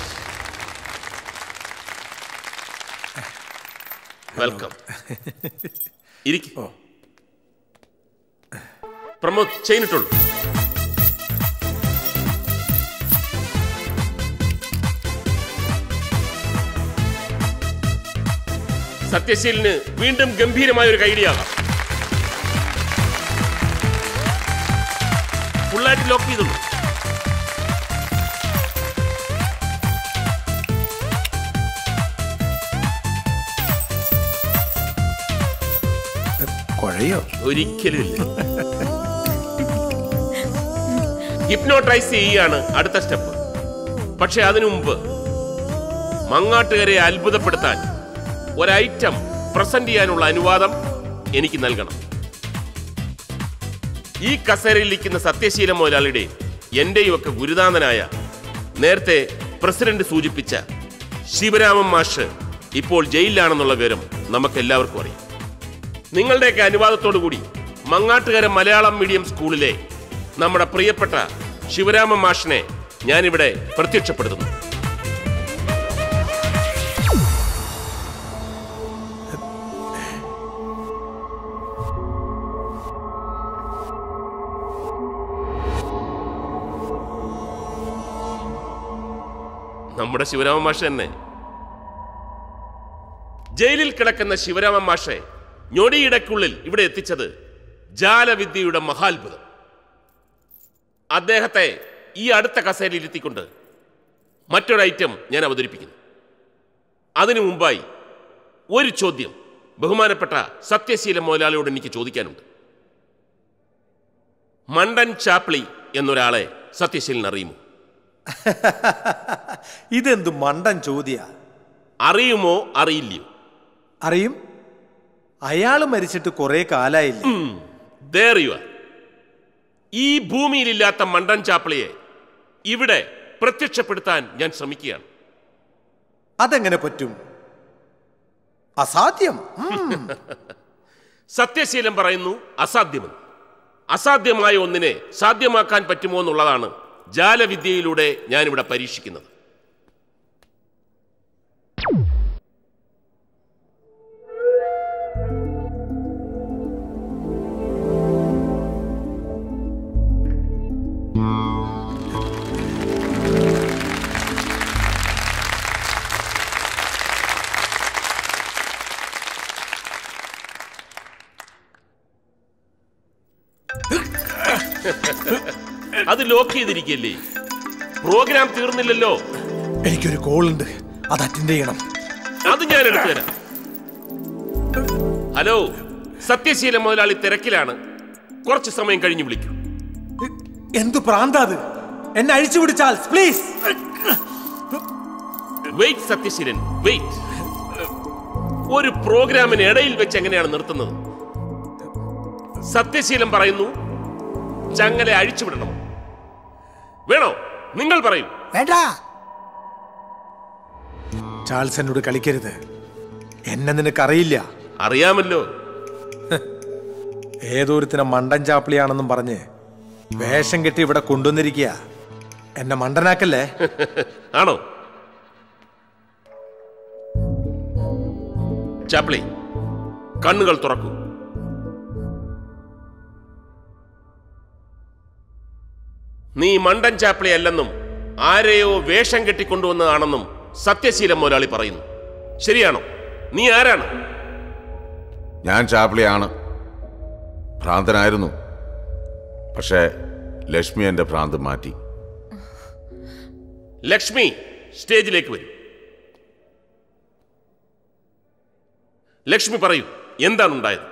Welcome. ഇരിക്കോ. പ്രമോദ്, ചെയ്തിട്ടുള്ളൂ. സത്യശീലന് വീണ്ടും ഗംഭീരമായ ഒരു കൈഡിയാകാം. ഫുള്ളായിട്ട് ലോക്ക് ചെയ്തുള്ളൂ. കുഴയോ? ഒരിക്കലും ഇല്ല. ഹിപ്നോട്ടൈസ് ചെയ്യുകയാണ് അടുത്ത സ്റ്റെപ്പ്. പക്ഷെ അതിനു മുമ്പ് മങ്ങാട്ടുകരെ അത്ഭുതപ്പെടുത്താൻ ഒരൈറ്റം പ്രസന്റ് ചെയ്യാനുള്ള അനുവാദം എനിക്ക് നൽകണം. ഈ കസേരയിൽ ഇരിക്കുന്ന സത്യശീല മുതലാളിയുടെ എന്റെയും ഒക്കെ ഗുരുനാഥനായ, നേരത്തെ പ്രസിഡന്റ് സൂചിപ്പിച്ച ശിവരാമൻ മാഷ് ഇപ്പോൾ ജയിലിലാണെന്നുള്ള വിവരം നമുക്ക് എല്ലാവർക്കും അറിയാം. നിങ്ങളുടെയൊക്കെ അനുവാദത്തോടു കൂടി മങ്ങാട്ടുകര മലയാളം മീഡിയം സ്കൂളിലെ നമ്മുടെ പ്രിയപ്പെട്ട ശിവരാമൻ മാഷിനെ ഞാനിവിടെ പ്രത്യക്ഷപ്പെടുത്തുന്നു. നമ്മുടെ ശിവരാമൻ മാഷ് തന്നെ. ജയിലിൽ കിടക്കുന്ന ശിവരാമൻ മാഷെ ഞൊടിയിടക്കുള്ളിൽ ഇവിടെ എത്തിച്ചത് ജാലവിദ്യയുടെ മഹാത്ഭുതം. അദ്ദേഹത്തെ ഈ അടുത്ത കസേരയിൽ ഇരുത്തിക്കൊണ്ട് മറ്റൊരു ഐറ്റം ഞാൻ അവതരിപ്പിക്കുന്നു. അതിനു മുമ്പായി ഒരു ചോദ്യം ബഹുമാനപ്പെട്ട സത്യശീല മുതലാളിയോട് എനിക്ക് ചോദിക്കാനുണ്ട്. മണ്ടൻ ചാപ്ലി എന്നൊരാളെ സത്യശീലൻ അറിയുമോ? ഇതെന്തു മണ്ടൻ ചോദ്യ? അറിയുമോ അറിയില്ലയോ? അറിയും. അയാൾ മരിച്ചിട്ട് കുറെ കാലായില്ല. ഈ ഭൂമിയിലില്ലാത്ത മണ്ടൻ ചാപ്ലിയെ ഇവിടെ പ്രത്യക്ഷപ്പെടുത്താൻ ഞാൻ ശ്രമിക്കുകയാണ്. അതെങ്ങനെ പറ്റും? അസാധ്യം. സത്യശീലൻ പറയുന്നു അസാധ്യമെന്ന്. അസാധ്യമായ ഒന്നിനെ സാധ്യമാക്കാൻ പറ്റുമോ എന്നുള്ളതാണ് ജാലവിദ്യയിലൂടെ ഞാനിവിടെ പരീക്ഷിക്കുന്നത്. അത് ലോക്ക് ചെയ്തിരിക്കല്ലേ? പ്രോഗ്രാം തീർന്നില്ലല്ലോ. എനിക്കൊരു കോൾ ഉണ്ട്, അത് അറ്റൻഡ് ചെയ്യണം. അത് ഞാൻ എടുത്തു തരാം. ഹലോ, സത്യശീല മുതലാളി തിരക്കിലാണ്, കുറച്ച് സമയം കഴിഞ്ഞ് വിളിക്കൂ. എന്തു പ്രാന്താത്? എന്നെ അഴിച്ചു പിടിച്ചാൽ പ്ലീസ്. Wait Sathyaseelan, wait. ഒരു പ്രോഗ്രാമിന് ഇടയിൽ വെച്ച് എങ്ങനെയാണ് നിർത്തുന്നത്? സത്യശീലൻ പറയുന്നു ചങ്ങല അഴിച്ചുവിടണം. വേണോ? നിങ്ങൾ പറയൂ. വേണ്ട. ചാൾസ് എന്നോട് കളിക്കരുത്. എന്നെ നിനക്കറിയില്ല. അറിയാമല്ലോ. ഏതൊരുത്തിനെ മണ്ടൻ ചാപ്പിളിയാണെന്നും പറഞ്ഞ് വേഷം കെട്ടി ഇവിടെ കൊണ്ടുവന്നിരിക്കുക. എന്നെ മണ്ടനാക്കല്ലേ? ആണോ? ചാപ്ലി, കണ്ണുകൾ തുറക്കൂ. നീ മണ്ടൻ ചാപ്ലി അല്ലെന്നും ആരെയോ വേഷം കെട്ടിക്കൊണ്ടുവന്നതാണെന്നും സത്യശീലൻ മുതലാളി പറയുന്നു. ശരിയാണോ? നീ ആരാണ്? ഞാൻ ചാപ്ലിയാണ്. ഭ്രാന്തനായിരുന്നു. പക്ഷേ ലക്ഷ്മി എന്റെ ഭ്രാന്ത് മാറ്റി. ലക്ഷ്മി, സ്റ്റേജിലേക്ക് വരൂ. ലക്ഷ്മി പറയൂ, എന്താണ് ഉണ്ടായത്?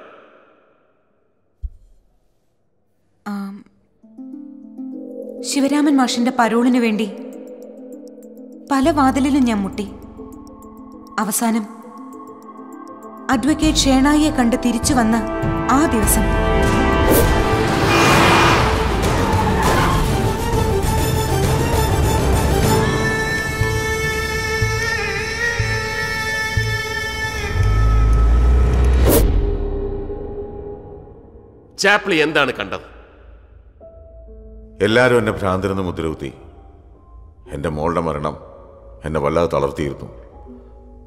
ശിവരാമൻ മാഷിന്റെ പരോളിനു വേണ്ടി പല വാതിലിലും ഞാൻ മുട്ടി. അവസാനം അഡ്വക്കേറ്റ് ഷേണായിയെ കണ്ട് തിരിച്ചു വന്ന ആ ദിവസം ചാപ്ലി എന്താണ് കണ്ടത്? എല്ലാവരും എന്നെ ഭ്രാന്തനെന്ന് മുദ്രകുത്തി. എൻ്റെ മോളുടെ മരണം എന്നെ വല്ലാതെ തളർത്തിയിരുന്നു,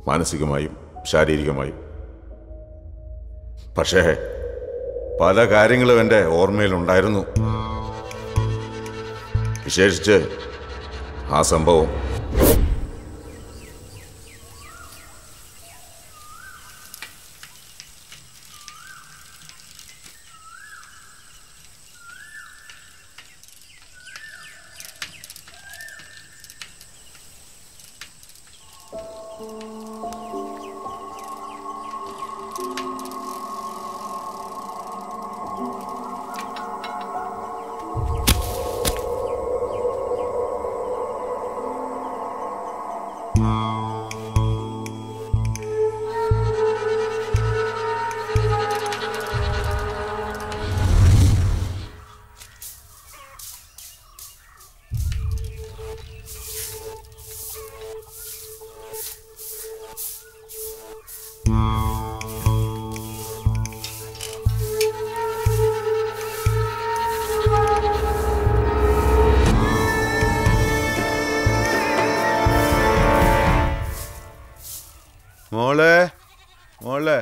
മാനസികമായും ശാരീരികമായും. പക്ഷേ പല കാര്യങ്ങളും എൻ്റെ ഓർമ്മയിലുണ്ടായിരുന്നു. വിശേഷിച്ച് ആ സംഭവം. മോളെ, മോളെ,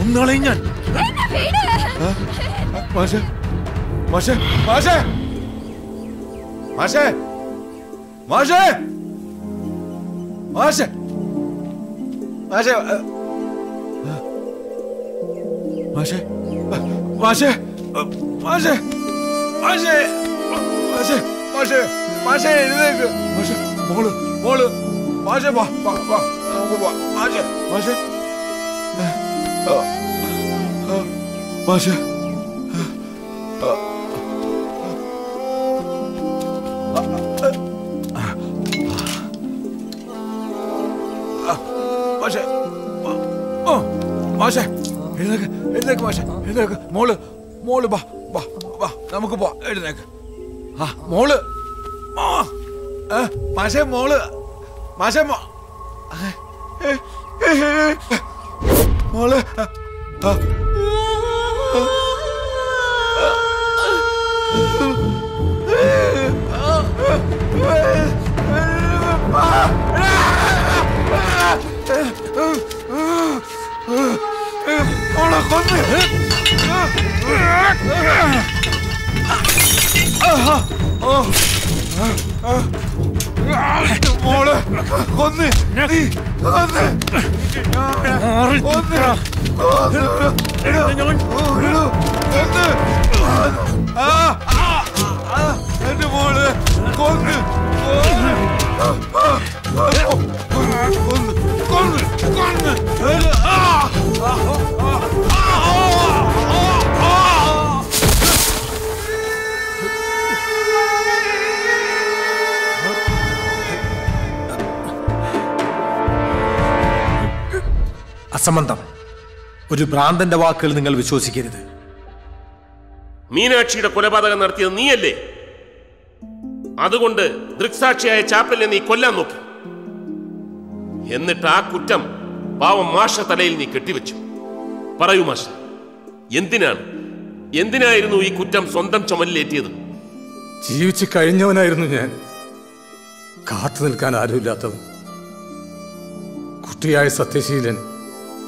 ഒന്നുകളയും ഞാൻ. മാഷേ, മാഷേ, മാഷേ, മാഷേ, മാഷേ, മാഷേ, മാഷേ, മാഷേ, മാഷേ, മാഷേ, മാഷേ, മാഷേ, മാഷേ, മാഷേ, എഴുന്നേക്ക്. മാഷേ, മോള്, മോള്, മാഷേ, വാ, വാ, വാ, നമുക്ക് പോവാം. മാഷേ, മാഷേ, മാഷേ, മാഷേ, മാഷേ, എഴുന്നേക്ക്, എഴുന്നേക്ക് മാഷേ, എഴുന്നേക്ക്. മോള്, മോള്, വാ, വാ, വാ, നമുക്ക് പോവാം. എഴുന്നേക്ക്. ആ, മോള്, മാഷേ, മോള്, മാഷേ, മോള്, മോളെ കൊന്ന്. മോള് കൊന്ന് നീ കൊന്ന് എന്റെ മോള് കൊന്ന് അസംബന്ധം. ഒരു ഭ്രാന്തന്റെ വാക്കുകൾ നിങ്ങൾ വിശ്വസിക്കരുത്. മീനാക്ഷിയുടെ കൊലപാതകം നടത്തിയത് നീയല്ലേ? അതുകൊണ്ട് ദൃക്സാക്ഷിയായ ചാപ്പലിനെ നീ കൊല്ലാൻ നോക്കി. എന്നിട്ട് ആ കുറ്റം പാവം മാഷ തലയിൽ നീ കെട്ടിവെച്ചു. പറയൂ മാഷ, എന്തിനായിരുന്നു ഈ കുറ്റം സ്വന്തം ചുമലിലേറ്റിയത്? ജീവിച്ചു കഴിഞ്ഞവനായിരുന്നു ഞാൻ, കാത്തു നിൽക്കാൻ ആരുമില്ലാത്തവൻ. കുട്ടിയായ സത്യശീലൻ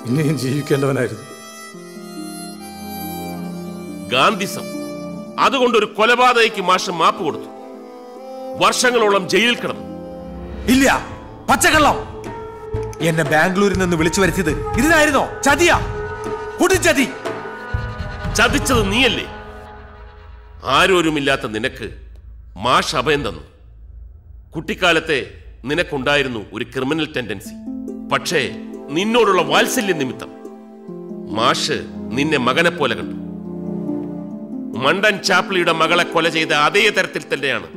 ഇനിയും ജീവിക്കേണ്ടവനായിരുന്നു. ഗാന്ധിസം. അതുകൊണ്ടൊരു കൊലപാതകയ്ക്ക് മാഷ് മാപ്പ് കൊടുത്തു. വർഷങ്ങളോളം ജയിലിൽ കിടന്നു. ഇല്ല, പച്ചക്കള്ളം. എന്നെ ബാംഗ്ലൂരിൽ നിന്ന് വിളിച്ചു വരുത്തിയത് ഇതിനായിരുന്നോ? ചതിയാ, ചതി. ചതിച്ചത് നീയല്ലേ? ആരോരുമില്ലാത്ത നിനക്ക് മാഷ് അഭയം തന്നു. കുട്ടിക്കാലത്തെ നിനക്കുണ്ടായിരുന്നു ഒരു ക്രിമിനൽ ടെൻഡൻസി. പക്ഷേ നിന്നോടുള്ള വാത്സല്യ നിമിത്തം മാഷ് നിന്നെ മകനെ പോലെ കണ്ടു. മണ്ടൻ ചാപ്ലിയുടെ മകളെ കൊല ചെയ്ത അതേ തരത്തിൽ തന്നെയാണ്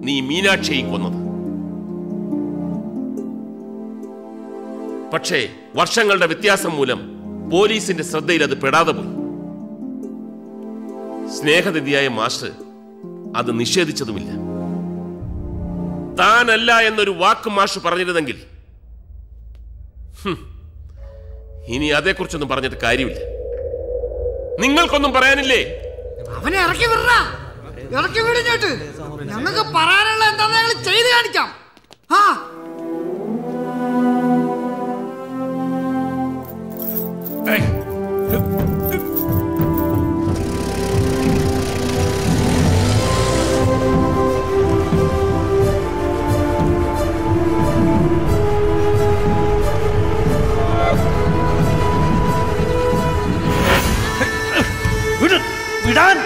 നീ മീനാക്ഷിയെ കൊന്നത്. പക്ഷേ വർഷങ്ങളുടെ വ്യത്യാസം മൂലം പോലീസിന്റെ ശ്രദ്ധയിൽ അത് പെടാതെ പോയി. സ്നേഹനിധിയായ മാഷ് അത് നിഷേധിച്ചതുമില്ല. താനല്ല എന്നൊരു വാക്ക് മാഷ് പറഞ്ഞിരുന്നെങ്കിൽ ഇനി അതേക്കുറിച്ചൊന്നും പറഞ്ഞിട്ട് കാര്യമില്ല. നിങ്ങൾക്കൊന്നും പറയാനില്ലേ? അവനെ ഇറക്കി വിടറാ, ഇറക്കി വിടിഞ്ഞിട്ട് ഞങ്ങൾക്ക് പറയാനുള്ള എന്താന്ന് ഞങ്ങൾ ചെയ്ത് കാണിക്കാം. ആ വിടാൻ.